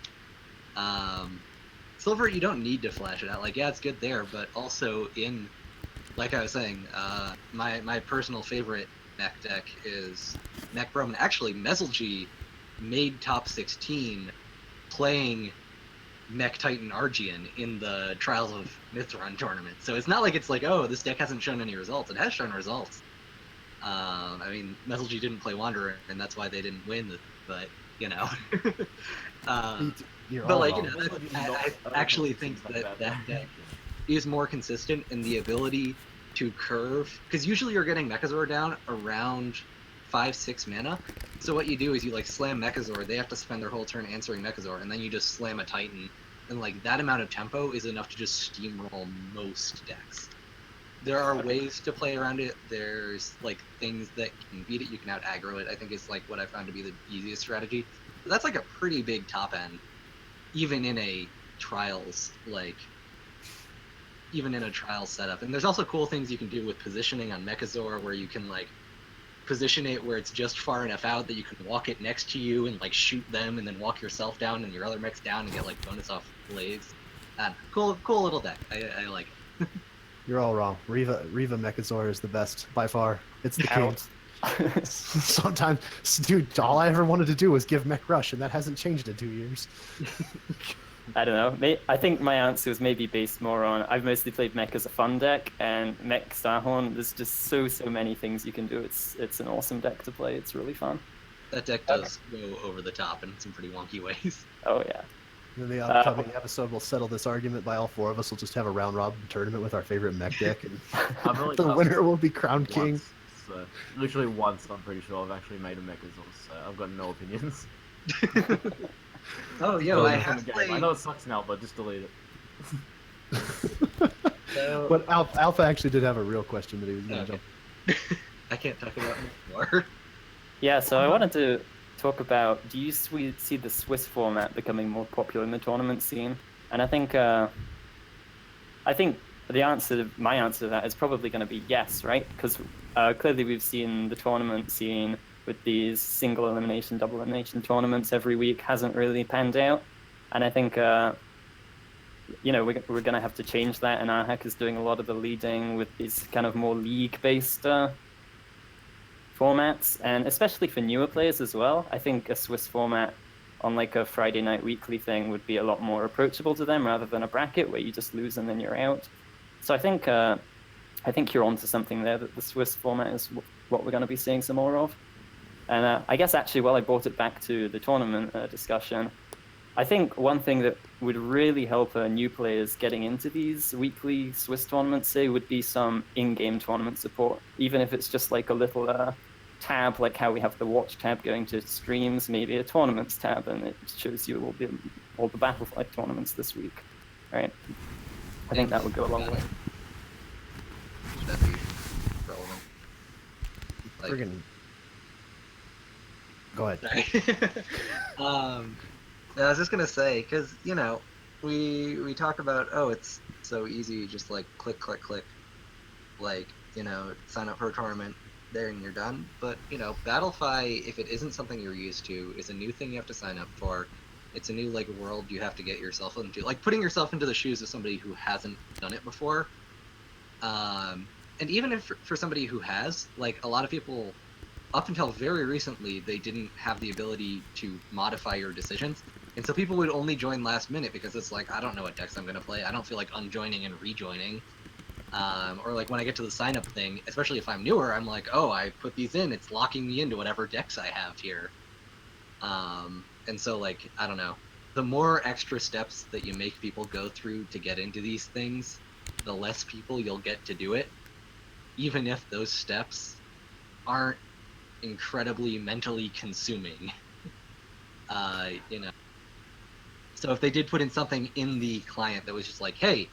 Silver, you don't need to flash it out. Like, yeah, it's good there, but also in, like I was saying, my personal favorite Mech deck is Mech Brome. And actually, Mezelgy made top 16 playing Mech Titan Argean in the Trials of Mithron tournament. So it's not like it's like, oh, this deck hasn't shown any results. It has shown results. I mean, Mezelgy didn't play Wanderer, and that's why they didn't win. But, you know. But, like, you know, I actually think that deck is more consistent in the ability to curve. Because usually you're getting Mechazor down around 5-6 mana. So what you do is you like slam Mechazor, they have to spend their whole turn answering Mechazor, and then you just slam a Titan. And like that amount of tempo is enough to just steamroll most decks. There are ways to play around it. There's like things that can beat it. You can out aggro it, I think is like what I found to be the easiest strategy. But that's like a pretty big top end, even in a trials setup. And there's also cool things you can do with positioning on Mechazor, where you can like position it where it's just far enough out that you can walk it next to you and like shoot them, and then walk yourself down and your other mechs down and get like bonus off blades. Cool little deck. I like it. You're all wrong. Riva Mechazor is the best by far. It's the king. Sometimes, dude, all I ever wanted to do was give Mech Rush, and that hasn't changed in 2 years. I don't know. I think my answer was maybe based more on I've mostly played Mech as a fun deck, and Mech Starhorn, there's just so many things you can do. It's an awesome deck to play. It's really fun. That deck does go over the top in some pretty wonky ways. Oh yeah. In the upcoming episode, we'll settle this argument by all 4 of us. We'll just have a round robin tournament with our favorite Mech deck, and the winner will be crowned king. So, literally once, I'm pretty sure I've actually made a Mechazor, so I've got no opinions. Oh, yo, I have played... I know it sucks now, but just delete it. So... But Alpha actually did have a real question that he was going to jump. I can't talk about it anymore. Yeah, so I wanted to talk about, do you see the Swiss format becoming more popular in the tournament scene? And I think my answer to that is probably going to be yes, right? Because clearly we've seen the tournament scene with these single elimination, double elimination tournaments every week hasn't really panned out. And I think, you know, we're going to have to change that, and RHack is doing a lot of the leading with these kind of more league-based formats, and especially for newer players as well. I think a Swiss format on like a Friday night weekly thing would be a lot more approachable to them rather than a bracket where you just lose and then you're out. So I think you're onto something there, that the Swiss format is what we're going to be seeing some more of. And I guess actually, while I brought it back to the tournament discussion, I think one thing that would really help new players getting into these weekly Swiss tournaments, say, would be some in-game tournament support, even if it's just like a little tab, like how we have the watch tab going to streams, maybe a tournaments tab, and it shows you all the Battlefly tournaments this week, right? I think that would go a long way. Should that be relevant? Like, Friggin'. Go ahead. Sorry. I was just gonna say, because you know, we talk about, oh, it's so easy, just like click, click, click, like, you know, sign up for a tournament, there and you're done. But you know, Battlefy, if it isn't something you're used to, is a new thing you have to sign up for. It's a new like world you have to get yourself into, like putting yourself into the shoes of somebody who hasn't done it before. And even if for somebody who has, like a lot of people, up until very recently, they didn't have the ability to modify your decisions. And so people would only join last minute because it's like, I don't know what decks I'm going to play. I don't feel like unjoining and rejoining. Or like when I get to the sign up thing, especially if I'm newer, I'm like, oh, I put these in, it's locking me into whatever decks I have here. And so like, I don't know, the more extra steps that you make people go through to get into these things, the less people you'll get to do it, even if those steps aren't incredibly mentally consuming. You know, so if they did put in something in the client that was just like, hey,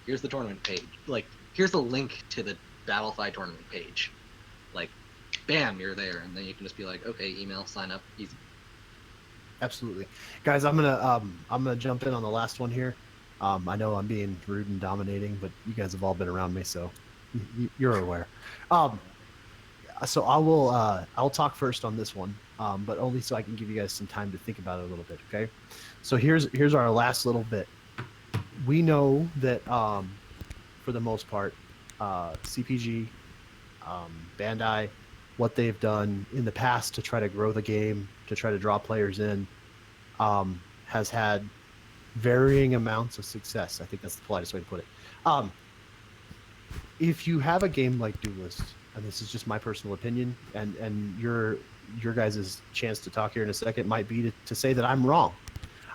here's the tournament page, like here's a link to the Battlefy tournament page, like bam, you're there, and then you can just be like, okay, email, sign up, easy. Absolutely, guys. I'm gonna jump in on the last one here. I know I'm being rude and dominating, but you guys have all been around me, so you're aware. So I'll talk first on this one, but only so I can give you guys some time to think about it a little bit. Okay. So here's our last little bit. We know that for the most part, CPG, Bandai, what they've done in the past to try to grow the game, to try to draw players in, has had varying amounts of success. I think that's the politest way to put it. If you have a game like Duelyst, and this is just my personal opinion, and your guys' chance to talk here in a second might be to say that I'm wrong.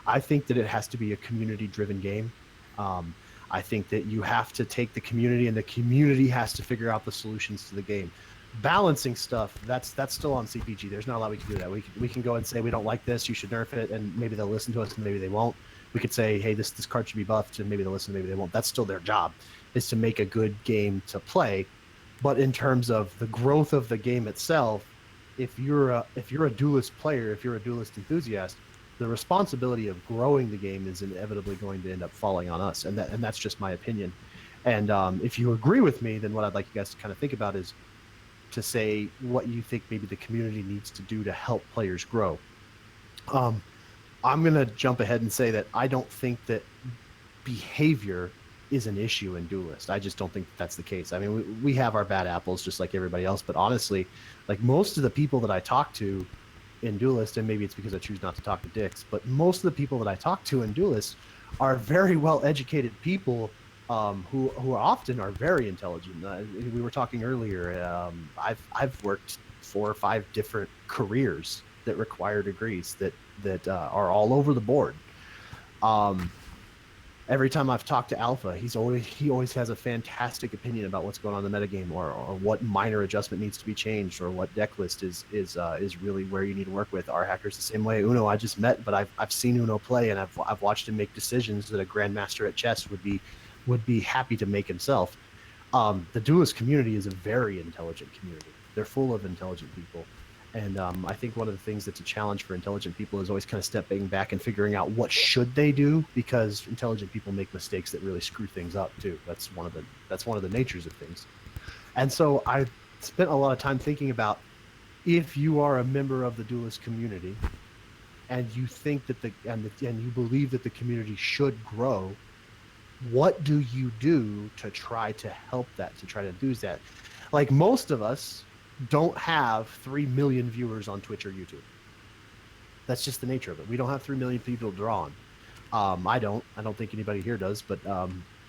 I think that it has to be a community-driven game. I think that you have to take the community, and the community has to figure out the solutions to the game. Balancing stuff, that's still on CPG. There's not a lot we can do that. We can go and say we don't like this, you should nerf it, and maybe they'll listen to us and maybe they won't. We could say, hey, this card should be buffed, and maybe they'll listen, maybe they won't. That's still their job, is to make a good game to play. But in terms of the growth of the game itself, if you're a Duelyst player, if you're a Duelyst enthusiast, the responsibility of growing the game is inevitably going to end up falling on us, and that's just my opinion. And if you agree with me, then what I'd like you guys to kind of think about is to say what you think maybe the community needs to do to help players grow. I'm going to jump ahead and say that I don't think that behavior is an issue in Duelyst. I just don't think that's the case. I mean, we have our bad apples just like everybody else, but honestly, like most of the people that I talk to in Duelyst, and maybe it's because I choose not to talk to dicks, but most of the people that I talk to in Duelyst are very well-educated people who often are very intelligent. We were talking earlier. I've worked 4 or 5 different careers that require degrees that are all over the board. Every time I've talked to Alpha, he always has a fantastic opinion about what's going on in the metagame, or what minor adjustment needs to be changed, or what deck list is really where you need to work with. RHacker's the same way. Uno I just met, but I've seen Uno play, and I've watched him make decisions that a grandmaster at chess would be happy to make himself. The Duelyst community is a very intelligent community. They're full of intelligent people. And I think one of the things that's a challenge for intelligent people is always kind of stepping back and figuring out what should they do, because intelligent people make mistakes that really screw things up too. That's one of the natures of things. And so I spent a lot of time thinking about, if you are a member of the Duelyst community and you think that and you believe that the community should grow, what do you do to try to help that, to try to do that? Like, most of us don't have 3 million viewers on Twitch or YouTube. That's just the nature of it. We don't have 3 million people to draw on. I don't think anybody here does, but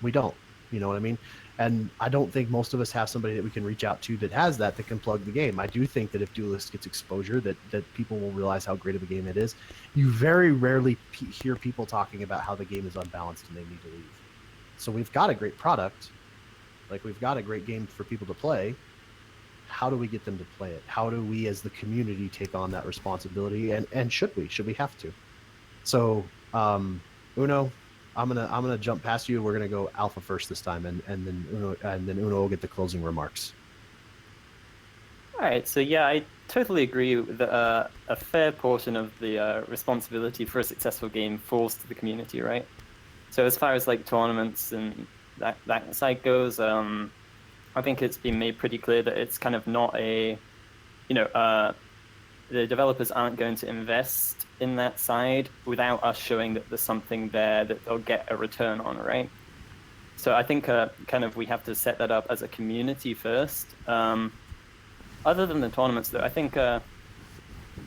we don't. You know what I mean? And I don't think most of us have somebody that we can reach out to that has that can plug the game. I do think that if Duelyst gets exposure, that people will realize how great of a game it is. You very rarely hear people talking about how the game is unbalanced and they need to leave. So we've got a great product. Like, we've got a great game for people to play. how do we get them to play it? How do we as the community take on that responsibility? And should we have to? So Uno, I'm gonna jump past you. We're gonna go Alpha first this time, and then Uno will get the closing remarks. All right, so yeah, I totally agree that a fair portion of the responsibility for a successful game falls to the community, right? So as far as like tournaments and that side goes, I think it's been made pretty clear that it's kind of not a, the developers aren't going to invest in that side without us showing that there's something there that they'll get a return on, right? So I think kind of we have to set that up as a community first. Other than the tournaments, though, I think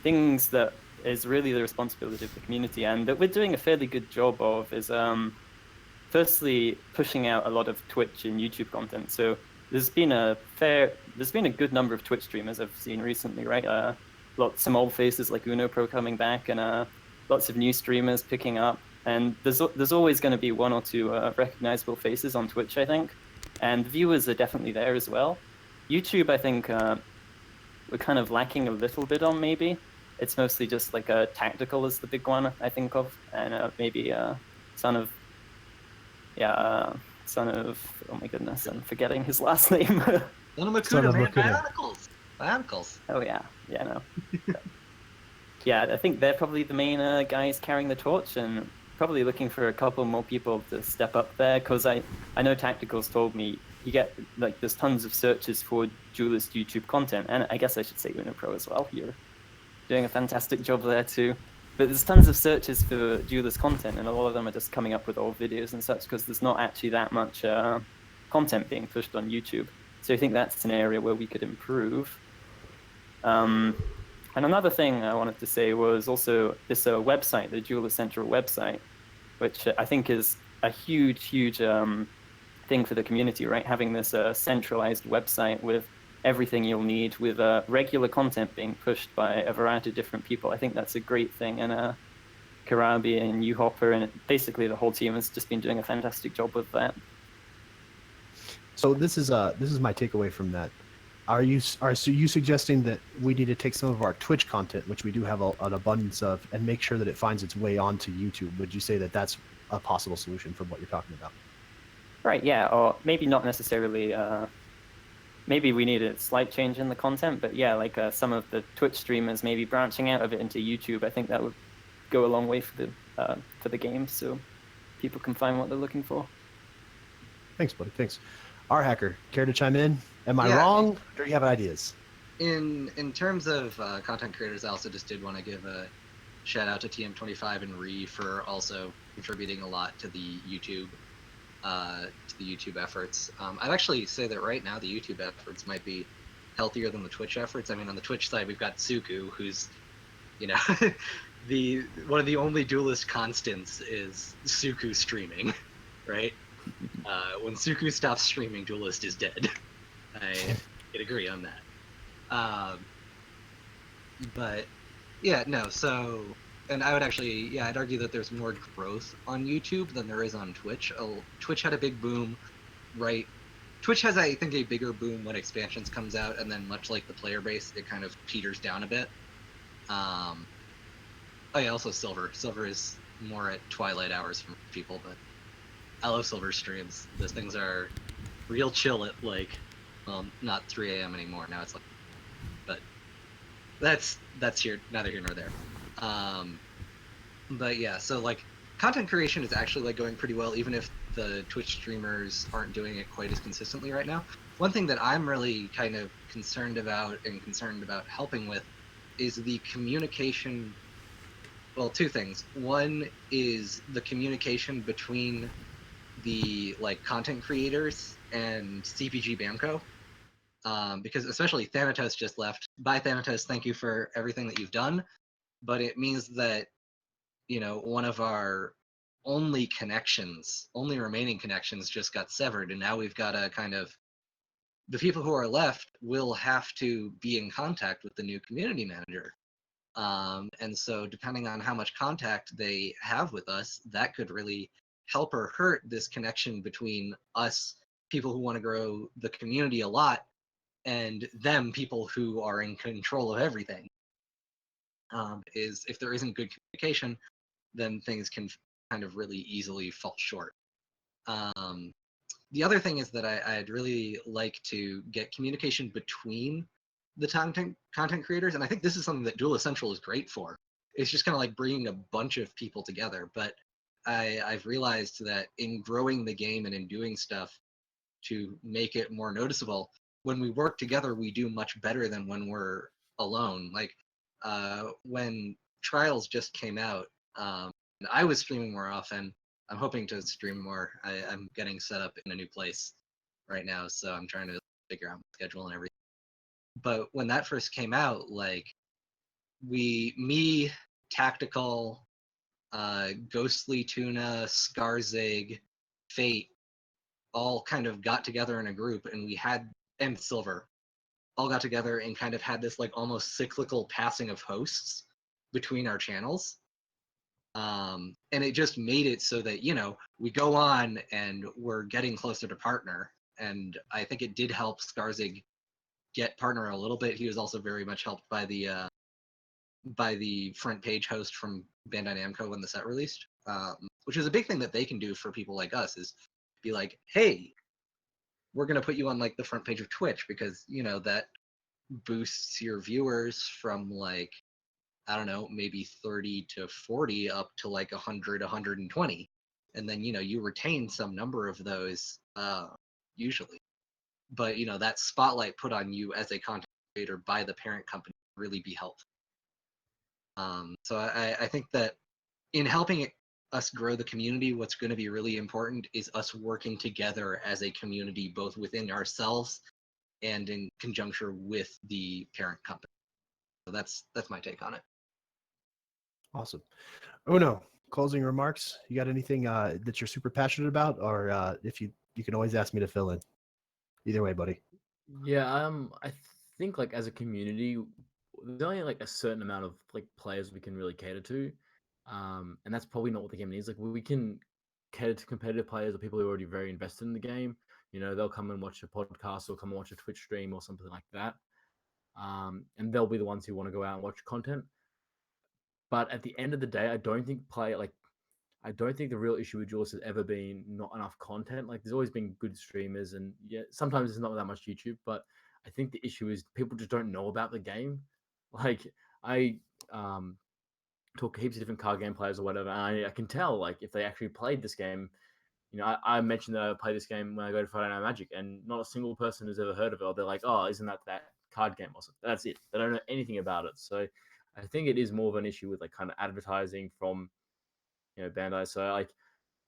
things that is really the responsibility of the community and that we're doing a fairly good job of is firstly pushing out a lot of Twitch and YouTube content. So there's been a good number of Twitch streamers I've seen recently, right? Some old faces like UnoPro coming back, and lots of new streamers picking up. And there's always going to be one or two recognizable faces on Twitch, I think, and viewers are definitely there as well. YouTube, I think, we're kind of lacking a little bit on. Maybe it's mostly just like tactical is the big one I think of, and maybe son of oh my goodness, I'm forgetting his last name. Son of Son of Makuta, man, Makuta. Bionicles. Oh yeah, no. Yeah, I think they're probably the main guys carrying the torch, and probably looking for a couple more people to step up there, because I know Tactical's told me you get like there's tons of searches for Duelyst YouTube content, and I guess I should say UnoPro as well. You're doing a fantastic job there too. But there's tons of searches for Duelyst content, and a lot of them are just coming up with old videos and such, because there's not actually that much content being pushed on YouTube. So I think that's an area where we could improve. And another thing I wanted to say was also this website, the Duelyst Central website, which I think is a huge thing for the community, right? Having this centralized website with everything you'll need, with regular content being pushed by a variety of different people. I think that's a great thing, and Karabi and UHopper and basically the whole team has just been doing a fantastic job with that. So this is my takeaway from that. Are you suggesting that we need to take some of our Twitch content, which we do have an abundance of, and make sure that it finds its way onto YouTube? Would you say that that's a possible solution from what you're talking about? Right, yeah, or maybe not necessarily. Maybe we need a slight change in the content, but yeah, like some of the Twitch streamers maybe branching out of it into YouTube. I think that would go a long way for the game, so people can find what they're looking for. Thanks, buddy. Thanks. RHacker, care to chime in? Am I wrong, or do you have ideas? In terms of content creators, I also just did want to give a shout out to TM25 and Ree for also contributing a lot to the YouTube efforts. I'd actually say that right now the YouTube efforts might be healthier than the Twitch efforts. I mean, on the Twitch side, we've got Suku, who's, one of the only Duelyst constants is Suku streaming, right? When Suku stops streaming, Duelyst is dead. I could agree on that. But yeah, no. So. And I would actually, I'd argue that there's more growth on YouTube than there is on Twitch. Twitch had a big boom, right? Twitch has, I think, a bigger boom when expansions comes out, and then much like the player base, it kind of peters down a bit. Oh yeah, also Silver. Silver is more at twilight hours for people, but I love Silver streams. Those things are real chill at not 3 a.m. anymore. Now it's but that's neither here nor there. But yeah, so content creation is actually going pretty well, even if the Twitch streamers aren't doing it quite as consistently right now. One thing that I'm really kind of concerned about helping with is the communication. Well, two things. One is the communication between the content creators and CPG Bamco. Because especially Thanatos just left. Bye, Thanatos. Thank you for everything that you've done. But it means that, one of our only remaining connections just got severed, and now we've got to the people who are left will have to be in contact with the new community manager. And so depending on how much contact they have with us, that could really help or hurt this connection between us, people who want to grow the community a lot, and them, people who are in control of everything, is if there isn't good communication, then things can kind of really easily fall short. The other thing is that I'd really like to get communication between the content creators, and I think this is something that Duelyst Central is great for. It's just kind of like bringing a bunch of people together. But I've realized that in growing the game and in doing stuff to make it more noticeable, when we work together, we do much better than when we're alone. Like when Trials just came out, and I was streaming more often. I'm hoping to stream more. I'm getting set up in a new place right now, so I'm trying to figure out my schedule and everything. But when that first came out, like me, Tactical, Ghostly Tuna, Skarzig, Fate, all kind of got together in a group, and and Silver, all got together and kind of had this like almost cyclical passing of hosts between our channels. And it just made it so that, we go on and we're getting closer to partner. And I think it did help Skarzig get partner a little bit. He was also very much helped by the front page host from Bandai Namco when the set released, which is a big thing that they can do for people like us, is be like, hey, we're going to put you on like the front page of Twitch, because, that boosts your viewers from like, I don't know, maybe 30 to 40 up to like 100, 120. And then, you retain some number of those usually. But, that spotlight put on you as a content creator by the parent company really be helpful. So I think that in helping us grow the community, what's going to be really important is us working together as a community, both within ourselves and in conjunction with the parent company. So that's my take on it. Awesome. Uno, closing remarks. You got anything that you're super passionate about, or if you can always ask me to fill in. Either way, buddy. Yeah, I think like as a community, there's only like a certain amount of like players we can really cater to, and that's probably not what the game needs. Like we can cater to competitive players or people who are already very invested in the game. They'll come and watch a podcast or come and watch a Twitch stream or something like that, and they'll be the ones who want to go out and watch content. But at the end of the day, I don't think the real issue with Duelyst has ever been not enough content. Like there's always been good streamers, and yeah, sometimes there's not that much YouTube, but I think the issue is people just don't know about the game. Like I talk to heaps of different card game players or whatever, and I can tell like if they actually played this game. I mentioned that I play this game when I go to Friday Night Magic, and not a single person has ever heard of it. Or they're like, "Oh, isn't that card game?" Or something. That's it. They don't know anything about it. So I think it is more of an issue with like kind of advertising from Bandai. So like,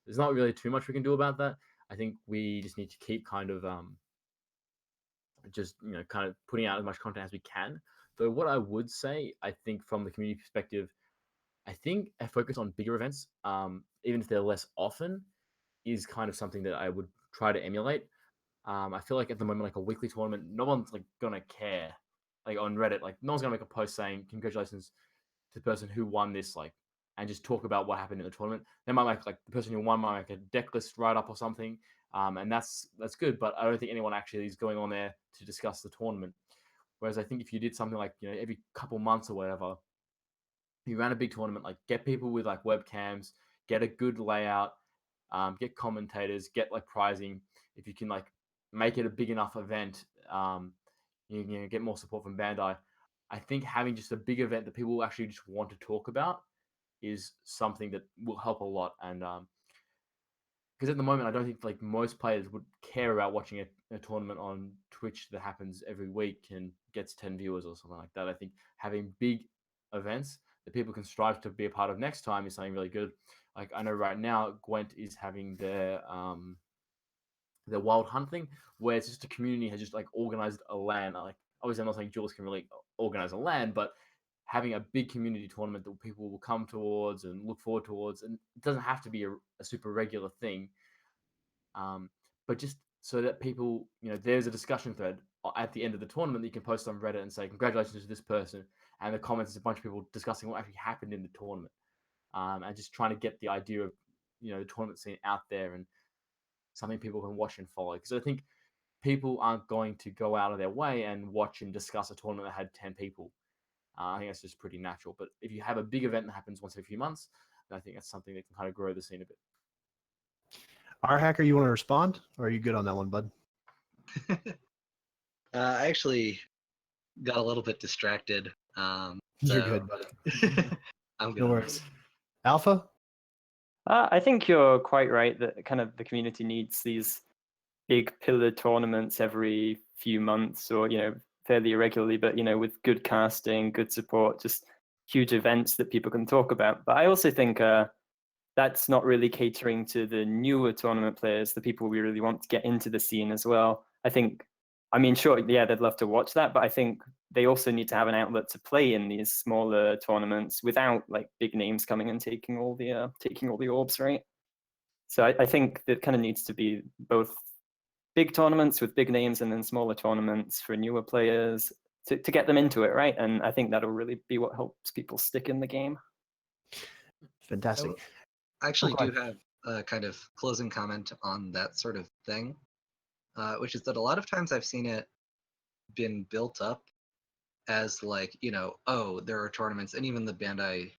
there's not really too much we can do about that. I think we just need to keep kind of kind of putting out as much content as we can. Though what I would say, I think from the community perspective, I think a focus on bigger events, even if they're less often, is kind of something that I would try to emulate. I feel like at the moment, like a weekly tournament, no one's like gonna care. Like on Reddit, like no one's gonna make a post saying congratulations to the person who won this, like, and just talk about what happened in the tournament. They might make like the person who won might make a deck list write up or something, and that's good. But I don't think anyone actually is going on there to discuss the tournament. Whereas I think if you did something like every couple months or whatever, you ran a big tournament, like get people with like webcams, get a good layout, get commentators, get like prizing. If you can like make it a big enough event, you get more support from Bandai. I think having just a big event that people actually just want to talk about is something that will help a lot. And because at the moment, I don't think like most players would care about watching a tournament on Twitch that happens every week and gets 10 viewers or something like that. I think having big events that people can strive to be a part of next time is something really good. Like I know right now, Gwent is having their Wild Hunt thing, where it's just a community has just like organized a LAN. Like obviously, I'm not saying Jules can really organize a LAN, but having a big community tournament that people will come towards and look forward towards, and it doesn't have to be a super regular thing, but just so that people, there's a discussion thread at the end of the tournament that you can post on Reddit and say congratulations to this person, and the comments is a bunch of people discussing what actually happened in the tournament, and just trying to get the idea of the tournament scene out there and something people can watch and follow. Because I think people aren't going to go out of their way and watch and discuss a tournament that had 10 people. I think that's just pretty natural. But if you have a big event that happens once every few months, then I think that's something that can kind of grow the scene a bit. RHacker, you want to respond, or are you good on that one, bud? I actually got a little bit distracted. You're good, buddy. I'm good. No worries. Alpha? I think you're quite right that kind of the community needs these big pillar tournaments every few months, or fairly irregularly, but with good casting, good support, just huge events that people can talk about. But I also think that's not really catering to the newer tournament players, the people we really want to get into the scene as well. I mean, sure, yeah, they'd love to watch that, but I think they also need to have an outlet to play in these smaller tournaments without like big names coming and taking all the orbs, right? So I think that kind of needs to be both big tournaments with big names and then smaller tournaments for newer players to get them into it, right? And I think that'll really be what helps people stick in the game. Fantastic. I actually do have a kind of closing comment on that sort of thing, which is that a lot of times I've seen it been built up as like, oh, there are tournaments, and even the Bandai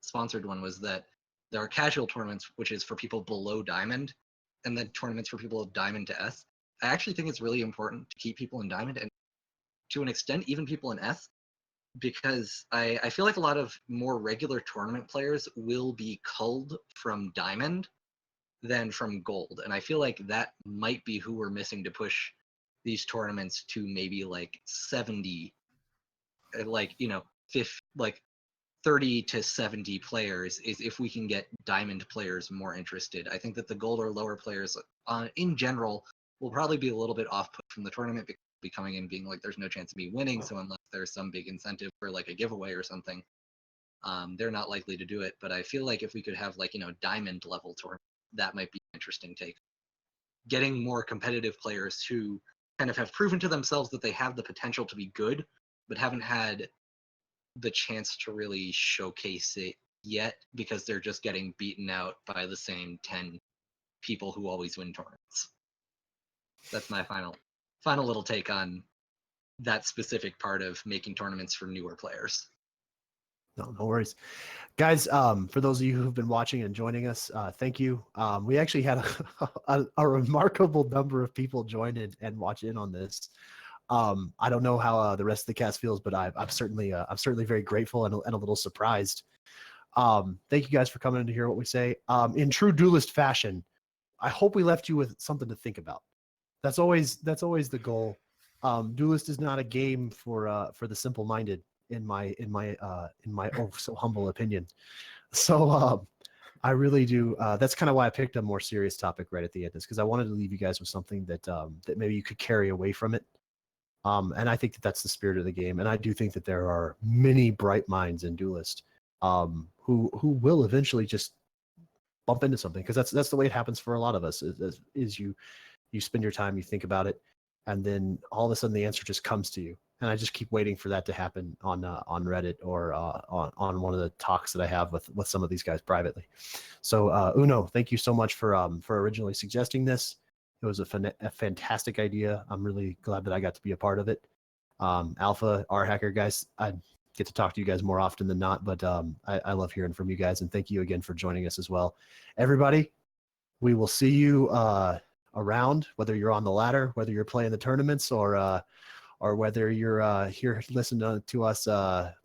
sponsored one was that there are casual tournaments, which is for people below Diamond, and then tournaments for people of Diamond to S. I actually think it's really important to keep people in Diamond, and to an extent, even people in S, because I feel like a lot of more regular tournament players will be culled from Diamond than from Gold. And I feel like that might be who we're missing to push these tournaments to maybe like 70, like, 30 to 70 players, is if we can get Diamond players more interested. I think that the Gold or lower players in general will probably be a little bit off put from the tournament, because they'll be coming in being like, there's no chance of me winning, so unless there's some big incentive for like a giveaway or something, they're not likely to do it. But I feel like if we could have like, Diamond level tournament, that might be an interesting take. Getting more competitive players who kind of have proven to themselves that they have the potential to be good, but haven't had the chance to really showcase it yet, because they're just getting beaten out by the same 10 people who always win tournaments. That's my final little take on that specific part of making tournaments for newer players. No worries. Guys, for those of you who've been watching and joining us, thank you. We actually had a remarkable number of people join in and watch in on this. I don't know how the rest of the cast feels, but I'm certainly very grateful and a little surprised. Thank you guys for coming in to hear what we say. In true Duelyst fashion, I hope we left you with something to think about. That's always the goal. Duelyst is not a game for the simple-minded, in my oh so humble opinion. So I really do. That's kind of why I picked a more serious topic right at the end, is because I wanted to leave you guys with something that that maybe you could carry away from it. And I think that that's the spirit of the game. And I do think that there are many bright minds in Duelyst who will eventually just bump into something, because that's the way it happens for a lot of us. Is you spend your time, you think about it, and then all of a sudden the answer just comes to you. And I just keep waiting for that to happen on Reddit or on one of the talks that I have with some of these guys privately. So Uno, thank you so much for originally suggesting this. It was a fantastic idea. I'm really glad that I got to be a part of it. Alpha, RHacker, guys, I get to talk to you guys more often than not, but I love hearing from you guys, and thank you again for joining us as well. Everybody, we will see you around, whether you're on the ladder, whether you're playing the tournaments, or whether you're here listening to us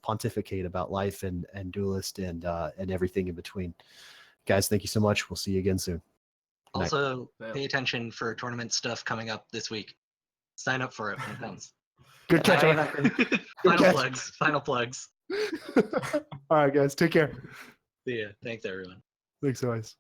pontificate about life and Duelyst and everything in between. Guys, thank you so much. We'll see you again soon. Also, pay attention for tournament stuff coming up this week. Sign up for it when it comes. Good catch, RHacker. Final plugs. All right, guys, take care. See ya. Thanks, everyone. Thanks, always.